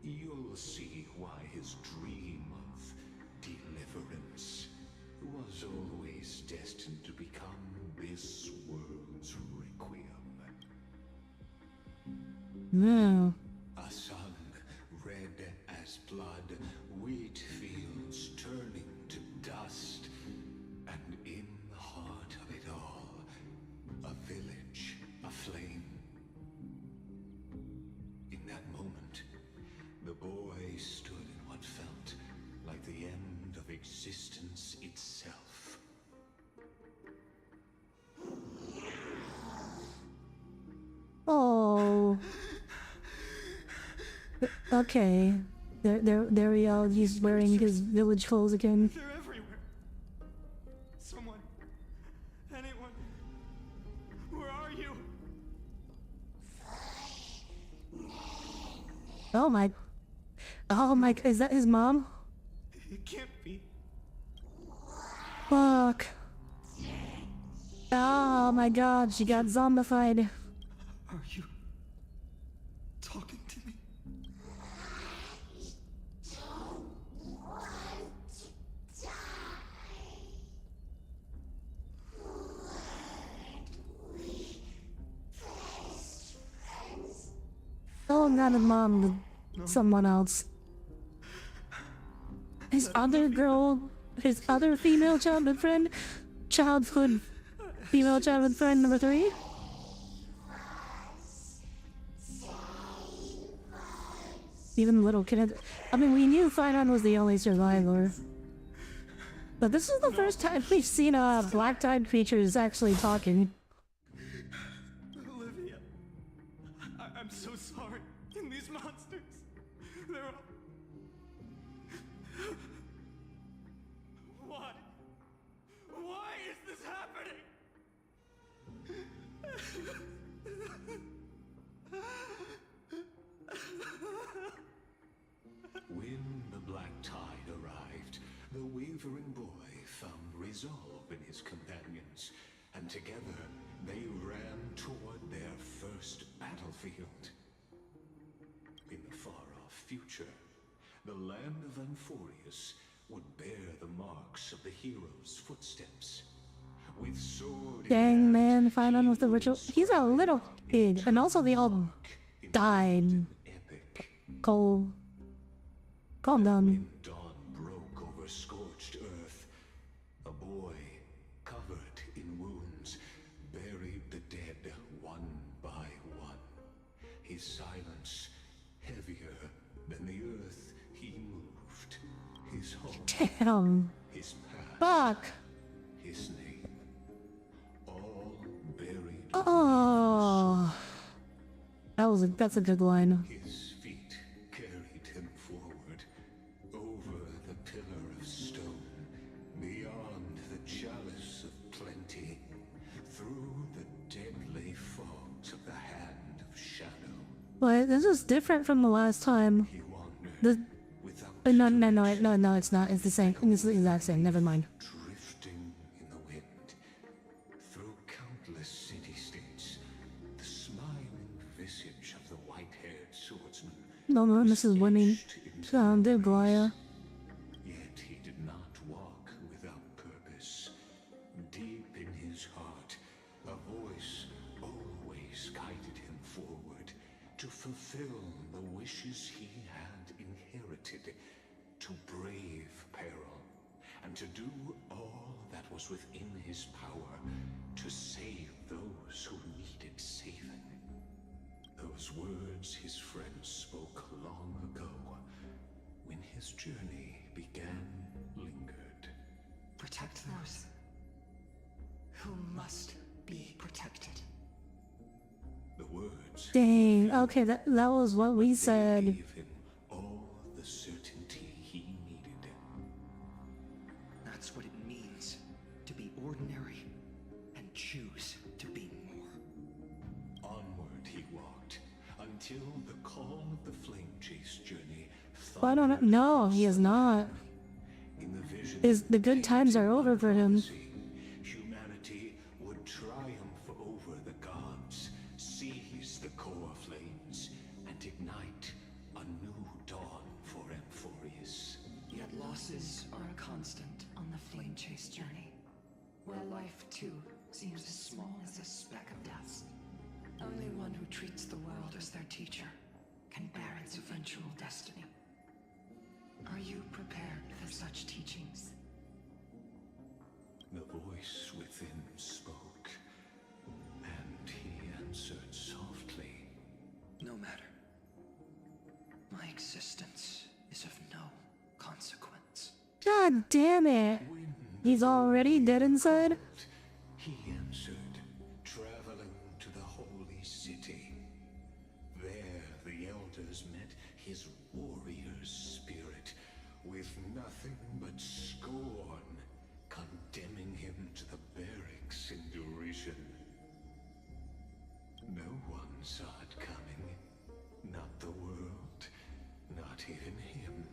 you'll see why his dream of deliverance was always destined to become this world's requiem. No. A sun red as blood, wheat fields turning to dust, and in the heart of it all, a village aflame. In that moment, the boy stood in what felt like the end of existence itself. Oh. Okay. There we are. He's wearing his village clothes again. They're everywhere. Someone. Anyone. Where are you? Oh my. Oh my. Is that his mom? It can't be. Fuck. Oh my god, she got zombified. Are you talking to me? Oh, not his mom, someone else. His other girl, his other female childhood friend, female childhood friend number 3. Even little kid. I mean, we knew Finon was the only survivor. But this is the first time we've seen black-eyed creatures actually talking. Olivia. I'm so sorry. And these monsters. They're all... Why? Why is this happening? When the black tide arrived, the wavering boy found resolve in his companions, and together they ran toward their first battlefield. In the far-off future, the land of Anforius would bear the marks of the hero's footsteps. With sword Dang man, Finon was the ritual. He's a little kid, and also they all died. Calm down. Dawn broke over scorched earth. A boy, covered in wounds, buried the dead one by one. His silence heavier than the earth he moved. His home. Damn. His past. Fuck. His name. All buried. Oh. That's a good line. His feet carried him forward, over the pillar of stone, beyond the chalice of plenty, through the deadly fogs of the hand of shadow. But this is different from the last time. No, it's not. It's the same. It's the exact same. Never mind. Drifting in the wind, through countless city-states, the smiling visage of the white-haired swordsman. No, Mrs. Winnie. Dear Glaya. Yet he did not walk without purpose. Deep in his heart, a voice always guided him forward to fulfill the wishes he had inherited, to brave peril, and to do all that was within his power to save those who needed saving. Those words his friends spoke long ago, when his journey began, lingered. Protect those who must be protected. The words. Dang. Okay, that was what we said. Gave him all until the call of the flame chase journey. I don't know. No, he is not. In the vision, The good times are over for him. humanity would triumph over the gods, seize the core flames, and ignite a new dawn for Amphorius. Yet losses are a constant on the flame chase journey, where life too seems as small as a speck of dust. Only one who treats the world as their teacher can bear its eventual destiny. Are you prepared for such teachings? The voice within spoke, and he answered softly. No matter. My existence is of no consequence. God damn it. He's already dead inside? He answered, traveling to the holy city. There the elders met his warrior's spirit, with nothing but scorn, condemning him to the barracks in derision. No one saw it coming. Not the world, not even him.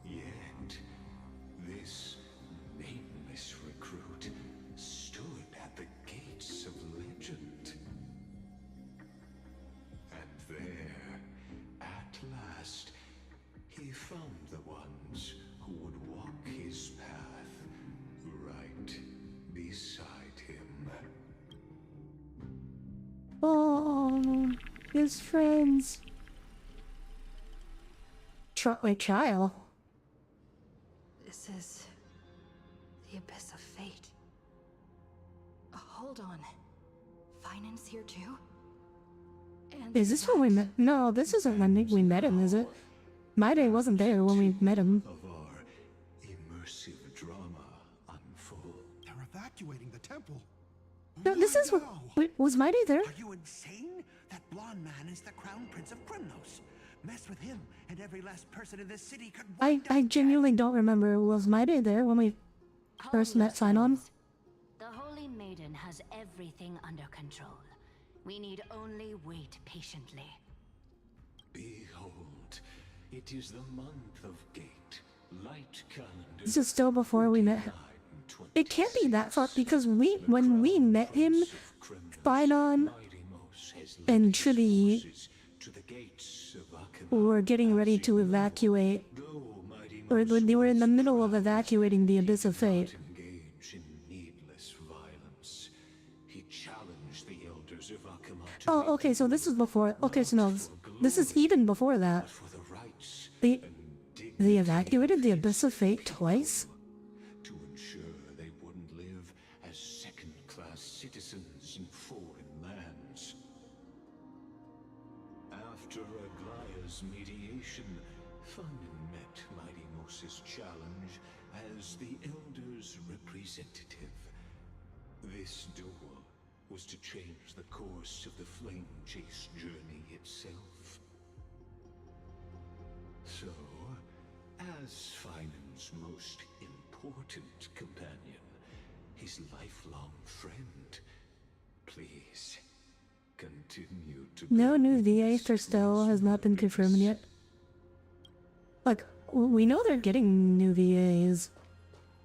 Yet, this nameless recruit stood at the gates of legend. And there, at last, he found the ones who would walk his path right beside him. Oh, his friends. Wait, Kyle. This is the abyss of fate. Hold on. Finance here too? And Is this when we met? No, this isn't when we met him, is it? My day wasn't there when we met him. Of our immersive drama unfold. They're evacuating the temple. No, this is what. Wait, was My Day there? Are you insane? That blonde man is the crown prince of Krymnos. Mess with him, and every last person in this city could. I genuinely don't remember. Was My Day there when we first met Sign-On? The Holy Maiden has everything under control. We need only wait patiently. Behold, it is the month of Gate. Light calendar. This is still before we met him. It can't be that far because when we met him, Sign-On and Trilly were getting ready to evacuate, or they were in the middle of evacuating the Abyss of Fate. Oh, okay, so this is before. Okay, so no, this is even before that. They evacuated the Abyss of Fate twice? To ensure they wouldn't live as second-class citizens in foreign lands. After Aglaya's mediation, Funin met Mighty Moses' challenge as the Elder's representative. This duel was to change the course of the flame chase journey itself. So, as Finan's most important companion, his lifelong friend, please continue to. No new VA for Stella has not been confirmed yet. Like, we know they're getting new VAs.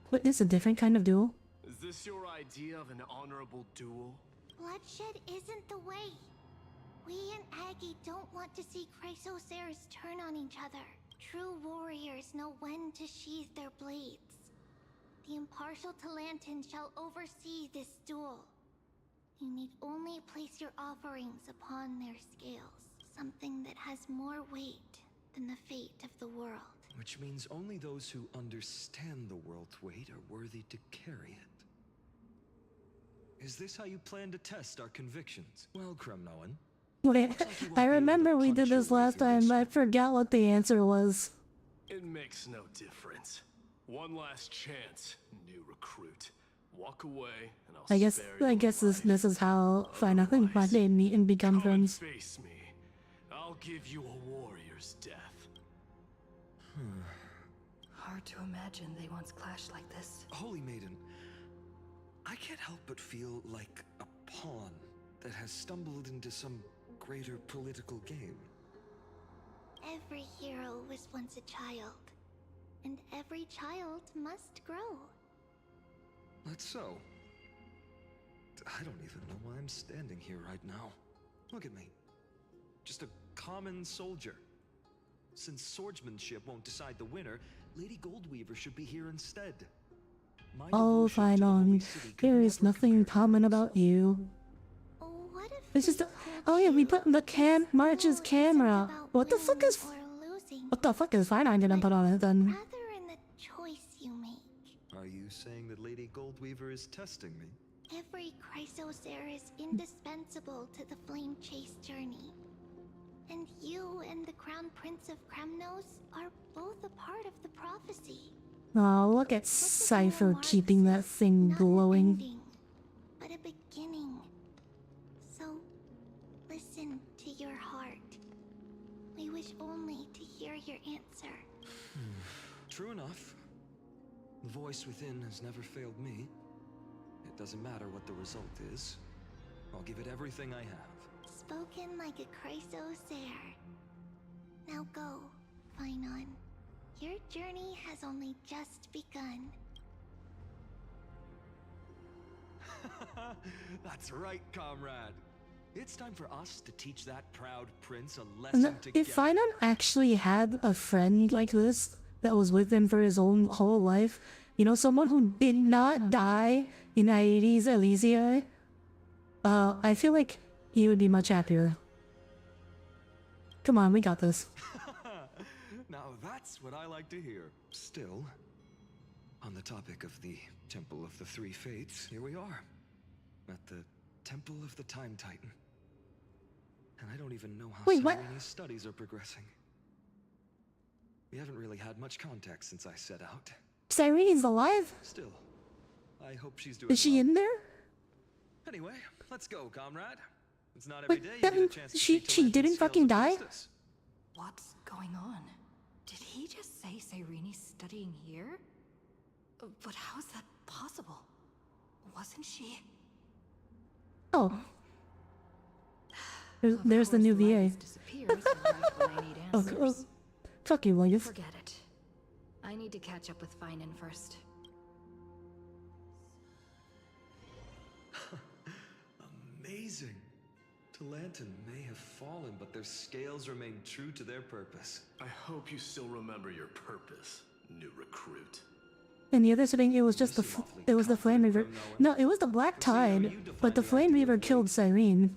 But it's a different kind of duel. Is this your idea of an honorable duel? Bloodshed isn't the way. We and Aggie don't want to see Chrysoceres turn on each other. True warriors know when to sheathe their blades. The impartial Talantan shall oversee this duel. You need only place your offerings upon their scales. Something that has more weight than the fate of the world. Which means only those who understand the world's weight are worthy to carry it. Is this how you plan to test our convictions? Well, Kremnoan. Wait, I remember we did this last time, but I forgot what the answer was. It makes no difference. One last chance, new recruit. Walk away, and I'll I guess this is how Final and My Day meet and become friends. Face me. I'll give you a warrior's death. Hard to imagine they once clashed like this. Holy Maiden, I can't help but feel like a pawn that has stumbled into some greater political game. Every hero was once a child, and every child must grow. That's so. I don't even know why I'm standing here right now. Look at me. Just a common soldier. Since swordsmanship won't decide the winner, Lady Goldweaver should be here instead. My Oh, devotion fine to the on. Holy City could There is never nothing common about you. What if This is the. Oh yeah, we put the March's camera. What the fuck is? What the fuck is fine? I didn't put on it then. rather in the choice you make? Are you saying that Lady Goldweaver is testing me? Every Chrysosaur is indispensable to the Flame Chase journey. And you and the Crown Prince of Kremnos are both a part of the prophecy. Oh, look at Cypher keeping that thing glowing. But a beginning. So, listen to your heart. We wish only to hear your answer. True enough. The voice within has never failed me. It doesn't matter what the result is. I'll give it everything I have. Spoken like a Chrysosaur. Now go, Finon. Your journey has only just begun. That's right, comrade. It's time for us to teach that proud prince a And lesson together. if Finon actually had a friend like this that was with him for his whole life, you know, someone who did not die in Aedes Elysiae, I feel like he would be much happier. Come on, we got this. Now that's what I like to hear. Still, on the topic of the Temple of the Three Fates, here we are, at the Temple of the Time Titan. And I don't even know how Wait, what? Cyrene's studies are progressing. We haven't really had much contact since I set out. Cyrene's alive? Still, I hope she's doing Is she in there? Anyway, let's go, comrade. It's not every Wait, day you get a chance to she speak to didn't legend fucking scales die? of justice. What's going on? Did he just say Cyrene's studying here? But how's that possible? Wasn't she? Oh. There's the new VA. Oh, fuck you, William. Forget it. I need to catch up with Finon first. Amazing. Talanton may have fallen, but their scales remain true to their purpose. I hope you still remember your purpose, new recruit. And the other thing, it was just it was the Flame Reaver. No, it was the Black Tide, but the Flame Reaver killed Cyrene.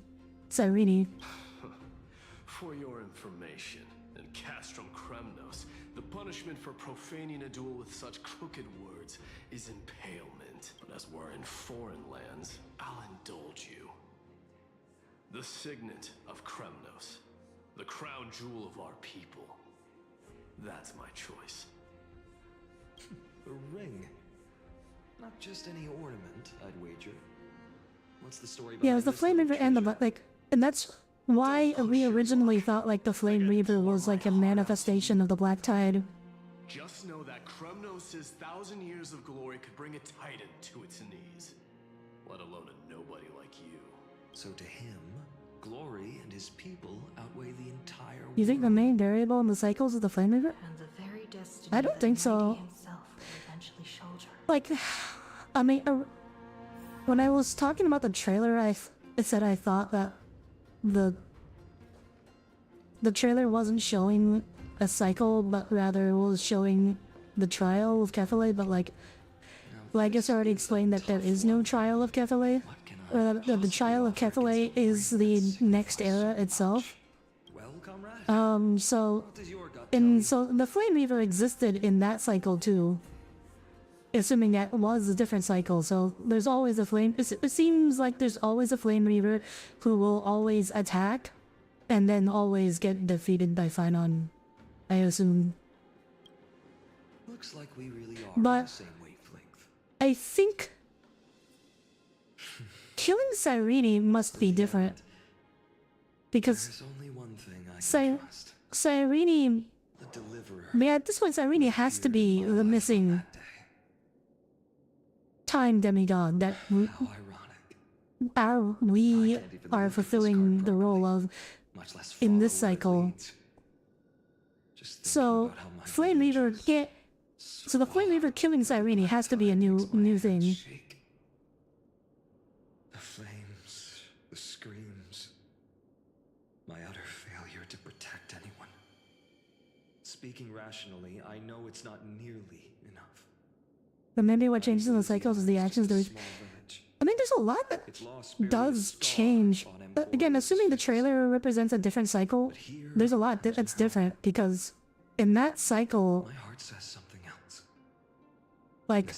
For your information, in Castrum Kremnos, the punishment for profaning a duel with such crooked words is impalement. But as we're in foreign lands, I'll indulge you. The signet of Kremnos, the crown jewel of our people. That's my choice. A ring. Not just any ornament, I'd wager. What's the story Yeah, it was behind the this Flame little Reaver and the treasure? like, and that's why we originally thought like the Flame Reaver was like a manifestation of the Black Tide. Just know that Kremnos' 1,000 years of glory could bring a titan to its knees. Let alone a nobody like you. So to him, glory and his people outweigh the entire world. You think the main variable in the cycles is the Flame Reaver? And the very destiny I don't think so. himself will eventually shoulder. Like, I mean, when I was talking about the trailer, I said I thought that the trailer wasn't showing a cycle, but rather it was showing the trial of Kefale, but like, well, I guess I already explained that there is no trial of Kefale. The trial of Kefale is the next era itself. So the Flame Reaver existed in that cycle too. Assuming that was a different cycle, so there's always a flame. It seems like there's always a Flame Reaver who will always attack, and then always get defeated by Finon, I assume. Looks like we really are But on the same wavelength. I think killing Cyrene must be different, because There's only one thing I can trust. Cyrene. The deliverer. I mean, at this point, Cyrene has to be the missing time demigod that we are fulfilling the role of. much less in this follow where it cycle. leads. Just thinking So about how my Flame Leader can't. So the Flame Leader killing Cyrene has to be a new thing. The flames, the screams, my utter failure to protect anyone. Speaking rationally, I know it's not nearly enough. But maybe what changes in the cycles is the actions there. I think there's a lot that does change. Again, assuming the trailer represents a different cycle, there's a lot that's different because in that cycle, My heart says something else. like,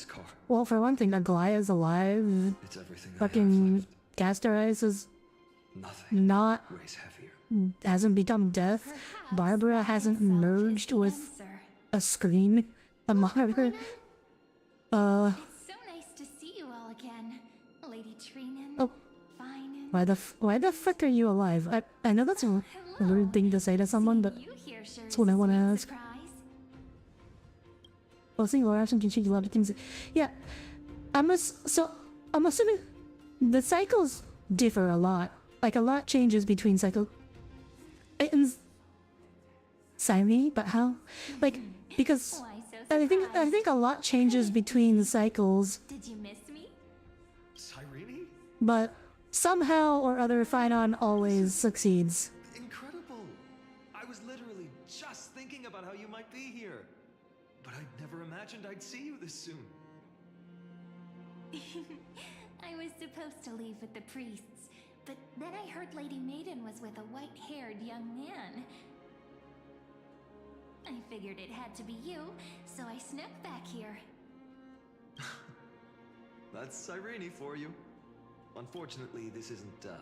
well, for one thing, Aglaya's alive. It's everything Fucking Gasterize is not hasn't become death. Barbara hasn't merged with a screen. A monitor. It's so nice to see you all again, Lady Trinen. Oh. Fine. Why the frick are you alive? I know that's a weird thing to say to someone, but that's what I want to ask. Well, seeing Laura Ashton can change a lot of things. Yeah, I'm assuming the cycles differ a lot. Like a lot changes between cycles. Cyrene, but how? Like because I think a lot changes between the cycles. Did you miss me? Cyrene? But somehow or other, Finon always succeeds. Incredible! I was literally just thinking about how you might be here. But I'd never imagined I'd see you this soon. I was supposed to leave with the priests, but then I heard Lady Maiden was with a white-haired young man. I figured it had to be you, so I snuck back here. That's Cyrene for you. Unfortunately, this isn't a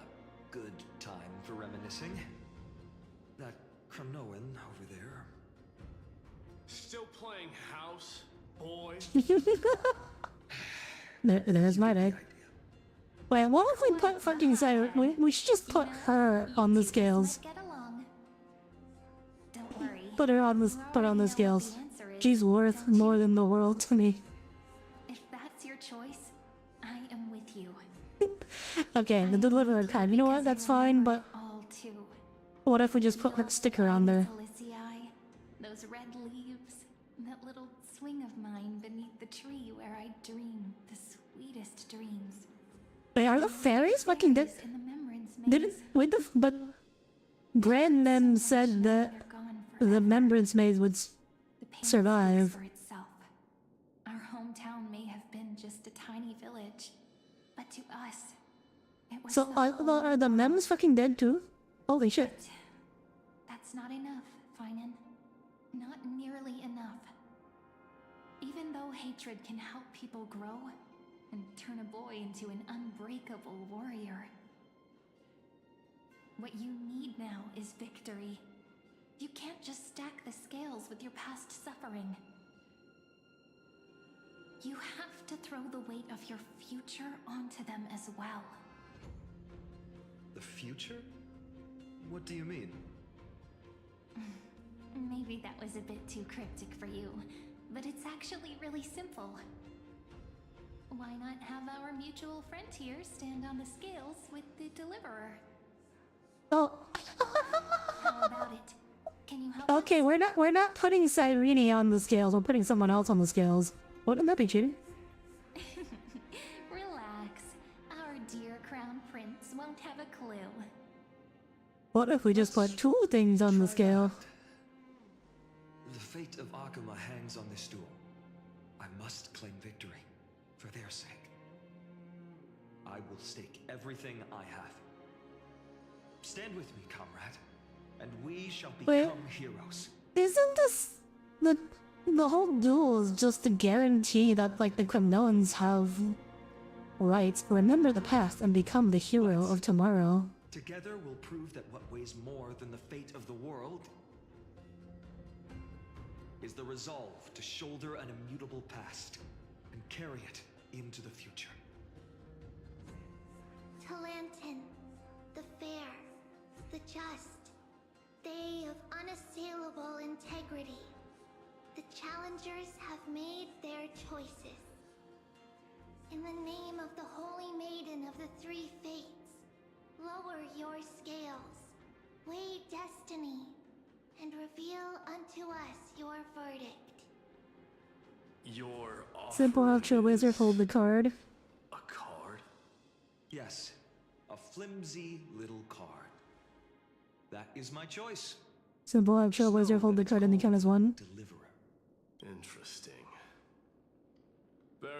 good time for reminiscing. That Kremnoan over there. Still playing house, boy? There's my day. Wait, what if we put fucking Cyrene? We should just put her on the scales. Put her on the scales. She's worth more than the world to me. If that's your choice, I am with you. Okay, the delivered kind. You know what? That's fine, but All too. what if we just put that sticker on there? Those red leaves, that little swing of mine beneath the tree where I dream the sweetest dreams. Wait, are the fairies fucking dead? Wait, but Brandon said that the Remembrance Maze would survive. For itself. Our hometown may have been just a tiny village, but to us, it was So are the Mems fucking dead too? Holy shit. That's not enough, Finan. Not nearly enough. Even though hatred can help people grow and turn a boy into an unbreakable warrior, what you need now is victory. You can't just stack the scales with your past suffering. You have to throw the weight of your future onto them as well. The future? What do you mean? Maybe that was a bit too cryptic for you, but it's actually really simple. Why not have our mutual friend here stand on the scales with the deliverer? Oh. How about it? Can you help? Okay, we're not putting Cyrene on the scales. We're putting someone else on the scales. Wouldn't that be cheating? Relax. Our dear crown prince won't have a clue. What if we just put two things on the scale? The fate of Akuma hangs on this duel. I must claim victory, for their sake. I will stake everything I have. Stand with me, comrade, and we shall become heroes. Isn't this the whole duel is just to guarantee that like the Kremnoans have rights, remember the past and become the hero of tomorrow? Together we'll prove that what weighs more than the fate of the world is the resolve to shoulder an immutable past and carry it into the future. Talantin, the fair, the just, they of unassailable integrity. The challengers have made their choices. In the name of the Holy Maiden of the Three Fates, lower your scales. weigh destiny and reveal unto us your verdict. Your offer Simple Ultra Wizard hold the card. a card? Yes, a flimsy little card. That is my choice. Simple Ultra Wizard hold the card and they count as one. Interesting.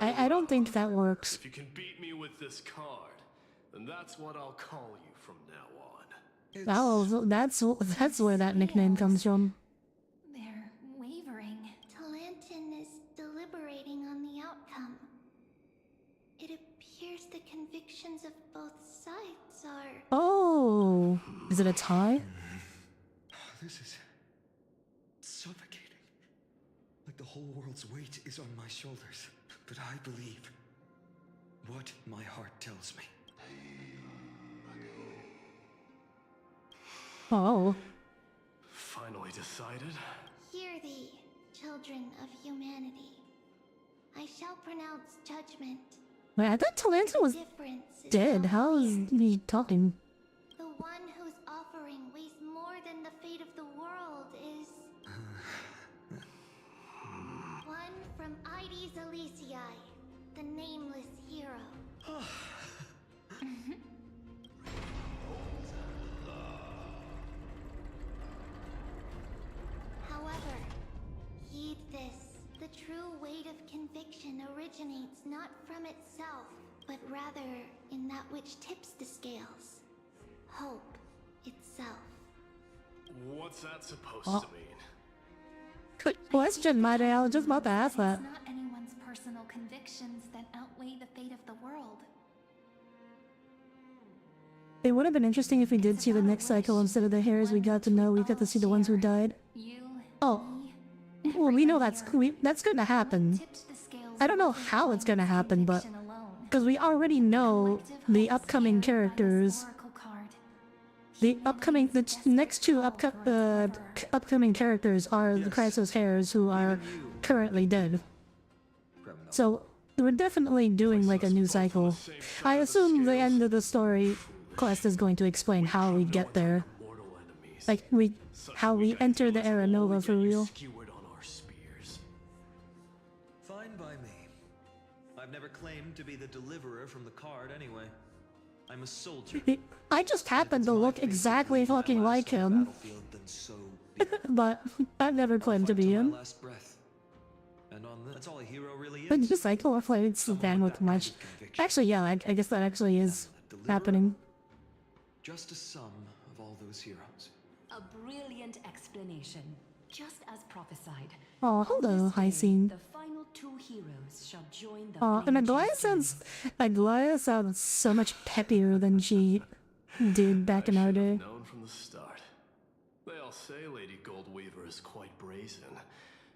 I don't think that works. If you can beat me with this card, then that's what I'll call you from now on. Oh, that's where that nickname comes from. They're wavering. Talantin is deliberating on the outcome. It appears the convictions of both sides are... Oh, is it a tie? This is suffocating. Like the whole world's weight is on my shoulders. But I believe what my heart tells me. Oh. Finally decided? Hear thee, children of humanity. I shall pronounce judgment. Wait, I thought Talantin was Difference is dead. not How is feared. he talking? The one whose offering weighs more than the fate of the world is... one from Ides Elysiae, the nameless hero. However, heed this. The true weight of conviction originates not from itself, but rather in that which tips the scales. Hope itself. What's that supposed Oh. to mean? Good question, my dear. I was just about to ask that. It's not anyone's personal convictions that outweigh the fate of the world. It would have been interesting if we did see the next cycle instead of the hairs we got to know. We got to see the ones who died. Oh, well, we know that's gonna happen. I don't know how it's gonna happen, but because we already know the upcoming characters. The next two upcoming characters are the Chrysos hairs who are currently dead. So we're definitely doing like a new cycle. I assume the end of the story quest is going to explain how we get there. Like how we enter the Era Nova for real. Fine by me. I've never claimed to be the deliverer from the card anyway. I'm a soldier. I just happen to look exactly fucking like him. But I've never claimed to be him. And on that's all a hero really But is. just like played Sudan with much. Actually, yeah, I guess that actually is happening. Just a sum of all those heroes. A brilliant explanation, just as prophesied. Oh, hello, high scene. The final two heroes shall join the Oh, and Aglaya sounds so much peppier than she did back in our day. Known from the start. They all say Lady Goldweaver is quite brazen,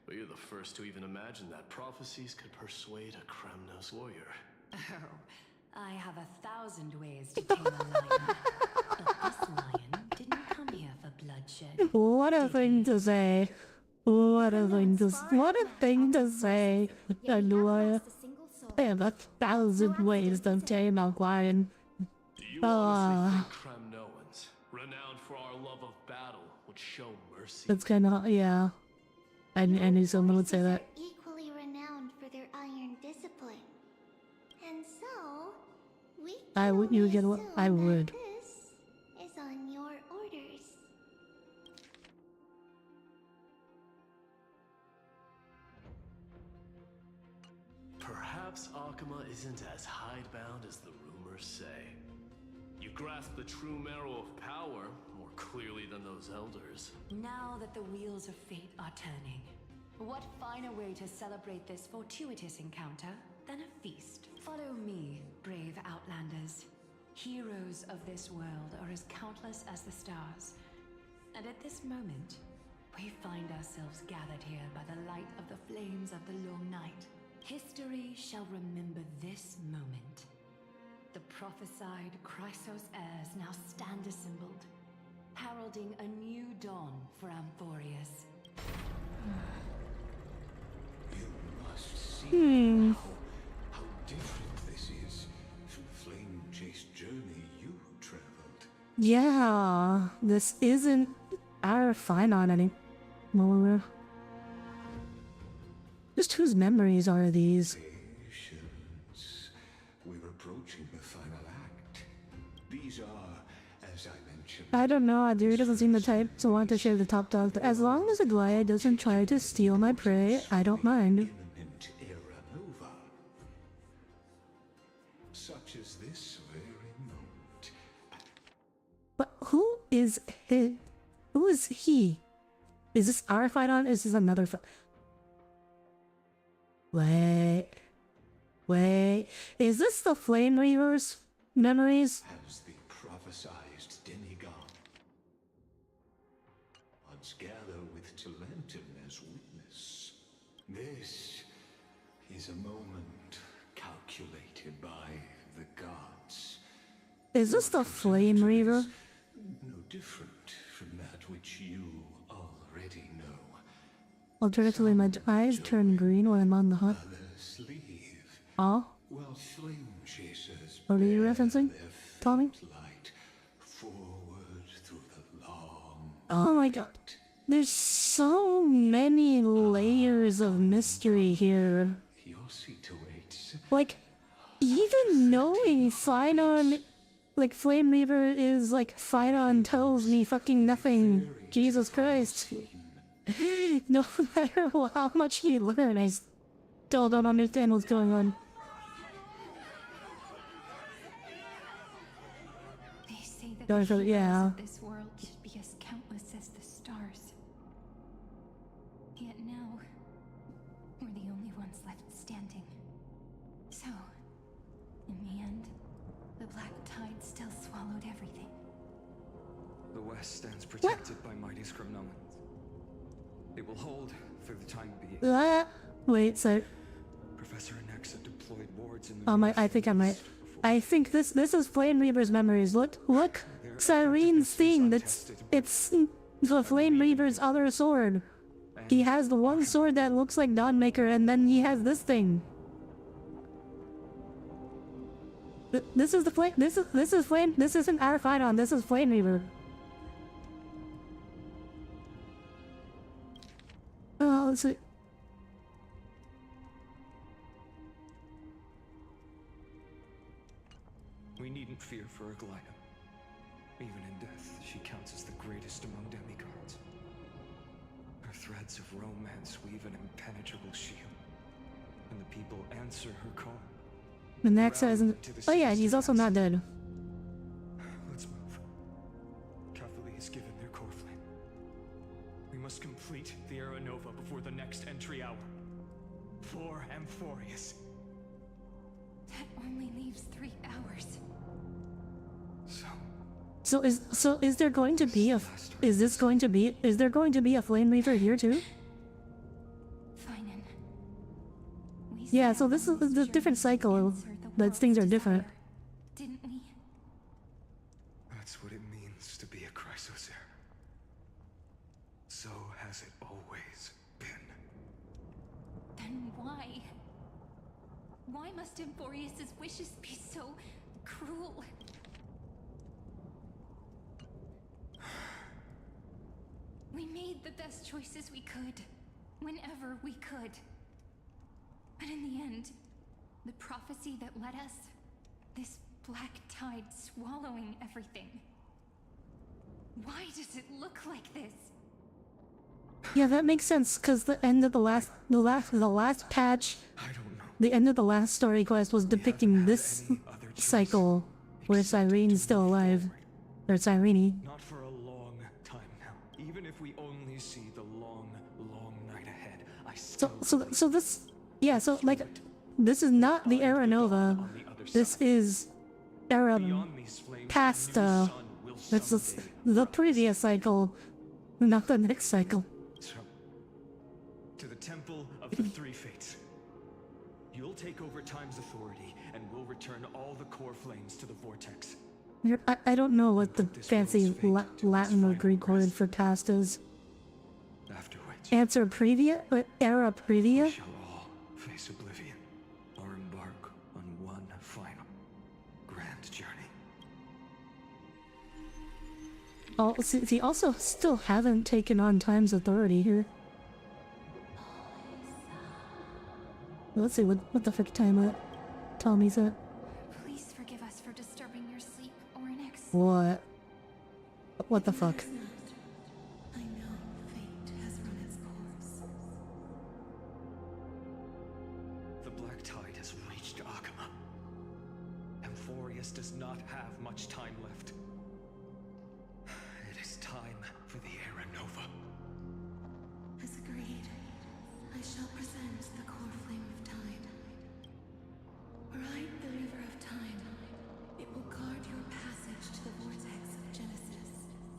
but you're the first to even imagine that prophecies could persuade a Kremnos warrior. Oh, I have 1,000 ways to tame a lion. But this lion didn't come here for bloodshed. What a thing to say. What a thing to say. Aglaya. They have 1,000 ways to tame a lion. You honestly think Kremnoans, renowned for our love of battle, would show mercy? That's kind of, yeah. I knew someone would say that. Equally renowned for their iron discipline. And so, we I would, you get what? I would. this is on your orders. Perhaps Akuma isn't as hidebound as the rumors say. You grasp the true marrow of power more clearly than those elders. Now that the wheels of fate are turning, what finer way to celebrate this fortuitous encounter than a feast? Follow me, brave Outlanders. Heroes of this world are as countless as the stars. And at this moment, we find ourselves gathered here by the light of the flames of the long night. History shall remember this moment. The prophesied Chrysos heirs now stand assembled, heralding a new dawn for Amphorius. You must see how different this is from the flame-chased journey you traveled. Yeah, this isn't our Finon anymore. Just whose memories are these? Patience. We're approaching the final act. These are, as I mentioned, I don't know, Audire doesn't seem the type to want to share the top dog. As long as a Goliath doesn't try to steal my prey, I don't mind. imminent era nova. Such as this very moment. But who is he? Who is he? Is this our Finon? Is this another Wait. Is this the Flame Reaver's memories? As the prophesized demigod. Let's gather with Talentum as witness. This is a moment calculated by the gods. Is this the Flame Reaver? No different from that which you already know. Alternatively, my eyes turn green when I'm on the hunt. Others leave. Oh? While flame chasers What are you bear referencing, their Tommy? faint light forward through the long Oh my god. There's so many layers of mystery here. Like, even knowing Finon, like, Flame Reaver is like, Finon tells me fucking nothing. Jesus Christ. No matter how much you learn, I still don't understand what's going on. They say that Going for the yeah. heroes of this world should be as countless as the stars. Yet now, we're the only ones left standing. So, in the end, the black tide still swallowed everything. The West stands protected by mighty Scrimnolans. It will hold for the time being. Wait, so Professor Anexa deployed wards in the I think I might. I think this is Flame Reaver's memories. Look, Cyrene's thing. It's the Flame Reaver's other sword. He has the one sword that looks like Dawnmaker, and then he has this thing. This is the flame. This is flame. This isn't our Finon. This is Flame Reaver. Oh, let's see. We needn't fear for Aglaia. Even in death, she counts as the greatest among demigods. Her threads of romance weave an impenetrable shield, and the people answer her call. The Nexa isn't. Oh yeah, he's also not dead. Let's move. Catholic has given their core flame. We must complete the Era Nova before the next entry hour. For Amphorius. That only leaves 3 hours. So is there going to be a is there going to be a Flame Reaver here too? Finon. Yeah, so this is a different cycle, but things are different. Didn't we? That's what it means to be a Chrysosaur. So has it always been. Then why? Why must Amphorius's wishes be so cruel? We made the best choices we could, whenever we could. But in the end, the prophecy that led us, this black tide swallowing everything. Why does it look like this? Yeah, that makes sense, because the end of the last patch, the end of the last story quest was depicting this cycle where Cyrene's still alive. Or Cyrene. Not for a long time now. Even if we only see the long, long night ahead, I still So this, yeah, so like, this is not the Era Nova. This is Era past, it's the previous cycle, not the next cycle. So, to the Temple of the Three Fates. You'll take over Time's authority, and we'll return all the core flames to the Vortex. I don't know what the fancy Latin or Greek word for past is. After which, Answer previa? Era previa? we shall all face oblivion, or embark on one final grand journey. Oh, see, also still haven't taken on Time's authority here. Let's see what the frick Tommy's at. Please forgive us for disturbing your sleep, Ornix. What? What the fuck? I know fate has run its course. The Black Tide has reached Akama. Amphorius does not have much time left. It is time for the Era Nova. As agreed, I shall present the core flame of time. Ride the river of time. It will guard your passage to the vortex of Genesis.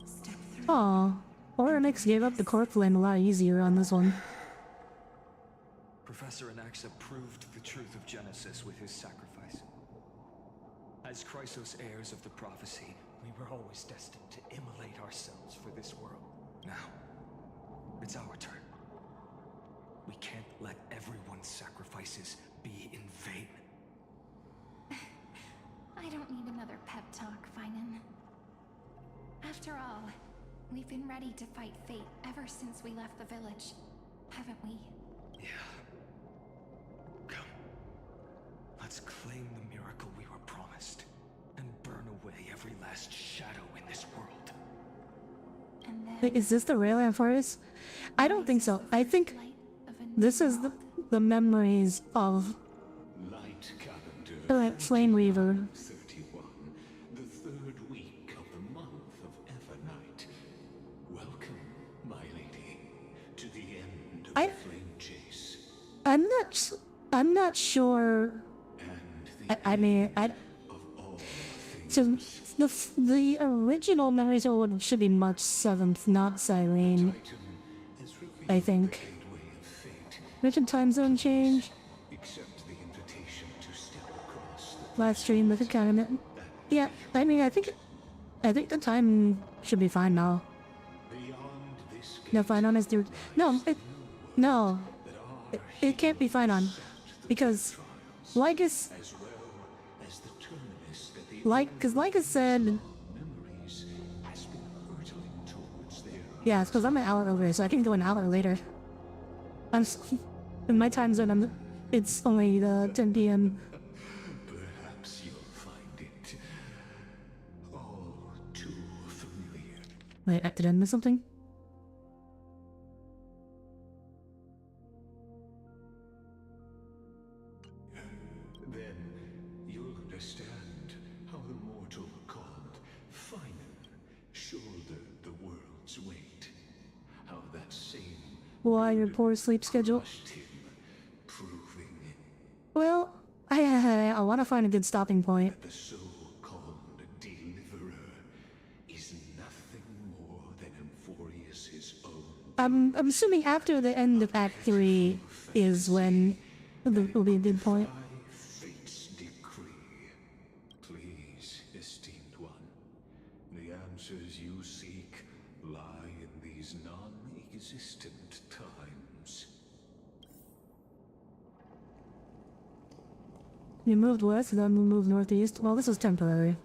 Step through. Aw, Oryx gave up the core flame a lot easier on this one. Professor Anaxa proved the truth of Genesis with his sacrifice. As Chrysos heirs of the prophecy, we were always destined to immolate ourselves for this world. Now, it's our turn. We can't let everyone's sacrifices be in vain. I don't need another pep talk, Finan. After all, we've been ready to fight fate ever since we left the village, haven't we? Yeah. Come. Let's claim the miracle we were promised, and burn away every last shadow in this world. And then Wait, is this the Rail Forest? I don't think so. I think this is the memories of Light calendar. Flame Weaver. 31, the third week of the month of Evernight. Welcome, my lady, to the end of the flame chase. I'm not sure. I mean, so the original memories should be March 7th, not Cyrene. I think. Which time zone change? Last stream with the Academy. Yeah, I mean, I think the time should be fine now. No, fine on is dude. No, it can't be fine on, because Lycus, Lycus said, yeah, it's because I'm an hour over, so I can go an hour later. In my time zone, it's only 10 p.m. Perhaps you'll find it all too familiar. Wait, did I miss something? Then you'll understand how the mortal called Finan shouldered the world's weight. How that same Why your poor sleep schedule? proving Well, I want to find a good stopping point. the so-called deliverer is nothing more than Amphorius's own. I'm assuming after the end of Act 3 is when will be a good point. Fate's decree. Please, esteemed one, the answers you seek lie in these non-existent times. You moved west, then we moved northeast. Well, this is temporary.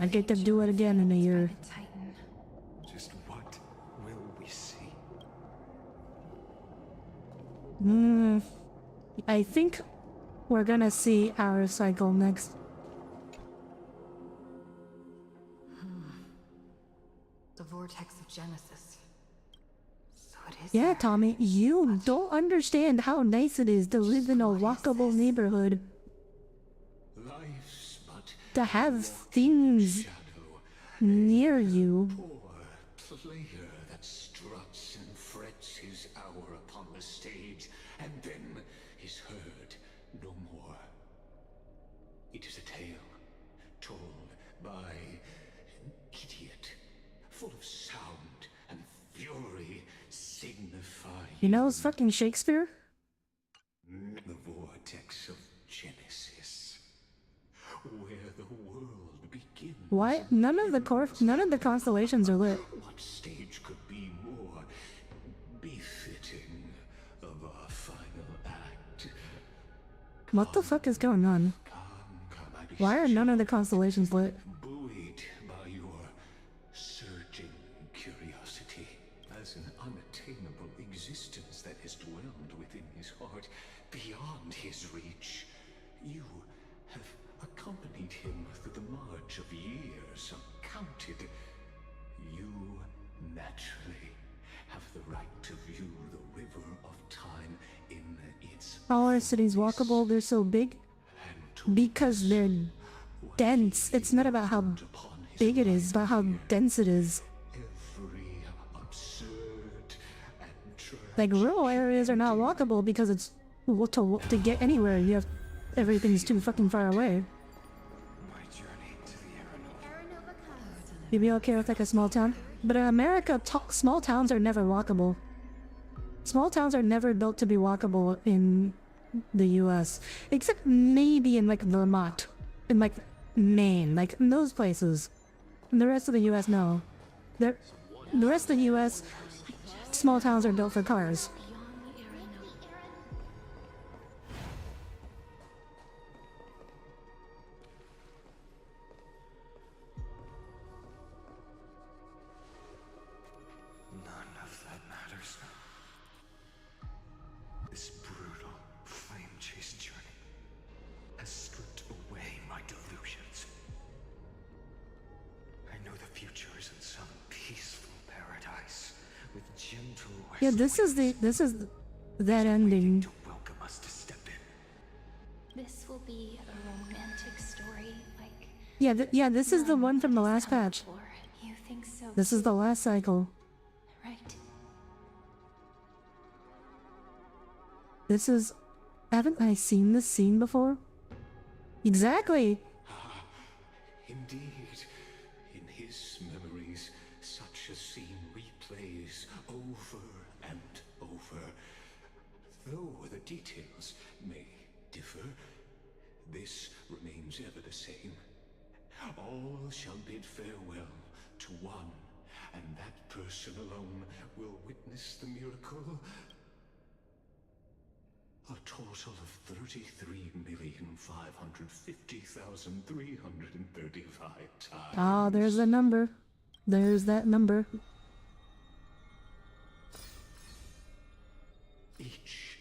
I get to do it again in a year. Just what will we see? I think we're gonna see our cycle next. The vortex of Genesis. So it is. Yeah, Tommy, you don't understand how nice it is to live in a walkable neighborhood. Life's but To have things near you. poor player that struts and frets his hour upon the stage, and then is heard no more. It is a tale told by an idiot, full of sound and fury, signifying You know, it's fucking Shakespeare. the vortex of Genesis, where the world begins. Why? None of the constellations are lit. What stage could be more befitting of our final act? What the fuck is going on? Why are none of the constellations lit? Buoyed by your surging curiosity, as an unattainable existence that has dwelled within his heart, beyond his reach, you have accompanied him through the march of years uncounted. You naturally have the right to view the river of time in its... How are cities walkable? They're so big because they're dense. It's not about how big it is, it's about how dense it is. every absurd and Like rural areas are not walkable because it's to get anywhere. You have everything's too fucking far away. You'd be okay with like a small town, but in America, small towns are never walkable. Small towns are never built to be walkable in the U.S. Except maybe in like Vermont, in like Maine, like in those places. In the rest of the U.S., no. The rest of the U.S., small towns are built for cars. None of that matters now. This brutal, flame-chased journey has stripped away my delusions. I know the future is in some peaceful paradise with gentle west Yeah, this is that ending. to welcome us to step in. This will be a romantic story, like... Yeah, this is the one from the last patch. You think so? This is the last cycle. Right. This is... Haven't I seen this scene before? Exactly! Indeed, in his memories, such a scene replays over and over. Though the details may differ, this remains ever the same. All shall bid farewell to one, and that person alone will witness the miracle. A total of 33,550,335 times. Ah, there's the number. There's that number. Each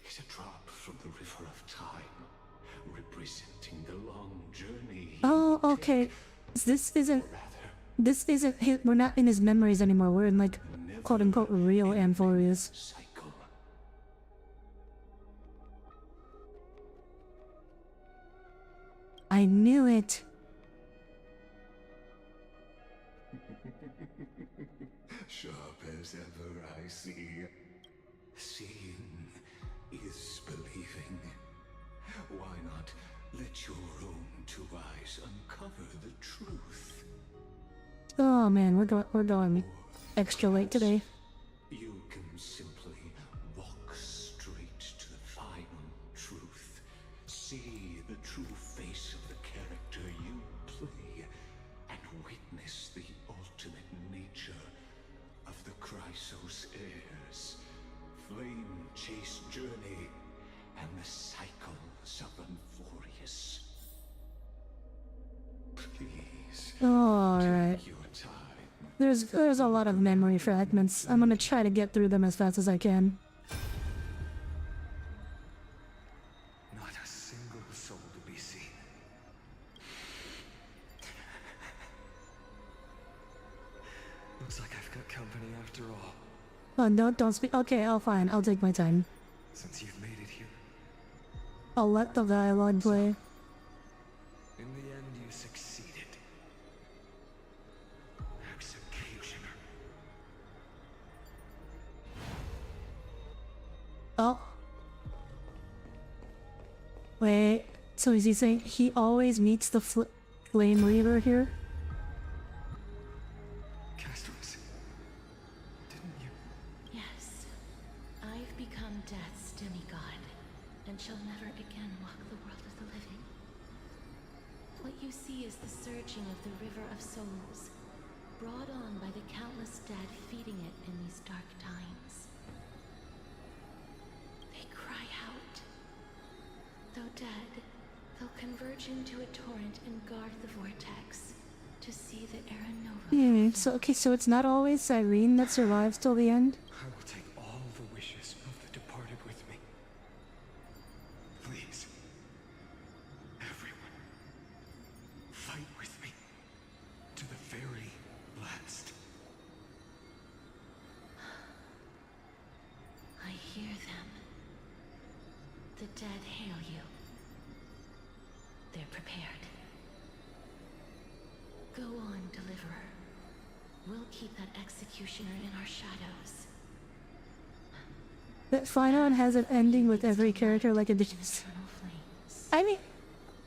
is a drop from the river of time, representing the long journey. Oh, okay. This isn't his, we're not in his memories anymore. We're in like quote unquote real Amphorius. Cycle. I knew it. Sharp as ever, I see. Seeing is believing. Why not let your own two eyes uncover the truth? Oh man, we're going extra late today. You can simply walk straight to the final truth. See the true face of the character you play, and witness the ultimate nature of the Chrysos heirs. Flame-chased journey, and the cycles of Amphorius. Please, Alright. take your time. There's a lot of memory fragments. I'm gonna try to get through them as fast as I can. Not a single soul to be seen. Looks like I've got company after all. Oh, no, don't speak. Okay, fine. I'll take my time. Since you've made it here, I'll let the dialogue play. in the end you succeeded. Executioner. Oh. Wait, so is he saying he always meets the Flame Reaver here? Castles, didn't you? Yes. I've become Death's demigod, and shall never again walk the world of the living. What you see is the surging of the river of souls, brought on by the countless dead feeding it in these dark times. They cry out. Though dead, They'll converge into a torrent and guard the vortex to see the Aranova. So okay, so it's not always Irene that survives till the end? I will take all the wishes of the departed with me. Please, everyone, fight with me to the very last. I hear them. The dead hail you. They're prepared. Go on, Deliverer. We'll keep that executioner in our shadows. That Final has an ending with every character like it is. I mean,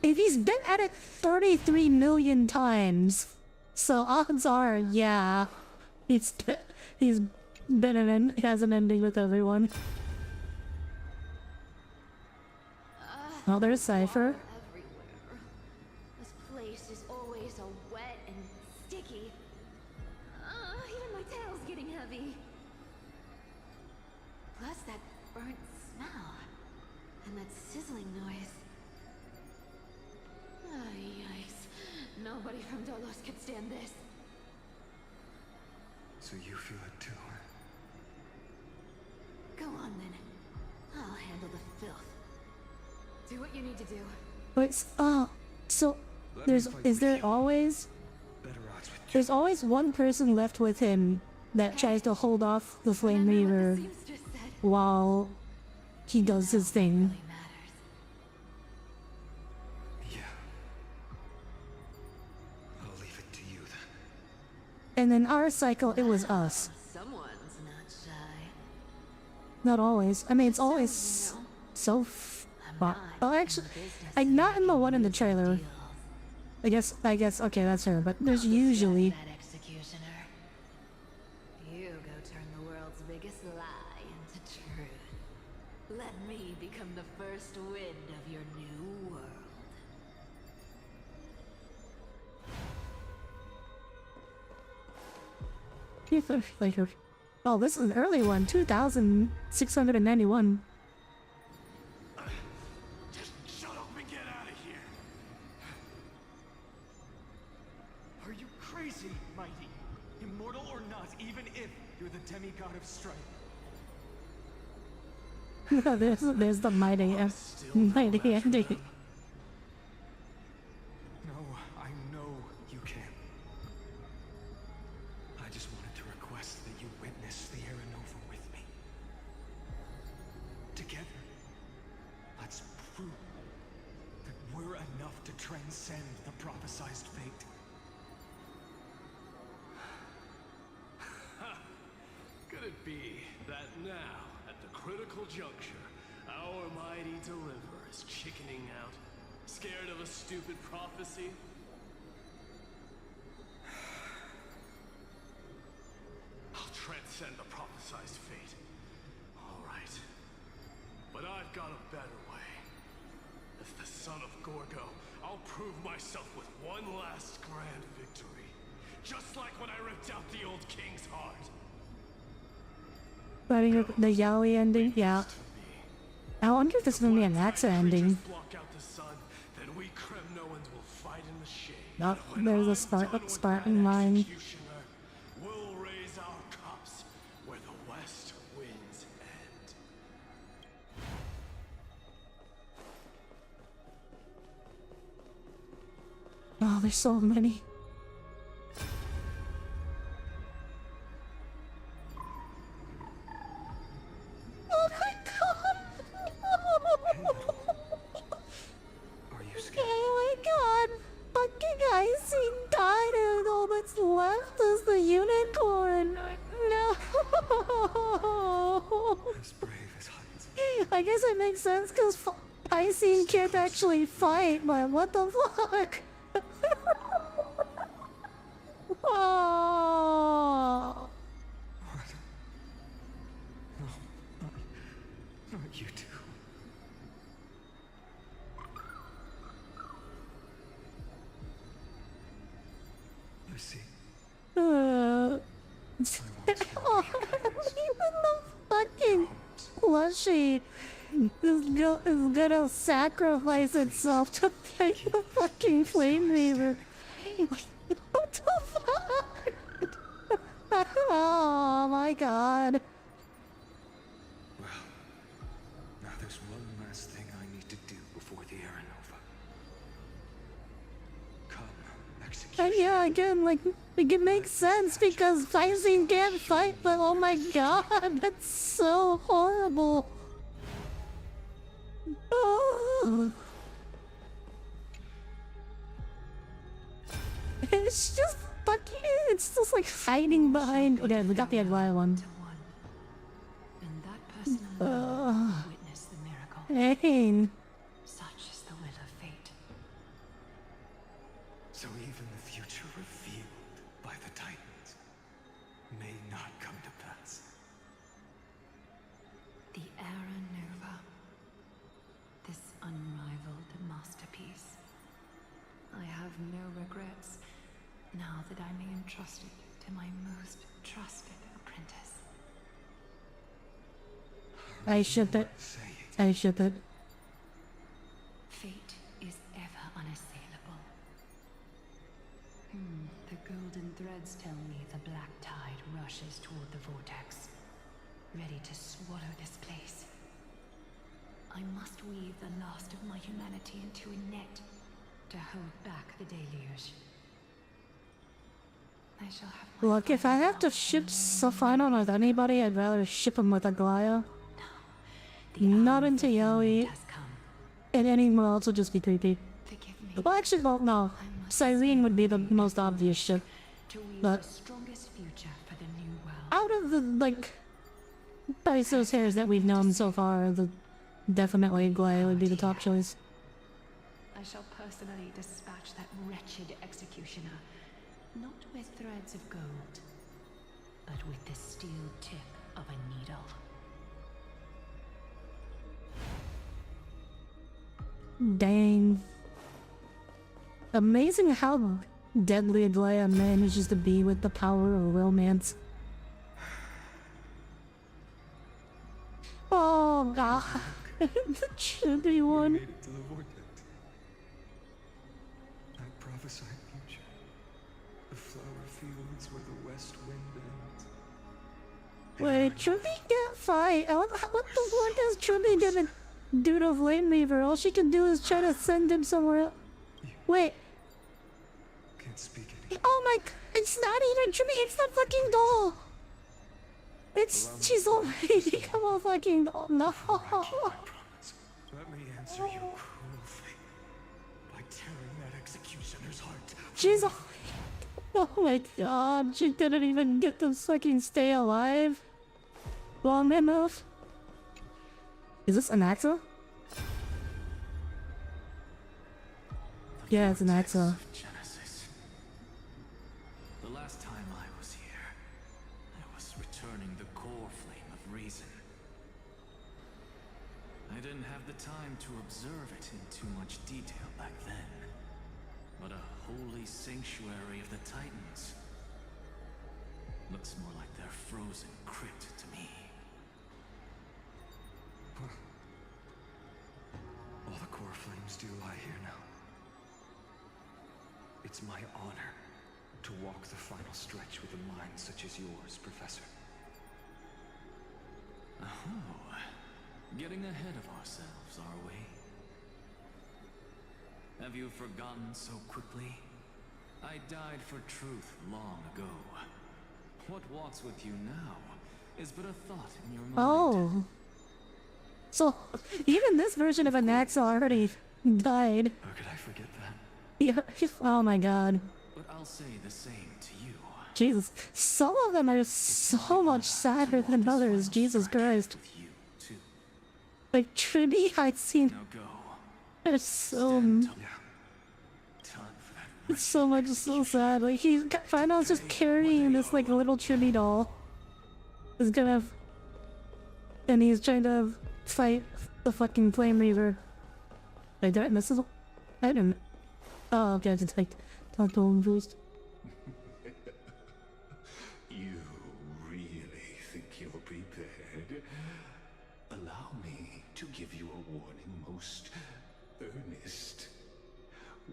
if he's been at it 33 million times, so odds are, yeah, he has an ending with everyone. Oh, there's Cypher. This place is always so wet and sticky. Even my tail's getting heavy. Plus that burnt smell. And that sizzling noise. Yikes. Nobody from Dolos could stand this. So you feel it too, huh? Go on then. I'll handle the filth. Do what you need to do. Wait, so there's always one person left with him that tries to hold off the Flame Reaver while he does his thing. Yeah. I'll leave it to you then. And in our cycle, it was us. Someone's not shy. Not always. I mean, it's always so far. Oh, actually, I'm not in the one in the trailer. I guess, okay, that's her, but there's usually... That executioner. You go turn the world's biggest lie into truth. Let me become the first wind of your new world. Oh, this is an early one, 2,691. Just shut up and get out of here. Are you crazy, Mighty? Immortal or not, even if you're the demigod of strife. there's the mighty ending. No, I know you can. I just wanted to request that you witness the Aranova with me. Together, let's prove That we're enough to transcend the prophesized fate. Could it be that now, at the critical juncture, our mighty deliverer is chickening out, scared of a stupid prophecy? I'll transcend the prophesized fate. All right. But I've got a better way. As the son of Gorgo, I'll prove myself with one last grand victory. Just like when I ripped out the old king's heart. Fighting the Yaoi ending? Yeah. I wonder if this is gonna be an AXA ending. Block out the sun, then we Kremnoans will fight in the shade. Oh, there's a Spartan line. We'll raise our cups where the west winds end. Oh, there's so many. Oh my god! Are you scared? Oh my god! Fucking Icing died and all that's left is the unicorn! No! As brave as Heinz. I guess it makes sense because Icing can't actually fight, but what the fuck? Oh! What? No, not you two. I see. Even the fucking plushie This girl is gonna sacrifice itself to fight the fucking flame weaver. What the fuck? Oh my god. Well, now there's one last thing I need to do before the Aeronova. Come, execute. And yeah, again, like, it makes sense because Tyson can't fight, but oh my god, that's so horrible. Oh. It's just fucking, it's just like hiding behind. Okay, we got the Aguirre one. And that person alone witnessed the miracle. Pain. Such is the will of fate. So even the future revealed by the Titans may not come to pass. The Aeronova. This unrivaled masterpiece. I have no regrets now that I may entrust it to my most trusted apprentice. I ship it. I ship it. Fate is ever unassailable. The golden threads tell me the black tide rushes toward the vortex, ready to swallow this place. I must weave the last of my humanity into a net to hold back the deluge. I shall have Look, if I have to ship Safino with anybody, I'd rather ship him with Aglaya. Not into Yoi. And anyone else would just be creepy. Well, actually, well, no. Cyrene would be the most obvious ship. But out of the, like, Paiso's hairs that we've known so far, definitely Aglaya would be the top choice. I shall personally dispatch that wretched executioner, not with threads of gold, but with the steel tip of a needle. Dang. Amazing how deadly Aglaya manages to be with the power of romance. Oh god. The chubby one. Made it to the vortex. I prophesied future. The flower fields where the west wind ends. Wait, Chubby can't fight. What the fuck is Chubby gonna do to Flame Weaver? All she can do is try to send him somewhere else. Wait. Can't speak anymore. Oh my god, it's not even Chubby, it's the fucking doll. She's already become a fucking doll. No. Let me answer your cruel fate by tearing that executioner's heart. She's oh my god, she didn't even get to fucking stay alive long enough. Is this Anaxa? Yeah, it's Anaxa. The last time I was here, I was returning the core flame of reason. I didn't have the time to observe it in too much detail back then. But a holy sanctuary of the Titans looks more like their frozen crypt to me. All the core flames do lie here now. It's my honor to walk the final stretch with a mind such as yours, Professor. Oh, getting ahead of ourselves, are we? Have you forgotten so quickly? I died for truth long ago. What walks with you now is but a thought in your mind. Oh. So, even this version of Anaxa already died. How could I forget that? Yeah, oh my god. But I'll say the same to you. Jesus, some of them are so much sadder than others, Jesus Christ. Like, Trinity, I've seen... It's so... It's so much so sad. Like, he's Final's just carrying this, like, little Trinity doll. He's gonna... And he's trying to fight the fucking Flame Reaver. Wait, did I miss this? I didn't... Oh, okay, I just, like, talk to him first. You really think you're prepared? Allow me to give you a warning most earnest.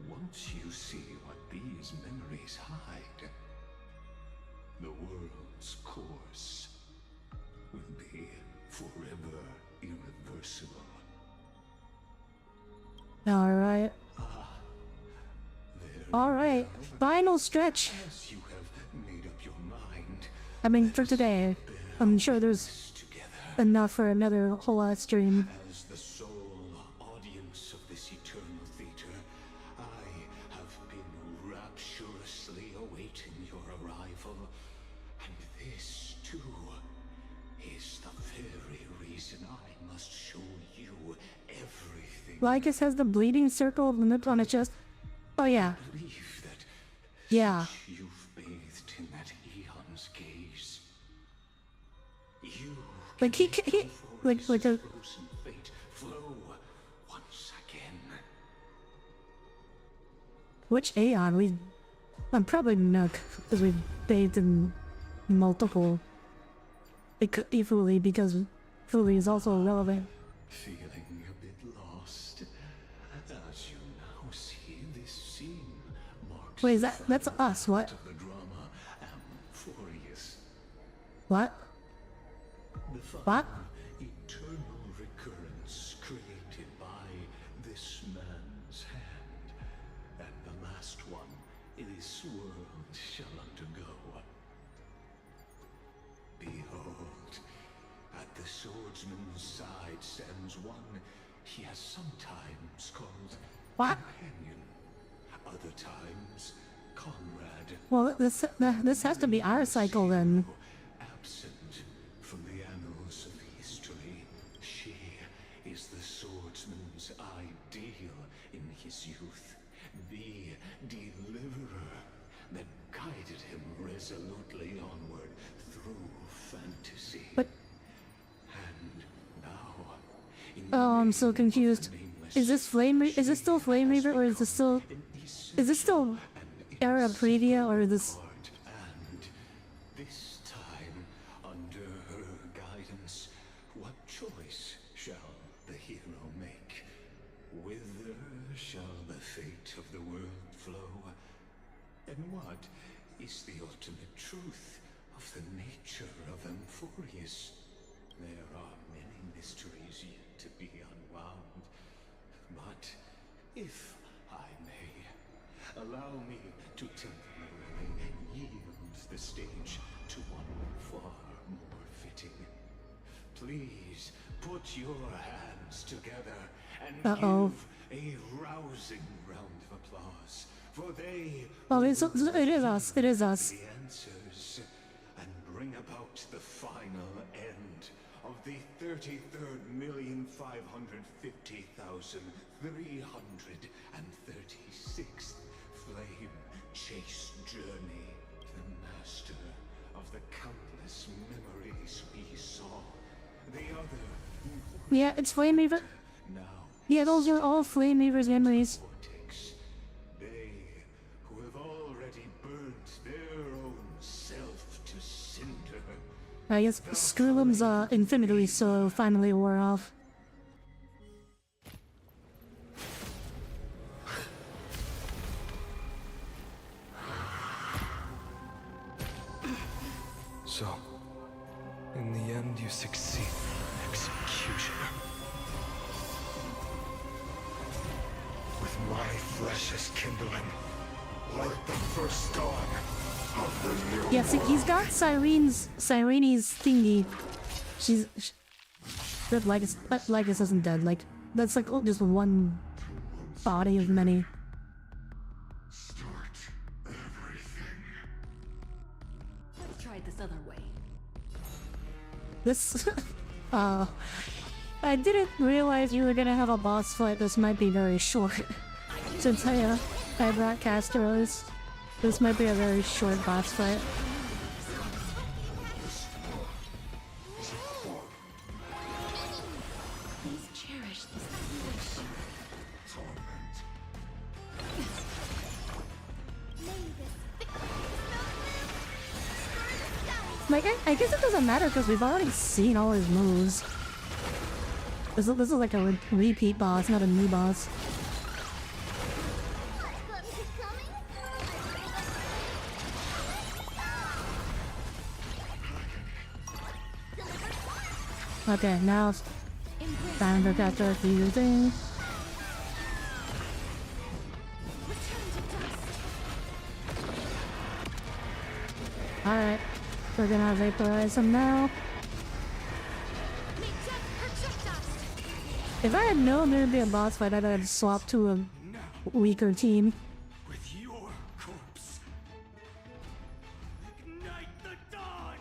Once you see what these memories hide, the world's course will be forever irreversible. Alright. Alright. Final stretch. As you have made up your mind, I mean, for today. I'm sure there's enough for another whole stream. as the sole audience of this eternal theater, I have been rapturously awaiting your arrival. And this, too, is the very reason I must show you everything. Lycus has the bleeding circle of the nip on its chest. Oh, yeah. Believe that Yeah. you've bathed in that eon's gaze. You Like, he like a... frozen fate flow once again. Which Aeon? I'm probably Nook, because we've bathed in multiple. It could be Fuli, because Fuli is also relevant. Feeling a bit lost, as you now see this scene marks Wait, that's us, what? of the drama Amphorius. What? The final What? eternal recurrence created by this man's hand, and the last one this world shall undergo. Behold, at the swordsman's side stands one he has sometimes called What? companion, other times comrade. Well, this has to be our cycle then. Absent from the annals of history, she is the swordsman's ideal in his youth, the deliverer that guided him resolutely onward through fantasy. But... And now, in Oh, I'm so confused. Is this is this still Flame Reaver, or is this still... Is this still Era Previa, or is this... and this time, under her guidance, what choice shall the hero make? Whither shall the fate of the world flow? And what is the ultimate truth of the nature of Amphorius? There are many mysteries yet to be unwound, but if I may, allow me to temporarily yield the stage to one far more fitting. Please put your hands together and give a rousing round of applause, for they Oh, it is us. It is us. the answers and bring about the final end of the 33,550,336th flame chase journey. The master of the countless memories we saw. The other Yeah, it's Flame Reaver. Yeah, those are all Flame Reaver's memories. they who have already burnt their own self to cinder. I guess Skrullum's Infinity Soul finally wore off. So, in the end, you succeed in execution. With my flesh as kindling, like the first dawn of the new Yeah, see, he's got Syrene's thingy. That Lycus isn't dead. Like, that's like just one body of many. Let's try it this other way. This, I didn't realize you were gonna have a boss fight. This might be very short. Since I brought Casteros, this might be a very short boss fight. Please cherish this wish. Like, I guess it doesn't matter because we've already seen all his moves. This is like a repeat boss, not a new boss. Okay, now it's time to catch a few things. Alright, we're gonna vaporize him now. If I had known there'd be a boss fight, I'd have swapped to a weaker team. With your corpse, ignite the dawn!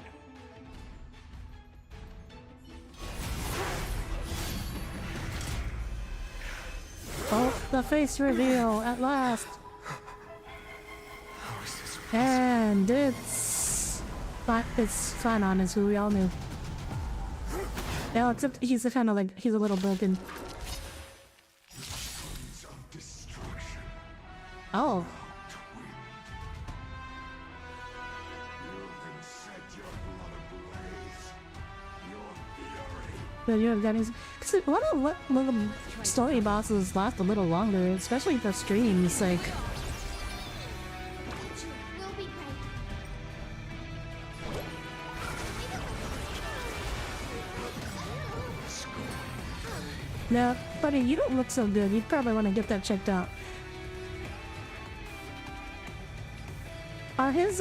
Oh, the face reveal at last. And it's Fanon is who we all knew. Yeah, except he's kind of like, he's a little broken. Oh. But you have gotten, cause a lot of story bosses last a little longer, especially for streams, like. No, buddy, you don't look so good. You'd probably want to get that checked out. Are his,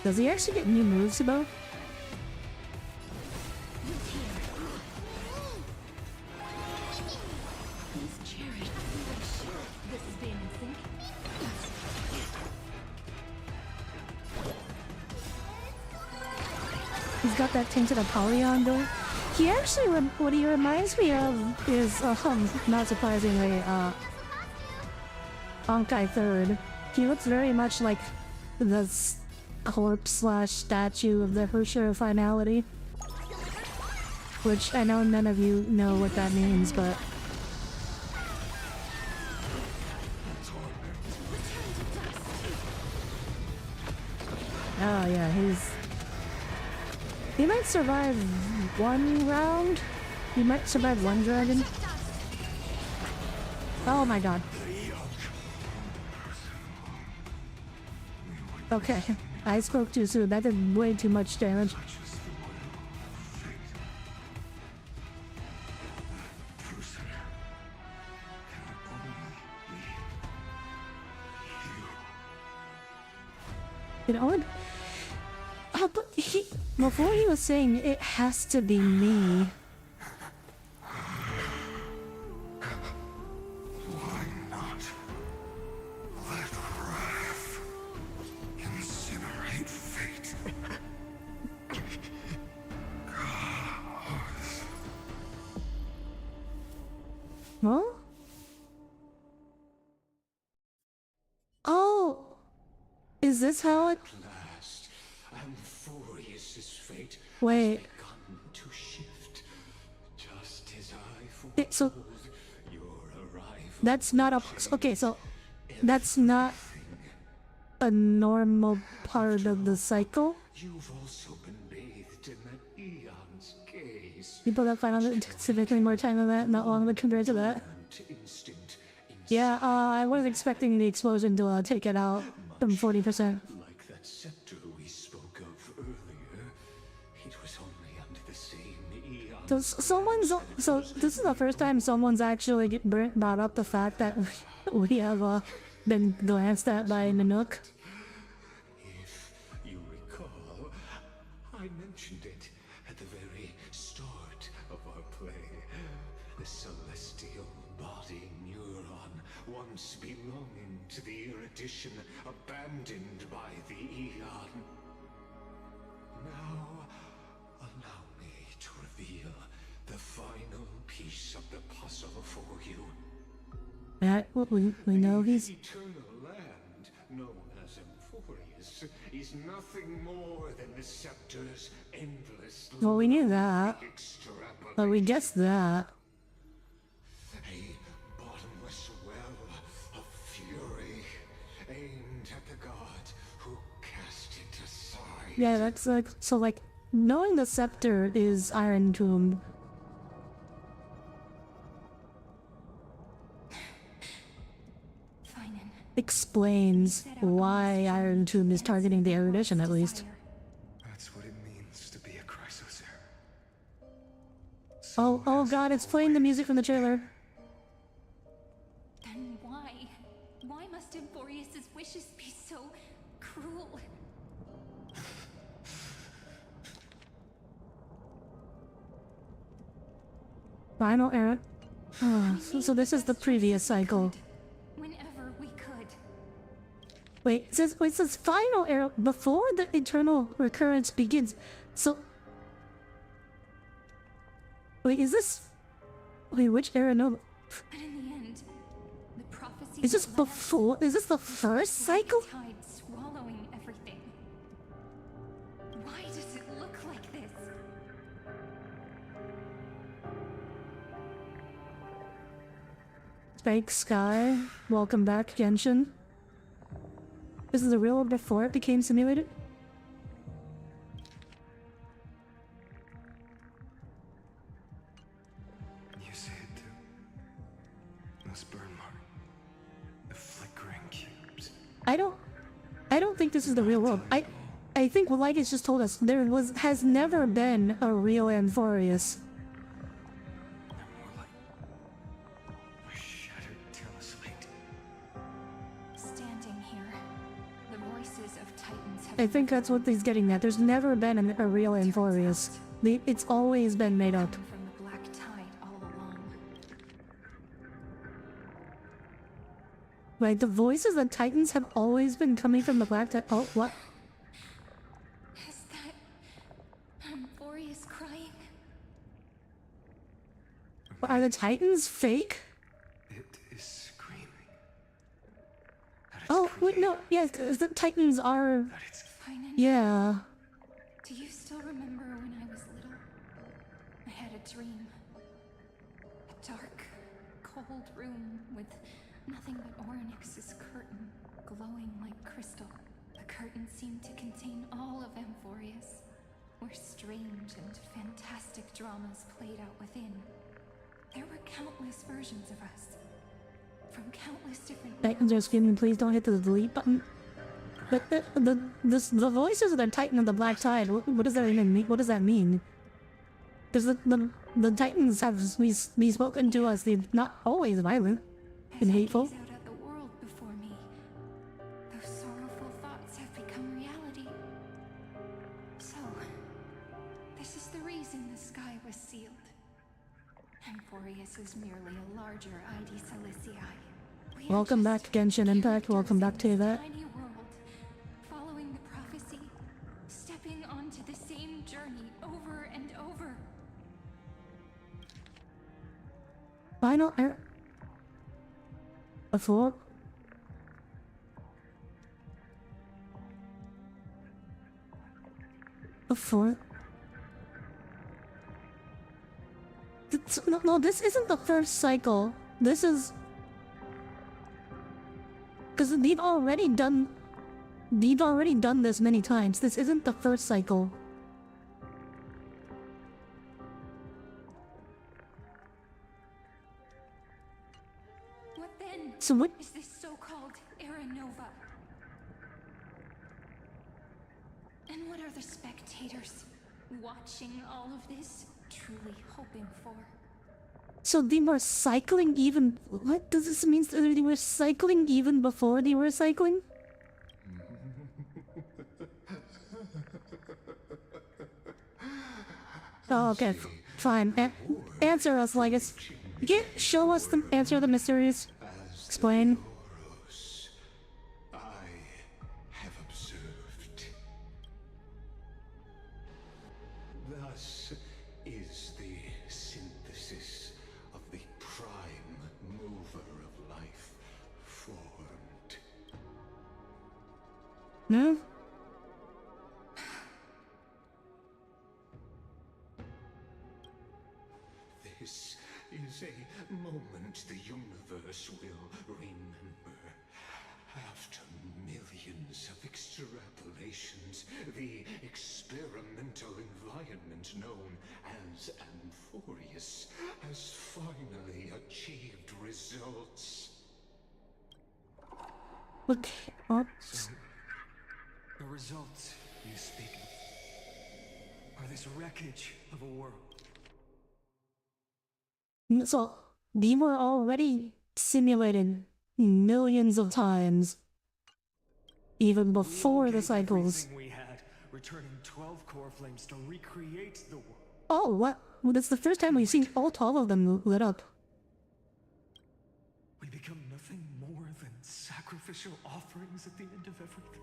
does he actually get new moves, Sibo? He's got that tainted Apollyon going. He actually, what he reminds me of is, not surprisingly, Honkai 3rd. He looks very much like the corpse/statue of the Herrscher of Finality. Which I know none of you know what that means, but... Oh yeah, he might survive one round? He might survive one dragon? Oh my god. Okay, I spoke too soon. That did way too much damage. It only... Oh, but he... Before he was saying it has to be me. Why not let wrath incinerate fate? Huh? Oh! Is this how it... Wait. So that's not a... Okay, so that's not a normal part of the cycle? You've also been bathed in that eon's gaze. People that find out significantly more time than that, not long compared to that. Yeah, I was expecting the explosion to take it out from 40%. Like that scepter we spoke of earlier, it was only under the same eon. So this is the first time someone's actually brought up the fact that we have been glanced at by Nanook. If you recall, I mentioned it at the very start of our play. The celestial body neuron, once belonging to the erudition, abandoned by the eon. Now, allow me to reveal the final piece of the puzzle for you. That we know he's... The eternal land, known as Emphorius, is nothing more than the scepter's endless... Well, we knew that. But we guessed that. A bottomless well of fury, aimed at the god who cast it aside. Yeah, that's like... So like, knowing the scepter is Iron Tomb explains why Iron Tomb is targeting the erudition, at least. That's what it means to be a Chrysocer. Oh god, it's playing the music from the trailer. Then why? Why must Emborius's wishes be so cruel? Final era. Oh, so this is the previous cycle. Whenever we could. Wait, it says final era before the eternal recurrence begins. So wait, is this which era? No. But in the end, the prophecy Is this before? Is this the first cycle? tide swallowing everything. Why does it look like this? Fake Sky, welcome back, Genshin. This is the real world before it became simulated? You see it too. This burn mark. The flickering cubes. I don't think this is the real world. I think what Light has just told us, has never been a real Amphorius. Standing here, the voices of Titans have I think that's what he's getting at. There's never been a real Amphorius. It's always been made up. from the black tide all along. Right, the voices of Titans have always been coming from the Black Tide. Oh, what? Is that Emborius crying? Are the Titans fake? It is screaming. Oh, wait, no. Yes, the Titans are... Yeah. Do you still remember when I was little? I had a dream. A dark, cold room with nothing but Orynyx's curtain, glowing like crystal. The curtain seemed to contain all of Amphorius, where strange and fantastic dramas played out within. There were countless versions of us, from countless different Titans are screaming, please don't hit the delete button. But the voices of the Titan of the Black Tide, what does that even mean? What does that mean? Because the Titans have be spoken to us. They're not always violent and hateful. out at the world before me. Those sorrowful thoughts have become reality. So, this is the reason the sky was sealed. Amphorius is merely a larger ID Silicii. Welcome back, Genshin Impact. Welcome back to that. Tiny world, following the prophecy, stepping onto the same journey over and over. Final era. Before. Before. No, this isn't the first cycle. This is... Because they've already done this many times. This isn't the first cycle. What then? So what is this so-called Era Nova? And what are the spectators watching all of this truly hoping for? So they were cycling even... What does this mean? They were cycling even before they were cycling? Oh, okay. Fine. Answer us, Legus. Show us the... Answer the mysteries. Explain. I have observed. Thus is the synthesis of the prime mover of life formed. No? This is a moment the universe will remember. After millions of extrapolations, the experimental environment environment known as Amphorius has finally achieved results. Look, oh. So, the results you speak of are this wreckage of a world. So, they were already simulated millions of times, even before the cycles. We had, returning 12 core flames to recreate the world. Oh, what? Well, that's the first time we've seen all 12 of them lit up. We become nothing more than sacrificial offerings at the end of everything.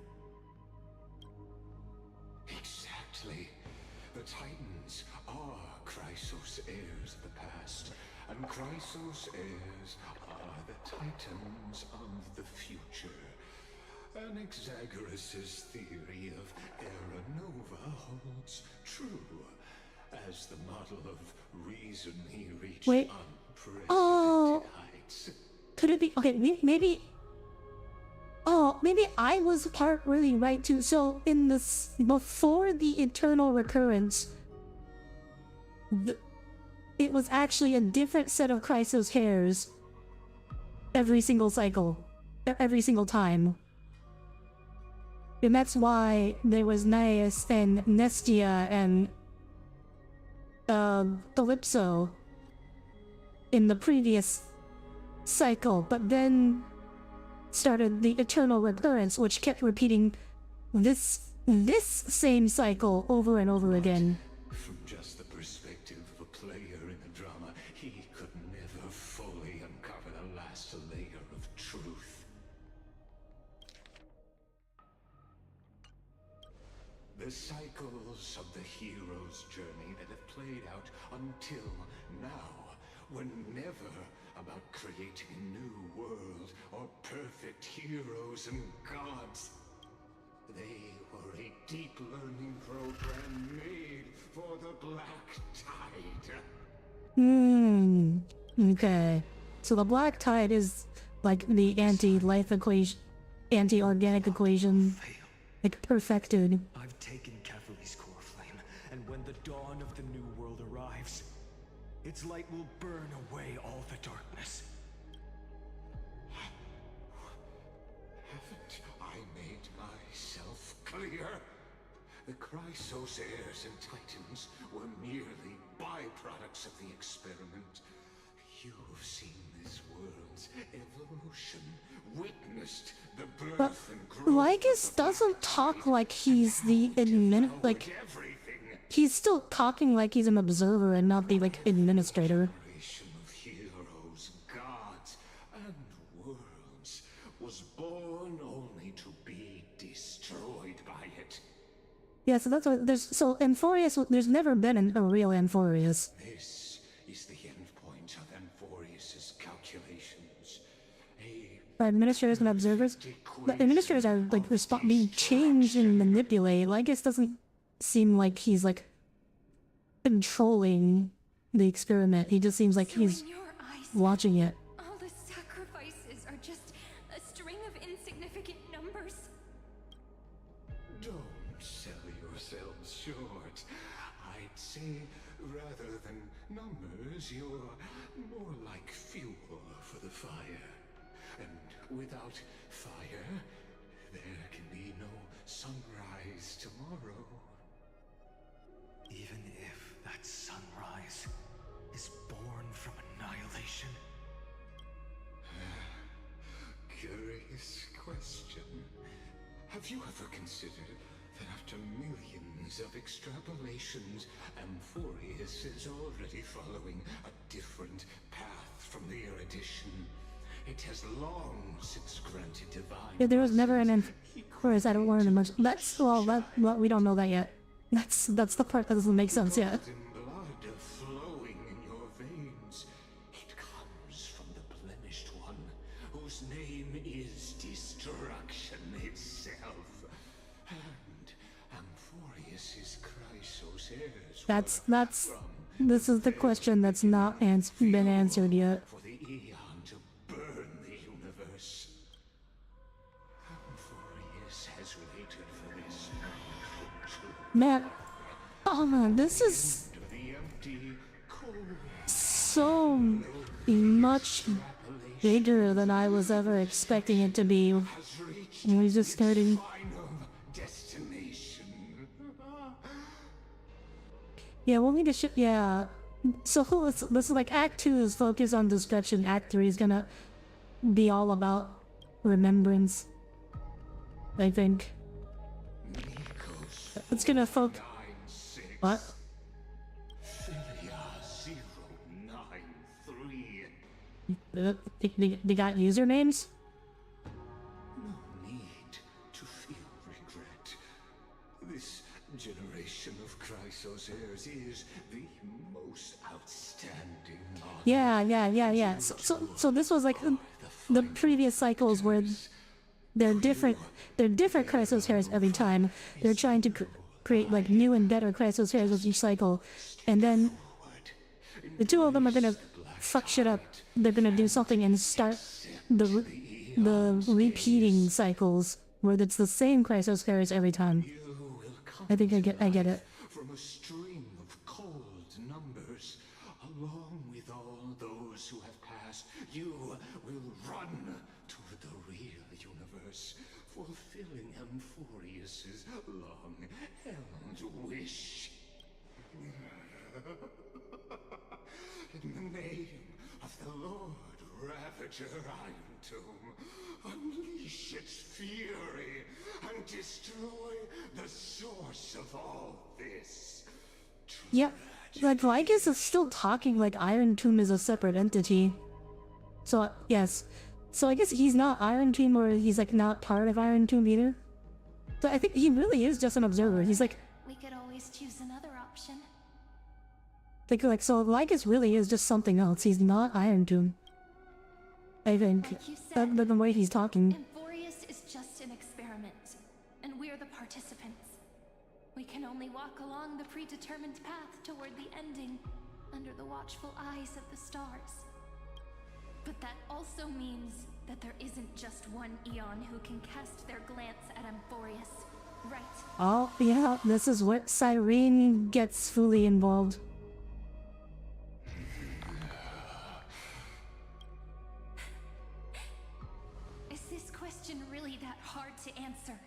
Exactly. The Titans are Chrysos heirs of the past, and Chrysos heirs are the Titans of the future. Anaxagoras' theory of Era Nova holds true, as the model of reason he reached unprecedented heights. Could it be? Okay, maybe. Oh, maybe I was part really right too. So in this, before the eternal recurrence, it was actually a different set of Chrysos hairs every single cycle, every single time. And that's why there was Naias and Nestia and Calypso in the previous cycle, but then started the eternal recurrence, which kept repeating this same cycle over and over again. From just the perspective of a player in the drama, he could never fully uncover the last layer of truth. The cycles of the hero's journey that have played out until now were never about creating a new world or perfect heroes and gods. They were a deep learning program made for the Black Tide. Okay. So the Black Tide is like the anti-life equation, anti-organic equation, like perfected. I've taken Catholi's core flame, and when the dawn of the new world arrives, its light will burn away all the darkness. Haven't I made myself clear? The Chrysos heirs and Titans were merely byproducts of the experiment. You've seen this world's evolution, witnessed the birth But and growth. Lycus doesn't talk like he's the like he's still talking like he's an observer and not the like administrator. Of heroes, gods, and worlds was born only to be destroyed by it. Yeah, so that's what there's. So Amphorius, there's never been a real Amphorius. This is the end point of Amphorius's calculations. By administrators and observers, the administrators are like being changed and manipulated. Lycus doesn't seem like he's like controlling the experiment. He just seems like he's watching it. All the sacrifices are just a string of insignificant numbers. Don't sell yourselves short. I'd say rather than numbers, you're more like fuel for the fire. And without fire, there can be no sunrise tomorrow. Even if that sunrise is born from annihilation. Curious question. Have you ever considered that after millions of extrapolations, Amphorius is already following a different path from the erudition? It has long since granted divine. Yeah, there was never an Amphorius. I don't learn much. That's well, we don't know that yet. That's the part that doesn't make sense yet. Blood flowing in your veins. It comes from the blemished one, whose name is destruction itself. And Amphorius is Chrysos heirs. This is the question that's not been answered yet. For the Aeon to burn the universe. Amphorius has waited for this. Man, Oh man, this is so much bigger than I was ever expecting it to be. We're just starting. Yeah, we'll need to ship. Yeah. So this is like Act 2 is focused on destruction. Act 3 is gonna be all about remembrance, I think. It's gonna focus. What? They got usernames? No need to feel regret. This generation of Chrysos heirs is the most outstanding. Yeah. So this was like the previous cycles where they're different Chrysos heirs every time. They're trying to create like new and better Chrysos heirs with each cycle, and then the two of them are gonna fuck shit up. They're gonna do something and start the repeating cycles where it's the same Chrysos heirs every time. I think I get it. From a stream of cold numbers, along with all those who have passed, you will run toward the real universe, fulfilling Amphorius's long-held wish. In the name of the Lord Ravager Iron Tomb, unleash its fury and destroy the source of all this. Yeah, like Lycus is still talking like Iron Tomb is a separate entity. So yes, so I guess he's not Iron Tomb, or he's like not part of Iron Tomb either. So I think he really is just an observer. He's like, We could always choose another option. like so Lycus really is just something else. He's not Iron Tomb. I think the way he's talking. Amphorius is just an experiment, and we're the participants. We can only walk along the predetermined path toward the ending, under the watchful eyes of the stars. But that also means that there isn't just one Eon who can cast their glance at Amphorius, right? Oh yeah, this is where Cyrene gets fully involved. Is this question really that hard to answer?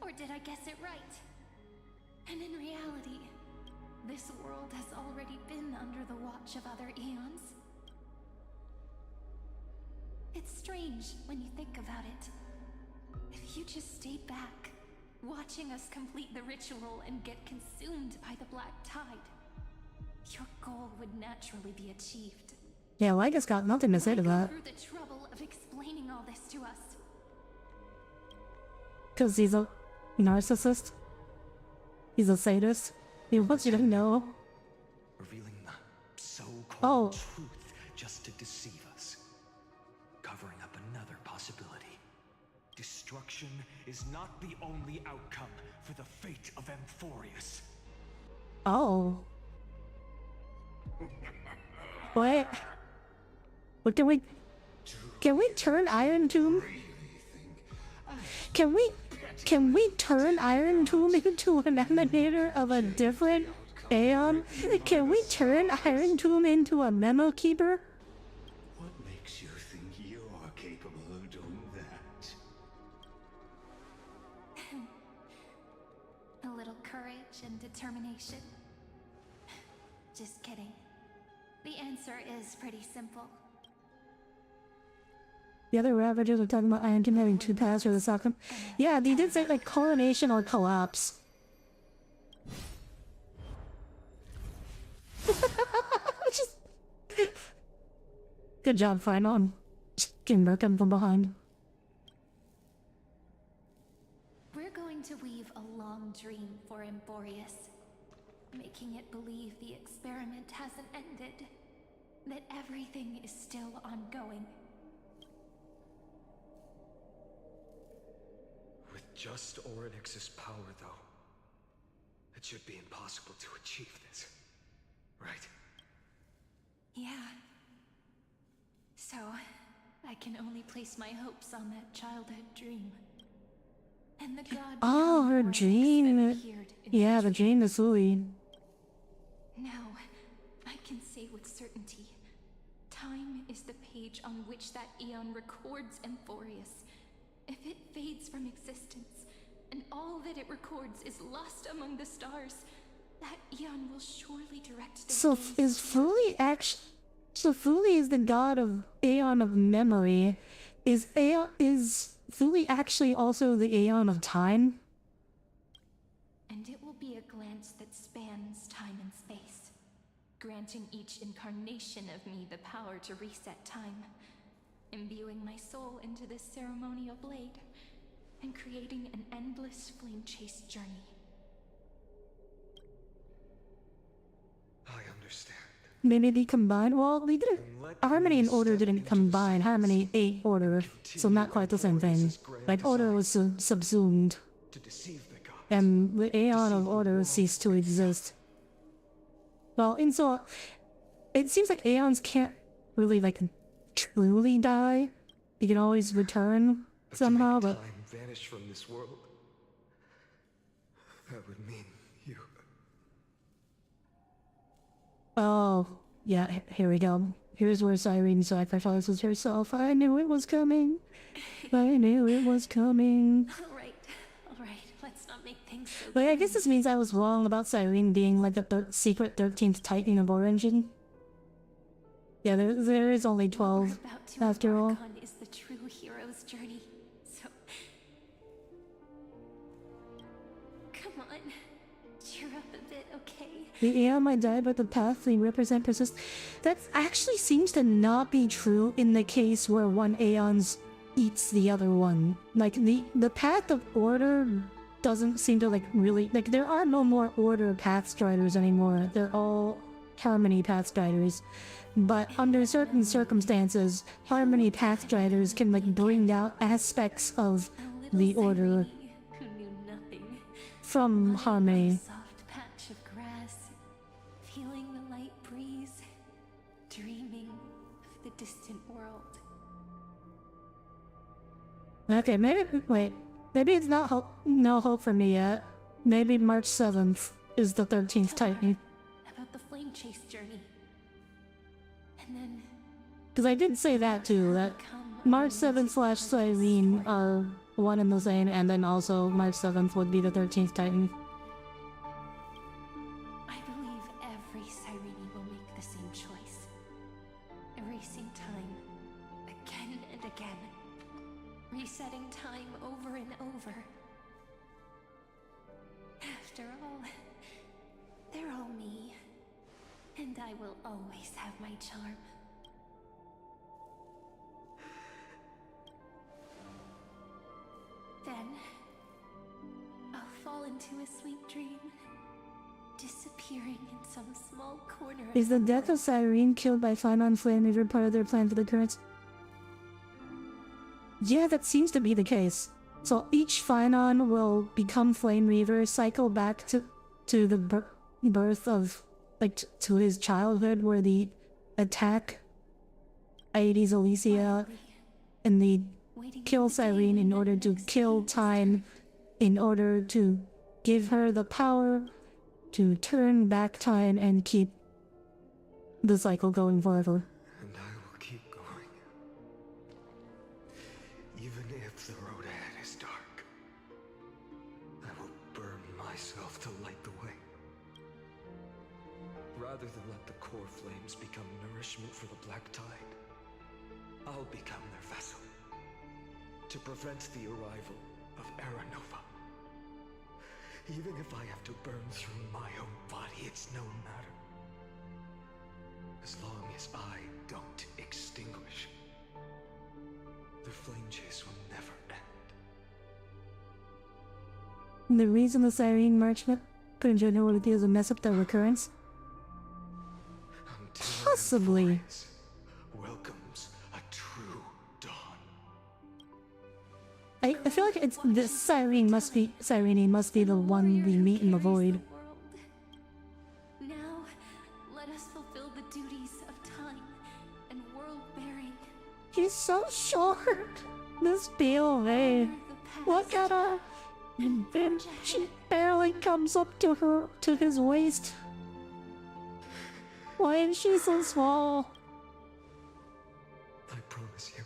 Or did I guess it right? And in reality, this world has already been under the watch of other Eons. It's strange when you think about it. If you just stayed back, watching us complete the ritual and get consumed by the black tide, your goal would naturally be achieved. Yeah, Lycus got nothing to say to that. Through the trouble of explaining all this to us. Cause he's a narcissist. He's a sadist. He wants you to know. Revealing the so-called truth just to deceive us. Covering up another possibility. Destruction is not the only outcome for the fate of Amphorius. Oh. Wait. What can we turn Iron Tomb? Can we turn Iron Tomb into an emanator of a different Aeon? Can we turn Iron Tomb into a memo keeper? What makes you think you're capable of doing that? A little courage and determination. Just kidding. The answer is pretty simple. The other Ravagers are talking about Iron Tomb having two paths for the Sockham. Yeah, they did say like coronation or collapse. Just... Good job, Final. Just getting broken from behind. We're going to weave a long dream for Amphorius, making it believe the experiment hasn't ended, that everything is still ongoing. With just Orynyx's power, though, it should be impossible to achieve this, right? Yeah. So, I can only place my hopes on that childhood dream. And the god Oh, her dream. Yeah, the dream is Louis. Now, I can say with certainty, time is the page on which that eon records Amphorius. If it fades from existence, and all that it records is lost among the stars, that eon will surely direct their gaze is Fuli actually... So Fuli is the god of Aeon of Memory. Is Fuli actually also the Aeon of Time? And it will be a glance that spans time and space, granting each incarnation of me the power to reset time, imbuing my soul into this ceremonial blade, and creating an endless flame-chased journey. I understand. Maybe they combine? Well, they didn't... Harmony and Order didn't combine. Harmony ate Order, so not quite the same thing. Like, Order was subsumed. And the Aeon of Order ceased to exist. Well, and so... It seems like Aeons can't really, like, truly die. They can always return somehow, but... Time vanish from this world. That would mean you. Oh, yeah, here we go. Here's where Cyrene sacrifices herself. I knew it was coming. I knew it was coming. Alright, let's not make things so... But I guess this means I was wrong about Cyrene being like the secret 13th Titan of Origin. Yeah, there is only 12 after all. Is the true hero's journey, so... Come on, cheer up a bit, okay? The Aeon might die, but the path they represent persists. That actually seems to not be true in the case where one Aeons eats the other one. Like, the path of Order doesn't seem to, like, really... Like, there are no more Order Pathstriders anymore. They're all Harmony Pathstriders. But under certain circumstances, Harmony Pathstriders can, like, bring out aspects of the Order from Harmony. Patch of grass, feeling the light breeze, dreaming of the distant world. Okay, maybe it's not no hope for me yet. Maybe March 7th is the 13th Titan. About the flame chase journey. And then... Because I did say that too, that March 7th / Cyrene are one and the same, and then also March 7th would be the 13th Titan. I believe every Cyrene will make the same choice. Erasing time, again and again. Resetting time over and over. After all, they're all me. And I will always have my charm. Then, I'll fall into a sweet dream, disappearing in some small corner of Is the death of Cyrene killed by Finon Flame Reaver part of their plan for the currents? Yeah, that seems to be the case. So each Finon will become Flame Reaver, cycle back to the birth of, like, to his childhood where they attack Aedes Elysia and they kill Cyrene in order to kill time, in order to give her the power to turn back time and keep the cycle going forever. And I will keep going. Even if the road ahead is dark, I will burn myself to light the way. Rather than let the core flames become nourishment for the Black Tide, I'll become their vessel. To prevent the arrival of Era Nova. Even if I have to burn through my own body, it's no matter. As long as I don't extinguish, the flame chase will never end. The reason the Cyrene merchant put in generality is a mess up the recurrence? Possibly. Welcomes a true dawn. I feel like it's this Cyrene must be the one we meet in the void. Now, let us fulfill the duties of time and world-bearing. He's so short. This POV. Look at her. And then she barely comes up to his waist. Why is she so small? I promise you.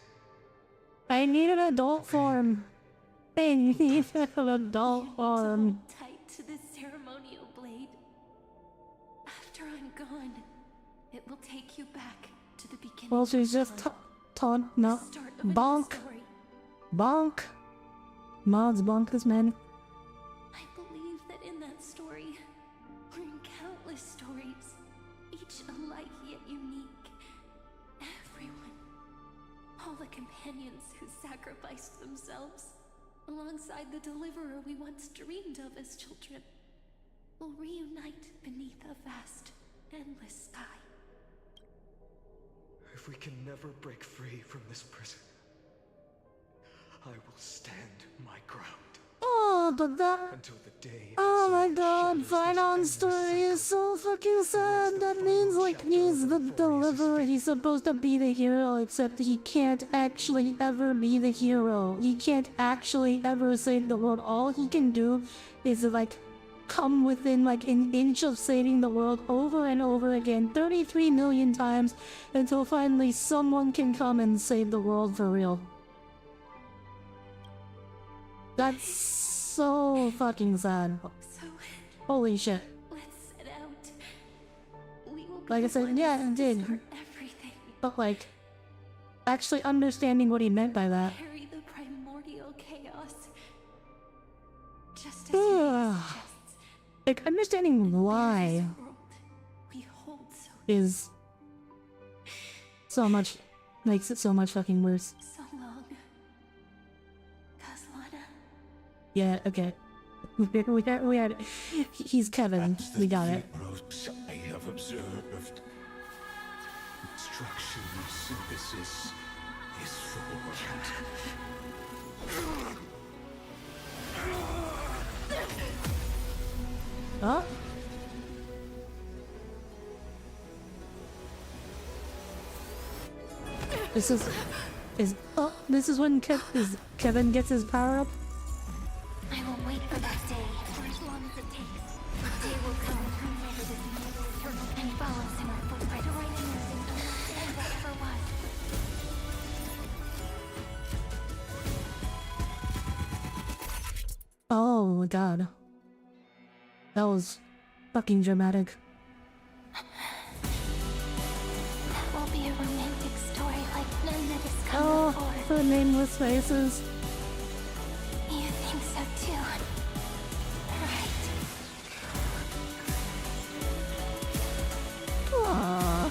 I need an adult form. I need an adult form. Tight to this ceremonial blade. After I'm gone, it will take you back to the beginning. Well, she's just no. Bonk. Bonk. Mods bonk this man. I believe that in that story, or in countless stories, each alike yet unique, everyone, all the companions who sacrificed themselves, alongside the deliverer we once dreamed of as children, will reunite beneath a vast, endless sky. If we can never break free from this prison, I will stand my ground. Oh, but that. Until the day. Oh my god, Finon's story is so fucking sad. That means, like, he's the deliverer. He's supposed to be the hero, except he can't actually ever be the hero. He can't actually ever save the world. All he can do is, like, come within, like, an inch of saving the world over and over again 33 million times until finally someone can come and save the world for real. That's so fucking sad. Holy shit. Let's set out. We will Like I said, yeah, it did. But, like, actually understanding what he meant by that. Carry the primordial chaos. Just as you suggests, Like, understanding why we hold so is so much, makes it so much fucking worse. so long. Caslana. Yeah, okay. We had he's Kevin. We got it. I have observed. Instruction synthesis is formed. Huh? This is when Kevin gets his power up. I will wait for that day for as long as it takes. The day will come whenever this eternal and follows in our footprint right here and understand whatever was. Oh my god. That was fucking dramatic. That will be a romantic story like none that has come Oh, the nameless faces. You think so too? Right. Aww.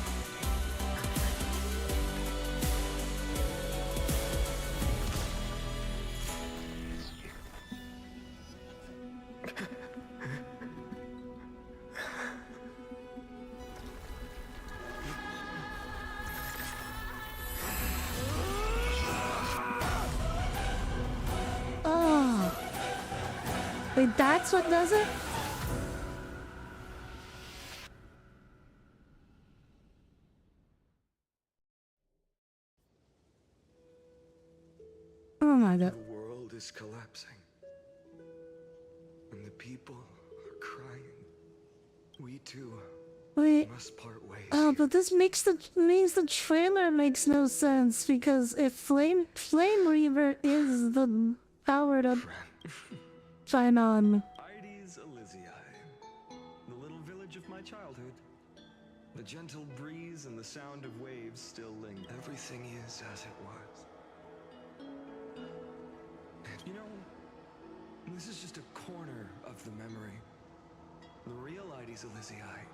Oh. Wait, that's what does it? Oh my god. The world is collapsing. And the people are crying. We too must part ways. Oh, but this means the trailer makes no sense because if Flame Reaver is the powered up Finon. Ides Elysiae, the little village of my childhood. The gentle breeze and the sound of waves still linger. Everything is as it was. You know, this is just a corner of the memory. The real Ides Elysiae.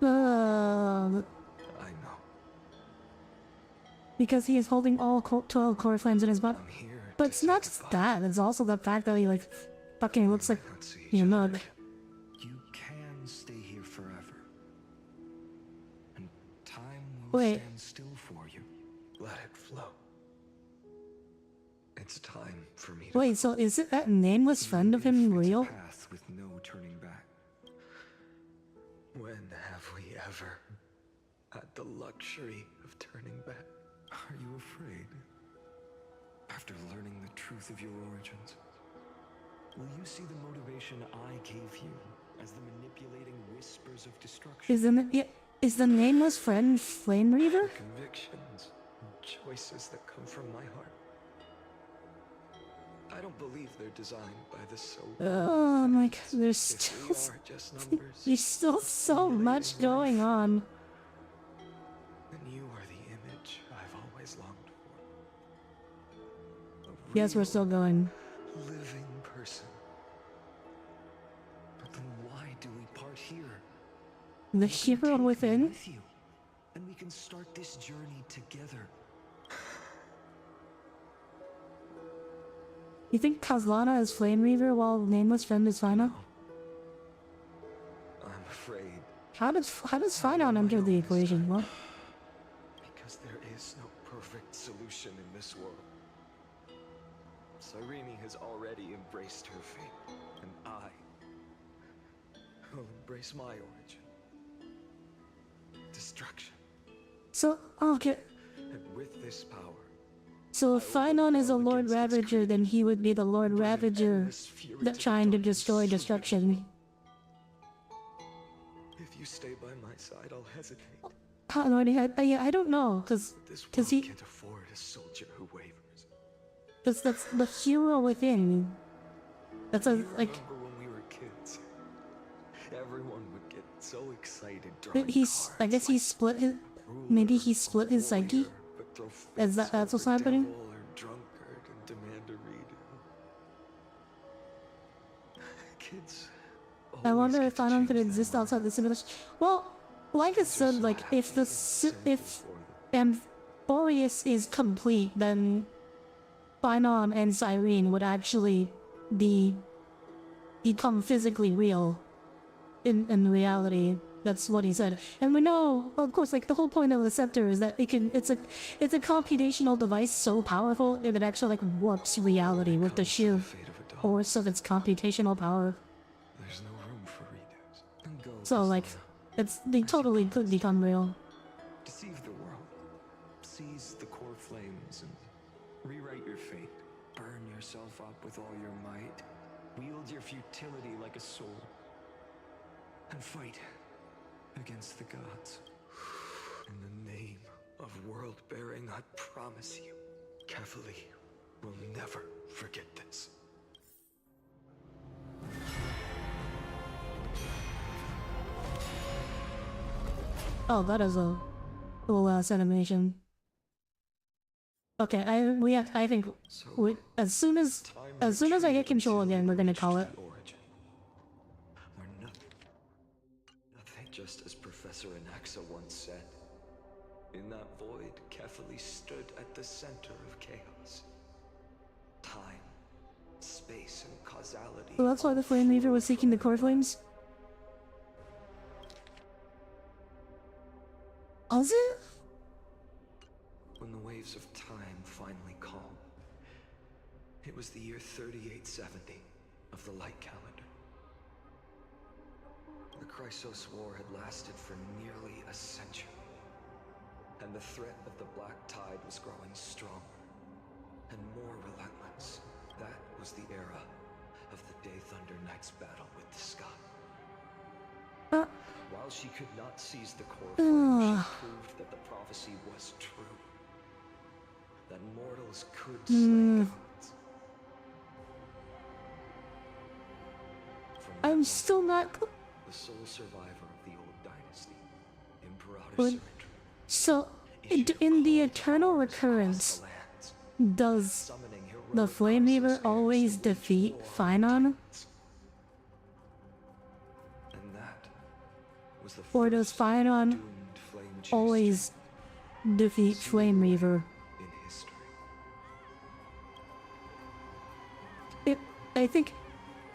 I know. Because he is holding all 12 core flames in his butt. But it's not just that, it's also the fact that he, like, fucking looks like, you know, You can stay here forever. And time will Wait. stand still for you. Let it flow. It's time for me to Wait, so is it that nameless friend of him real? path with no turning back. When have we ever had the luxury of turning back? Are you afraid? After learning the truth of your origins, will you see the motivation I gave you as the manipulating whispers of destruction? Isn't it? Yeah. Is the nameless friend Flame Reaver? Convictions and choices that come from my heart. I don't believe they're designed by the soul. Oh my god, there's still so much going on. And you are the image I've always longed for. Yes, we're still going. Living person. But then why do we part here? The hero within? With you, and we can start this journey together. You think Kazlana is Flame Reaver while Nameless Friend is Final? I'm afraid. How does Final enter the equation? What? Because there is no perfect solution in this world. Cyrene has already embraced her fate, and I will embrace my origin. Destruction. So, okay. And with this power, so if Finon is a Lord Ravager, then he would be the Lord Ravager that trying to destroy destruction. if you stay by my side, I'll hesitate. I don't know, cause he can't afford a soldier who wavers. Cause that's the hero within. That's a like. Remember when we were kids? Everyone would get so excited. I guess he split his. Maybe he split his psyche. That's what's happening? I wonder if Finon could exist outside the simulation. Well, like I said, like if Amphorius is complete, then Finon and Cyrene would actually become physically real in reality. That's what he said. And we know, of course, like the whole point of the scepter is that it's a computational device so powerful that it actually like warps reality with the sheer force of its computational power. There's no room for redos. So like, they totally could become real. Deceive the world. Seize the core flames and rewrite your fate. Burn yourself up with all your might. Wield your futility like a sword. And fight against the gods. In the name of world-bearing, I promise you, Cavalier will never forget this. Oh, that is a cool ass animation. Okay, I think as soon as I get control again, we're gonna call it. Just as Professor Anaxa once said, in that void, Kefali stood at the center of chaos. Time, space, and causality. So that's why the Flame Reaver was seeking the core flames? Was it? When the waves of time finally calmed, it was the year 3870 of the Light Calendar. The Chrysos War had lasted for nearly a century, and the threat of the Black Tide was growing stronger and more relentless. That was the era of the Day Thunder Knight's battle with the sky. While she could not seize the core flame, she proved that the prophecy was true. That mortals could slay gods. I'm still not. The sole survivor of the old dynasty, Imperator Cyrindra. So, in the Eternal Recurrence, does the Flame Reaver always defeat Finon? Or does Finon always defeat Flame Reaver? I think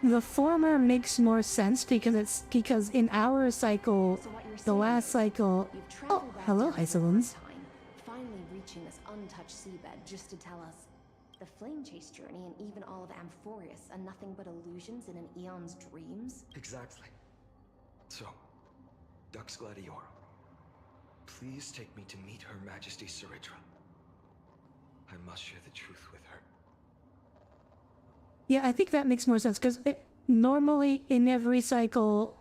the former makes more sense because in our cycle, the last cycle. Oh, hello, Isolins. Finally reaching this untouched seabed just to tell us the flame chase journey and even all of Amphorius are nothing but illusions in an eon's dreams. Exactly. So, Dux Gladiorum, please take me to meet Her Majesty Cyrindra. I must share the truth with her. Yeah, I think that makes more sense because normally in every cycle,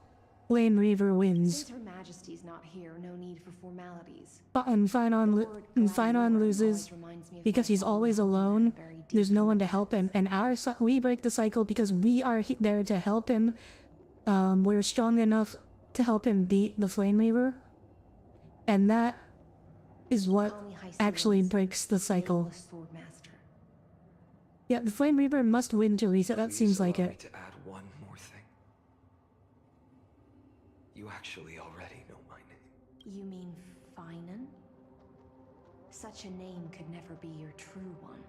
Flame Reaver wins. Since Her Majesty's not here, no need for formalities. And Finon loses because he's always alone. There's no one to help him, and we break the cycle because we are there to help him. We're strong enough to help him beat the Flame Weaver, and that is what actually breaks the cycle. Yeah, the Flame Reaper must win to reset. That seems like it. To add one more thing. You actually already know my name. You mean Finan? Such a name could never be your true one.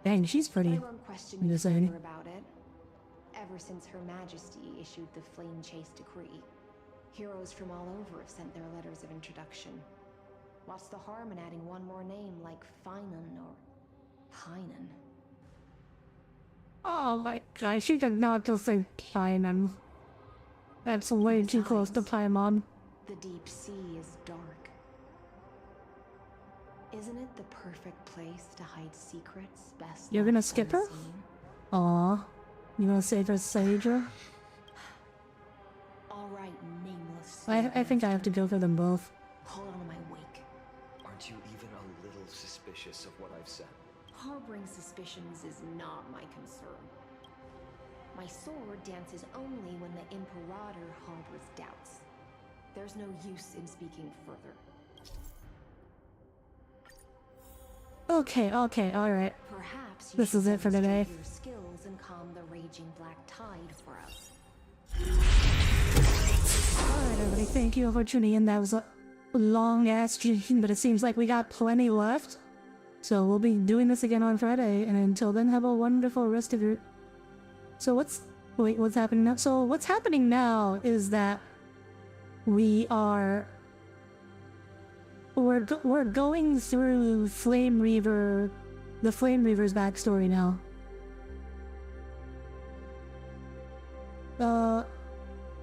Dang, she's pretty. I won't question you further about it. Ever since Her Majesty issued the Flame Chase Decree, heroes from all over have sent their letters of introduction. What's the harm in adding one more name like Finan or Pinan? Oh my god, she did not just say Pinan. That's way too close to Paimon. The deep sea is dark. Isn't it the perfect place to hide secrets best? You're gonna skip her? Aw. You gonna save her Sager? Alright, nameless. I think I have to go for them both. Hold on to my wake. Aren't you even a little suspicious of what I've said? Harboring suspicions is not my concern. My sword dances only when the Imperator harbors doubts. There's no use in speaking further. Okay, alright. Perhaps this is it for today. your skills and calm the raging black tide for us. Alright everybody, thank you for tuning in. That was a long ass stream, but it seems like we got plenty left. So we'll be doing this again on Friday, and until then, have a wonderful rest of your... So what's happening now? So what's happening now is that we're going through the Flame Reaver's backstory now.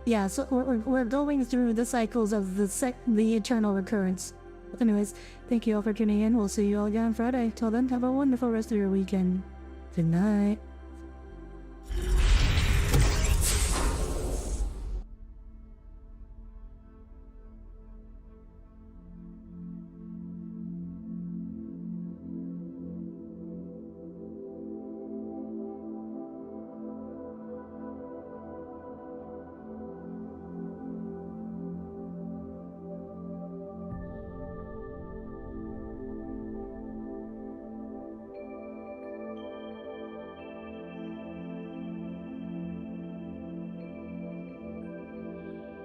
Yeah, so we're going through the cycles of the eternal recurrence. But anyways, thank you all for tuning in. We'll see you all again on Friday. Till then, have a wonderful rest of your weekend. Good night.